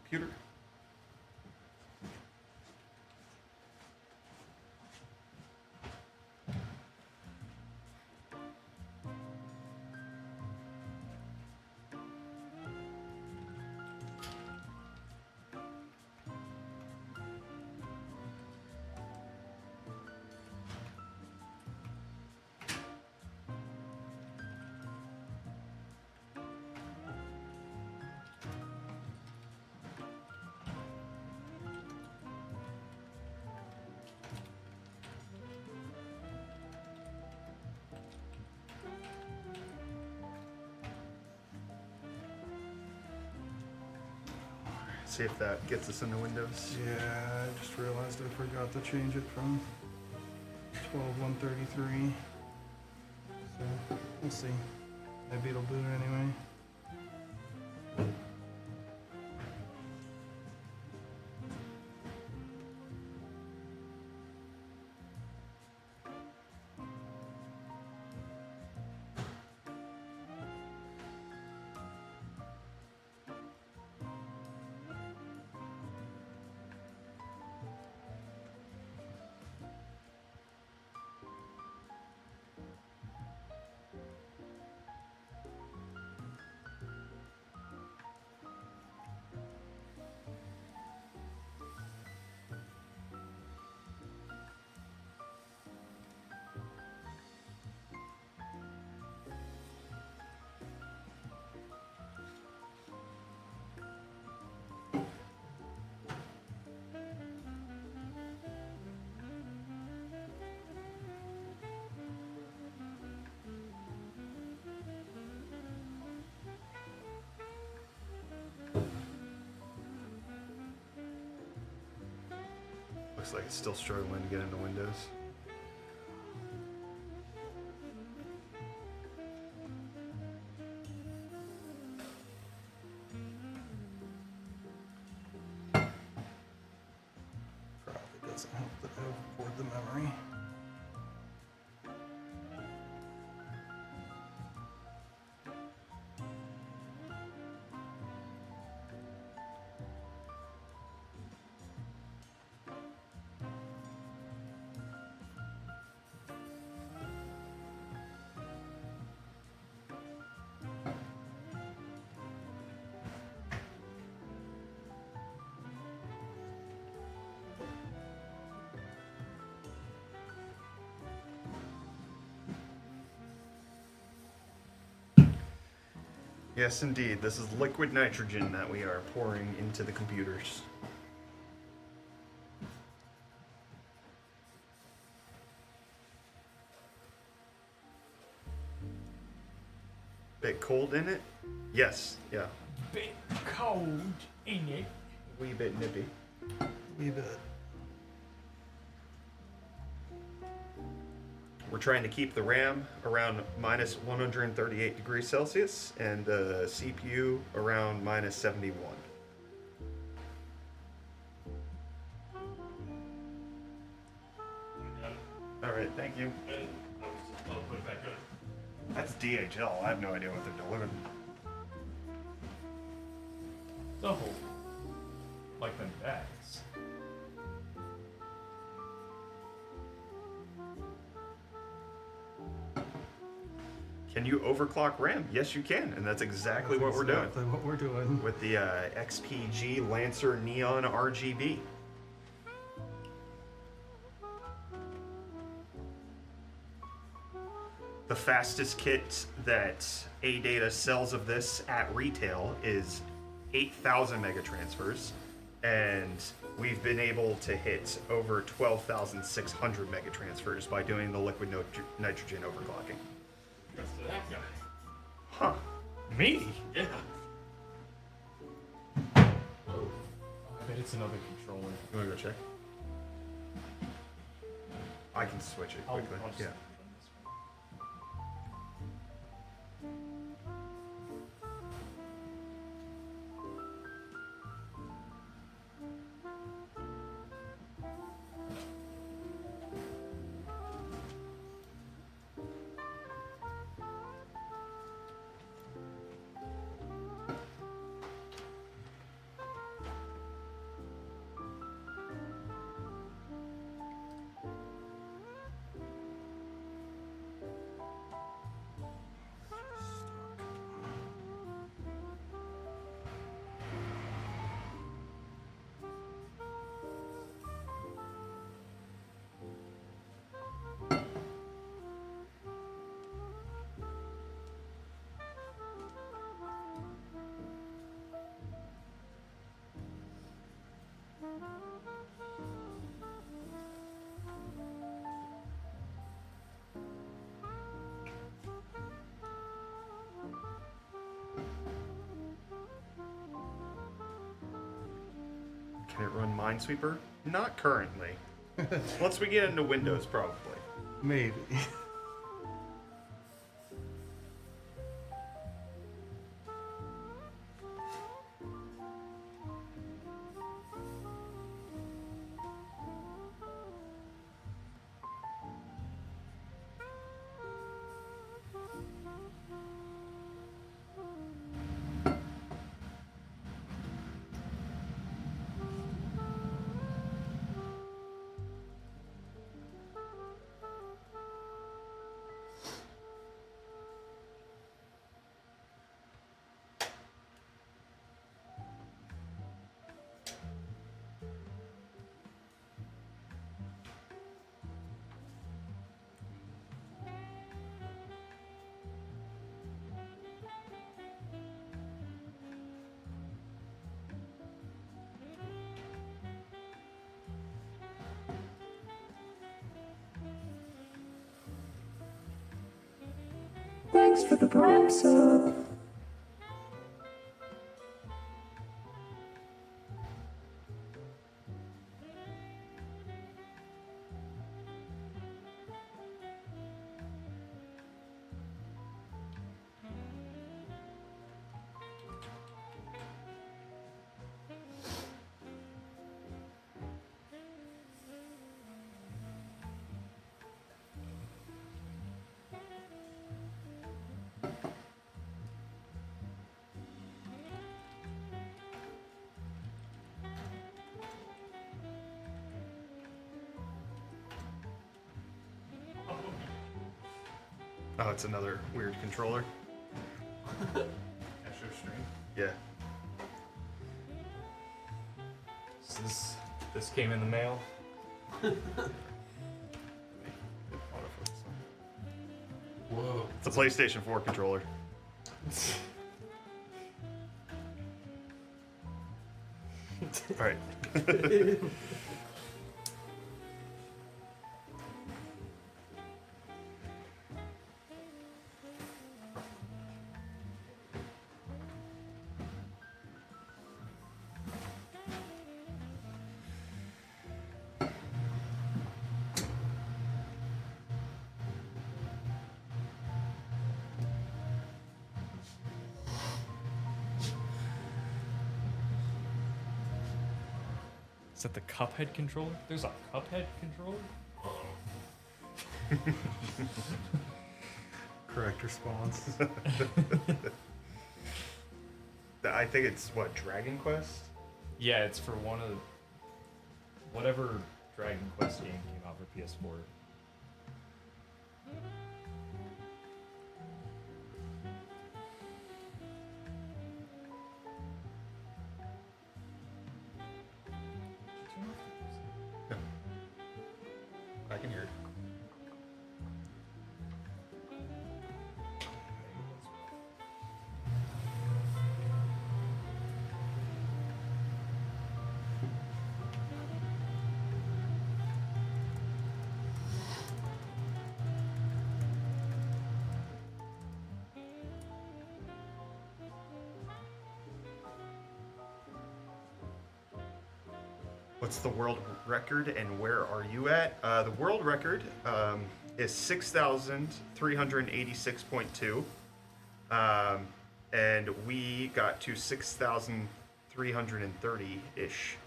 Computer. See if that gets us into Windows. Yeah, I just realized I forgot to change it from 12.133. So, we'll see. Maybe it'll boot it anyway. Looks like it's still struggling to get into Windows. Probably doesn't help that I overboard the memory. Yes, indeed. This is liquid nitrogen that we are pouring into the computers. Bit cold in it? Yes, yeah. Bit cold in it. Wee bit nippy. Wee bit. We're trying to keep the RAM around minus 138 degrees Celsius and the CPU around minus 71. All right, thank you. I'll put it back on. That's DHL. I have no idea what they're delivering. Oh, like them bags. Can you overclock RAM? Yes, you can, and that's exactly what we're doing. Exactly what we're doing. With the XPG LANCER Neon RGB. The fastest kit that ADATA sells of this at retail is 8,000 megatransfers, and we've been able to hit over 12,600 megatransfers by doing the liquid nitrogen overclocking. That's to that guy. Huh. Me? Yeah. I bet it's another controller. You wanna go check? I can switch it quickly. I'll just Yeah. run this one. Can it run Minesweeper? Not currently. Once we get into Windows, probably. Maybe. Thanks for the Prime sub. Oh, it's another weird controller. Extra string. Yeah. So this came in the mail. Whoa. It's a PlayStation 4 controller. All right. Is that the Cuphead controller? There's a Cuphead controller? Correct response. I think it's what, Dragon Quest? Yeah, it's for one of whatever Dragon Quest game came out for PS4. I can hear it. What's the world record and where are you at? The world record is 6,386.2. And we got to 6,330-ish.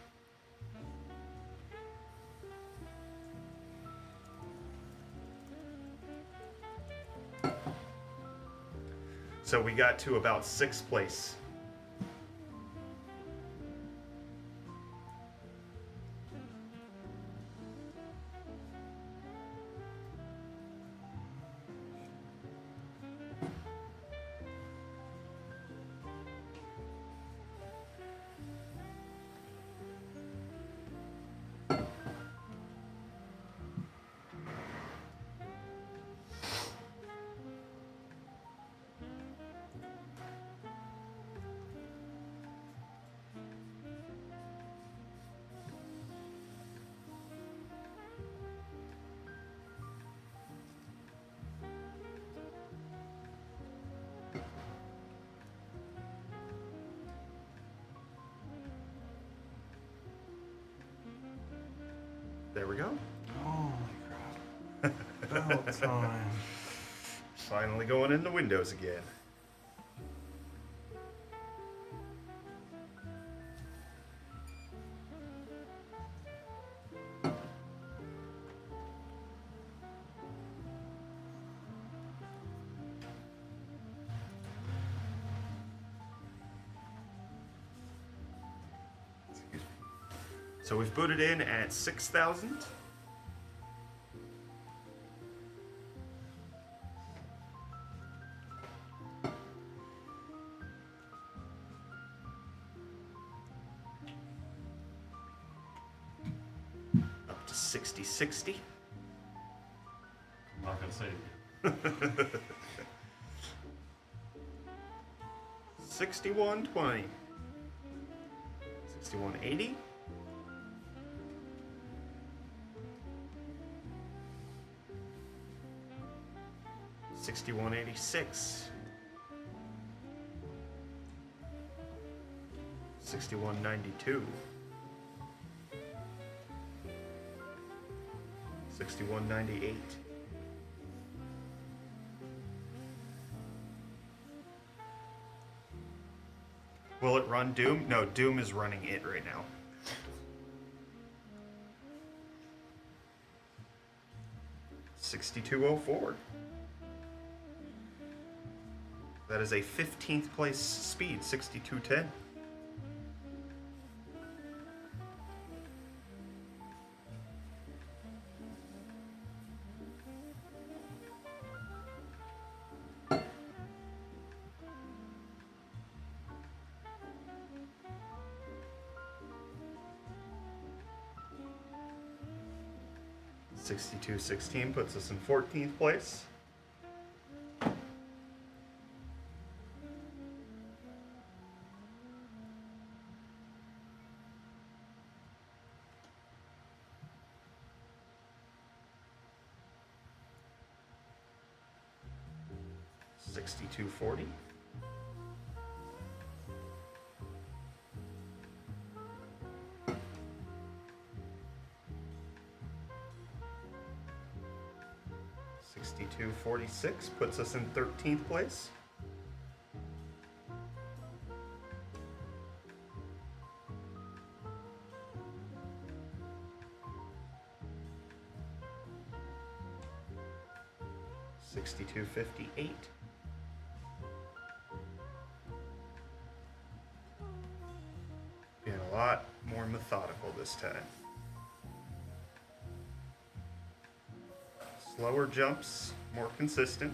So we got to about 6th place. There we go. Holy crap. About time. Finally going into Windows again. So we've booted in at 6,000. Up to 6060. I'm not gonna say it. 6120. 6180. 6186. 6192. 6198. Will it run Doom? No, Doom is running it right now. $62.04. That is a 15th place speed, 62.10. 6216 puts us in 14th place. $62.40. $62.46 puts us in 13th place. $62.58. Being a lot more methodical this time. Slower jumps, more consistent.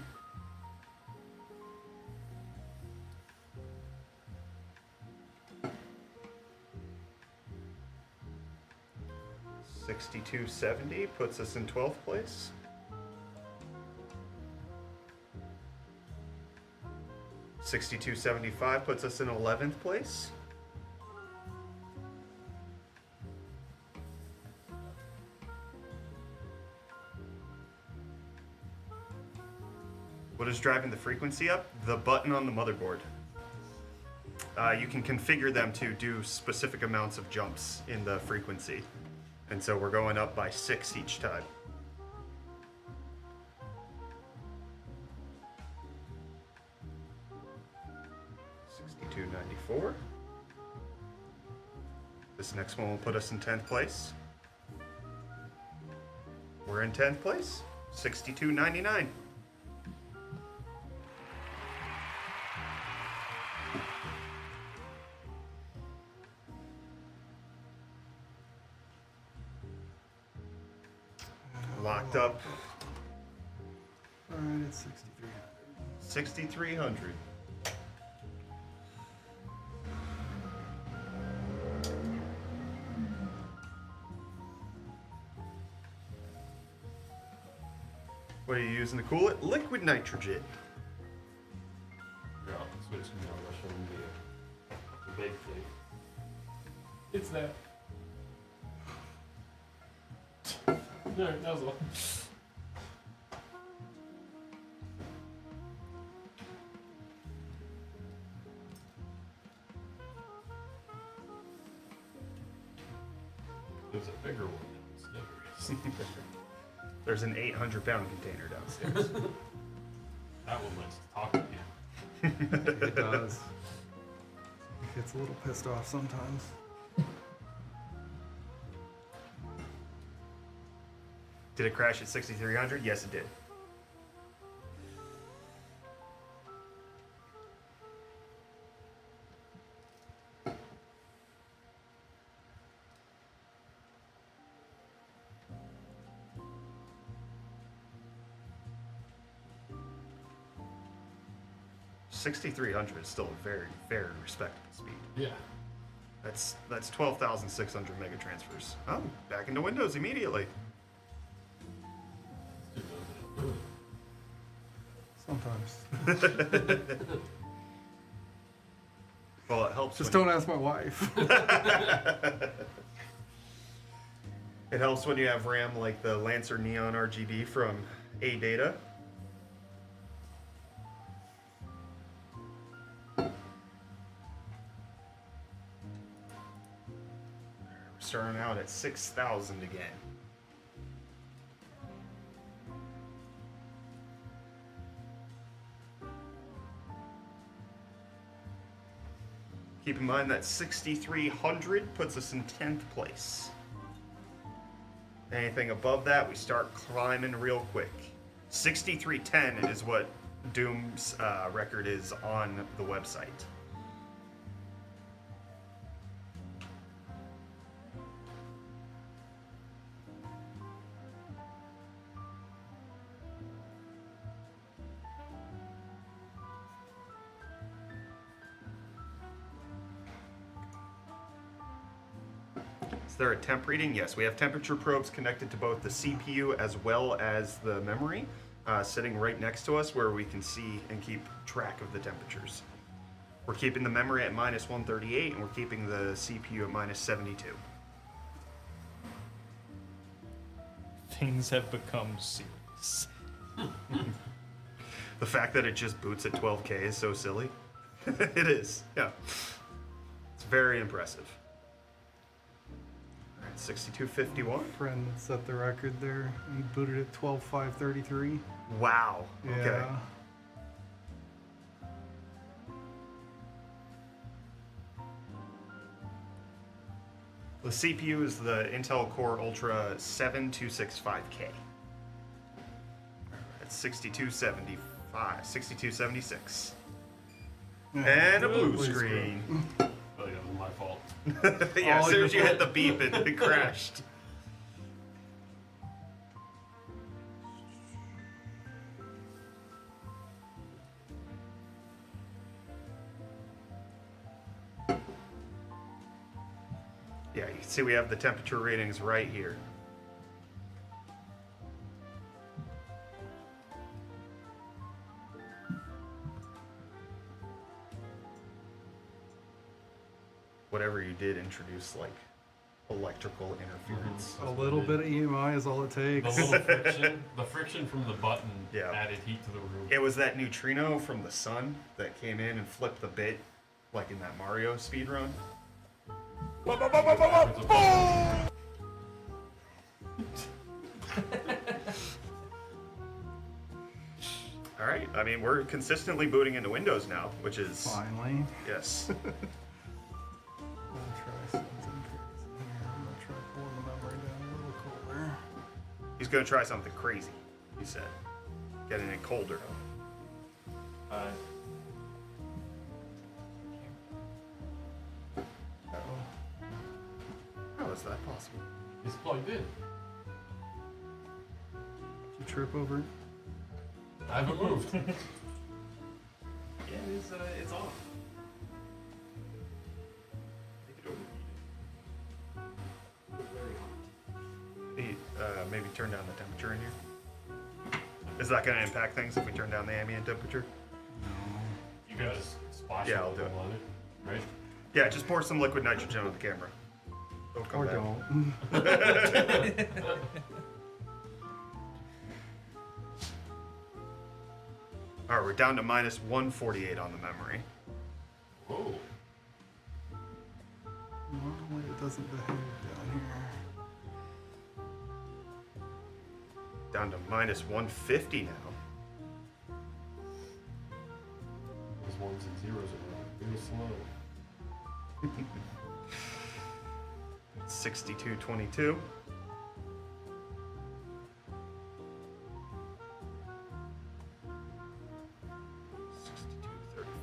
$62.70 puts us in 12th place. $62.75 puts us in 11th place. What is driving the frequency up? The button on the motherboard. You can configure them to do specific amounts of jumps in the frequency. And so we're going up by 6 each time. $62.94. This next one will put us in 10th place. We're in 10th place. $62.99. Locked up. All right, it's 6,300. $6,300. What are you using to cool it? Liquid nitrogen. Yeah, switch to now. I'll show them the big thing. It's that. No, that was all. There's a bigger one downstairs. There's an 800-pound container downstairs. That one likes to talk to you. It does. It gets a little pissed off sometimes. Did it crash at 6,300? Yes, it did. $6,300 is still a very, very respectable speed. Yeah. That's 12,600 mega transfers. Oh, back into Windows immediately. Sometimes. Well, it helps. Just don't ask my wife. It helps when you have RAM like the LANCER Neon RGB from ADATA. Starting out at 6,000 again. Keep in mind that 6,300 puts us in 10th place. Anything above that, we start climbing real quick. 6,310 is what Doom's record is on the website. Is there a temp reading? Yes, we have temperature probes connected to both the CPU as well as the memory, sitting right next to us where we can see and keep track of the temperatures. We're keeping the memory at minus 138 and we're keeping the CPU at minus 72. Things have become serious. The fact that it just boots at 12K is so silly. It is, yeah. It's very impressive. All right, 6251. Friend set the record there. He booted at 12.533. Wow, okay. Yeah. The CPU is the Intel Core Ultra 7265K. It's 6275, 6276. And a blue screen. Oh, yeah, it was my fault. Yeah, as soon as you hit the beep, it crashed. Yeah, you can see we have the temperature readings right here. Whatever you did introduce, like, electrical interference. A little bit of EMI is all it takes. The little friction, the friction from the button added heat to the room. It was that neutrino from the sun that came in and flipped the bit, like in that Mario speedrun. All right, I mean, we're consistently booting into Windows now, which is... Finally. Yes. I'll try something crazy here. I'm gonna try pulling the memory down a little colder. He's going to try something crazy, he said. Getting it colder. How is that possible? It's plugged in. Did you trip over it? I haven't moved. Yeah, it's on. Take it over. Maybe turn down the temperature in here. Is that going to impact things if we turn down the ambient temperature? You guys splash Yeah, I'll do it. on it, right? Yeah, just pour some liquid nitrogen on the camera. Don't come Or back. don't. All right, we're down to minus 148 on the memory. Whoa. Normally it doesn't behave down here. Down to minus 150 now. Those ones and zeros are real slow. 6222.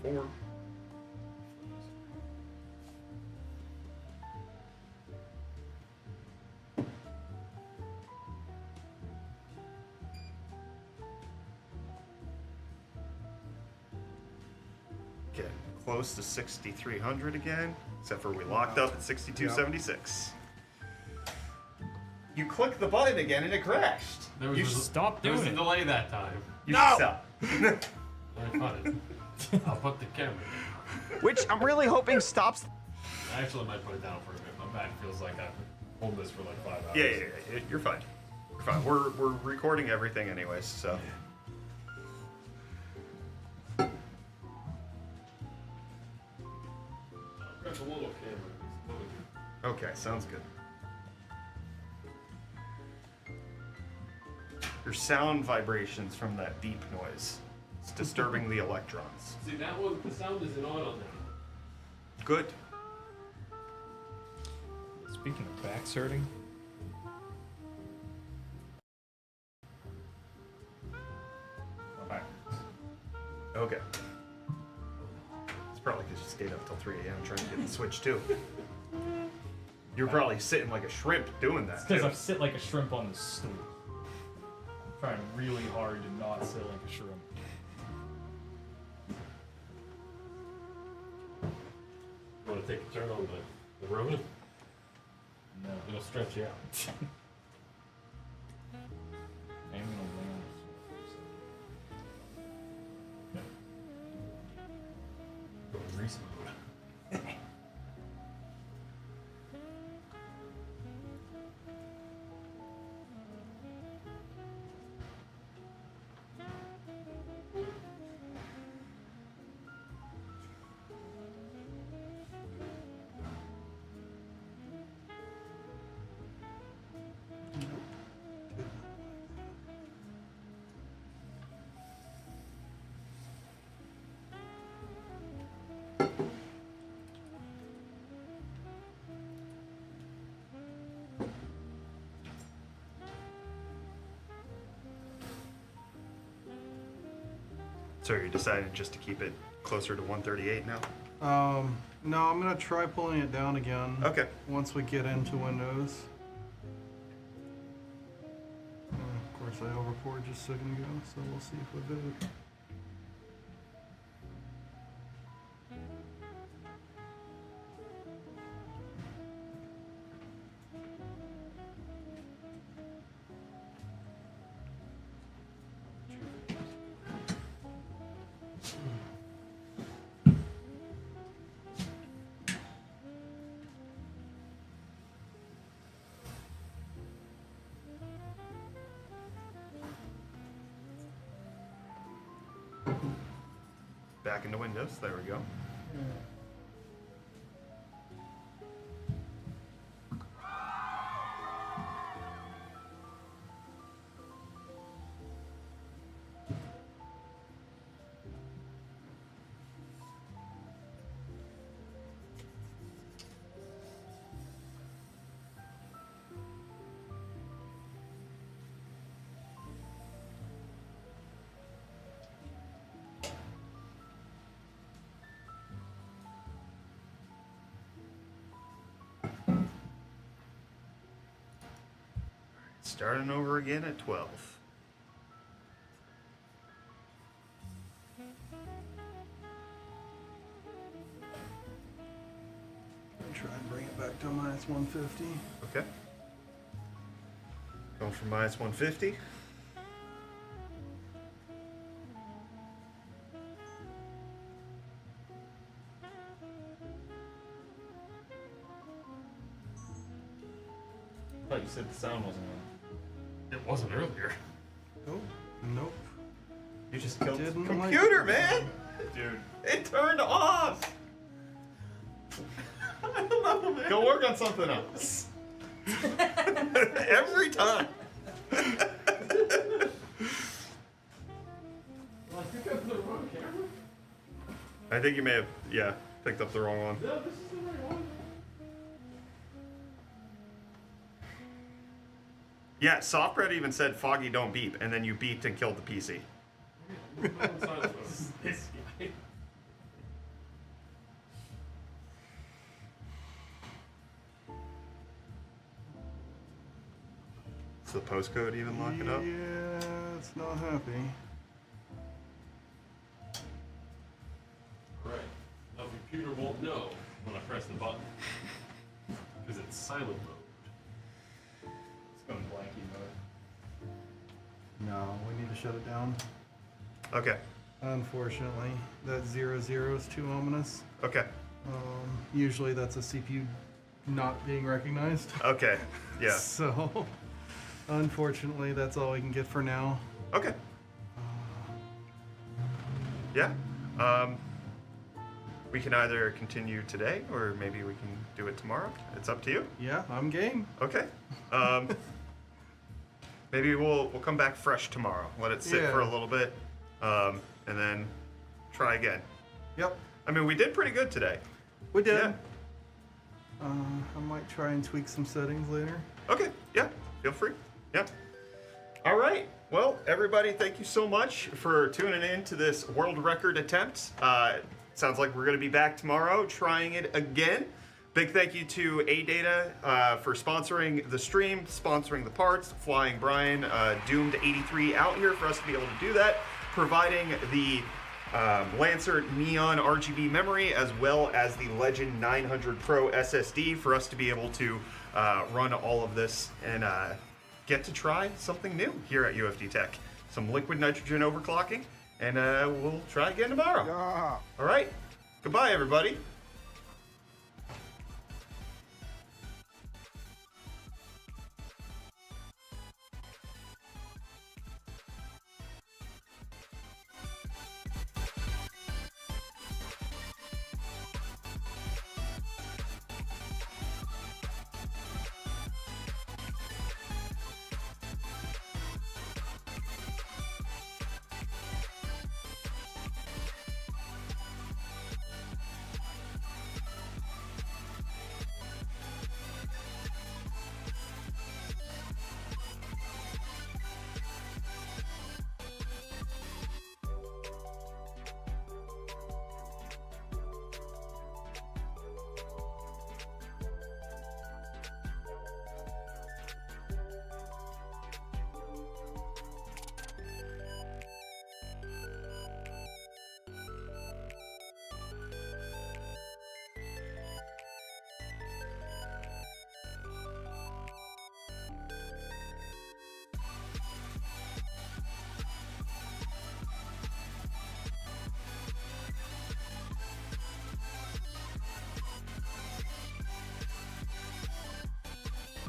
$62.34. Getting close to 6,300 again, except for we locked up at 6276. You clicked the button again and it crashed. You stop There doing was a it. delay that time. You should stop. Very funny. I'll put the camera down. Which I'm really hoping stops. I actually might put it down for a bit. My back feels like I've pulled this for like 5 hours. Yeah, you're fine. You're fine. We're recording everything anyways, so. Grab the little camera. Okay, sounds good. Your sound vibrations from that beep noise. It's disturbing the electrons. See, that one, the sound isn't on that. Good. Speaking of backs hurting, Okay. It's probably because you stayed up till 3 a.m. trying to get the Switch too. You're probably sitting like a shrimp doing that because too. I sit like a shrimp on the stool. I'm trying really hard to not sit like a shrimp. You want to take a turn on the Ronin? No, it'll stretch you out. I'm gonna lay on the floor. Grease mode. So you decided just to keep it closer to 138 now? No, I'm gonna try pulling it down again. Okay. Once we get into Windows. Of course, I overpoured just a second ago, so we'll see if we vote. Back into Windows, there we go. Starting over again at 12. Try and bring it back to minus 150. Okay. Going for minus 150. I thought you said the sound wasn't on. It wasn't earlier. Oh, nope. You just killed the Didn't computer, like man! Dude. It turned off! I don't know, man. Go work on something else. Every time. Well, I think I put the wrong camera. I think you may have, yeah, picked up the wrong one. No, this is the right one. Yeah, Softbread even said Foggy don't beep, and then you beeped and killed the PC. This guy. Is the postcode even locking up? Yeah, it's not happy. Right. Now the computer won't know when I press the button. Because it's silent mode. It's going blanky mode. No, we need to shut it down. Okay. Unfortunately, that 00 is too ominous. Okay. Usually that's a CPU not being recognized. Okay. Yeah. So, unfortunately, that's all we can get for now. Okay. Yeah. We can either continue today or maybe we can do it tomorrow. It's up to you. Yeah, I'm game. Okay. Maybe we'll come back fresh tomorrow. Let it sit for a little bit, and then try again. Yep. I mean, we did pretty good today. We did. Yeah. I might try and tweak some settings later. Okay. Yeah. Feel free. Yeah. All right. Well, everybody, thank you so much for tuning in to this world record attempt. Sounds like we're going to be back tomorrow trying it again. Big thank you to ADATA for sponsoring the stream, sponsoring the parts, flying Brian Doomed83 out here for us to be able to do that, providing the Lancer Neon RGB memory, as well as the Legend 900 Pro SSD for us to be able to run all of this and get to try something new here at UFD Tech. Some liquid nitrogen overclocking, and we'll try again tomorrow. All right, goodbye everybody.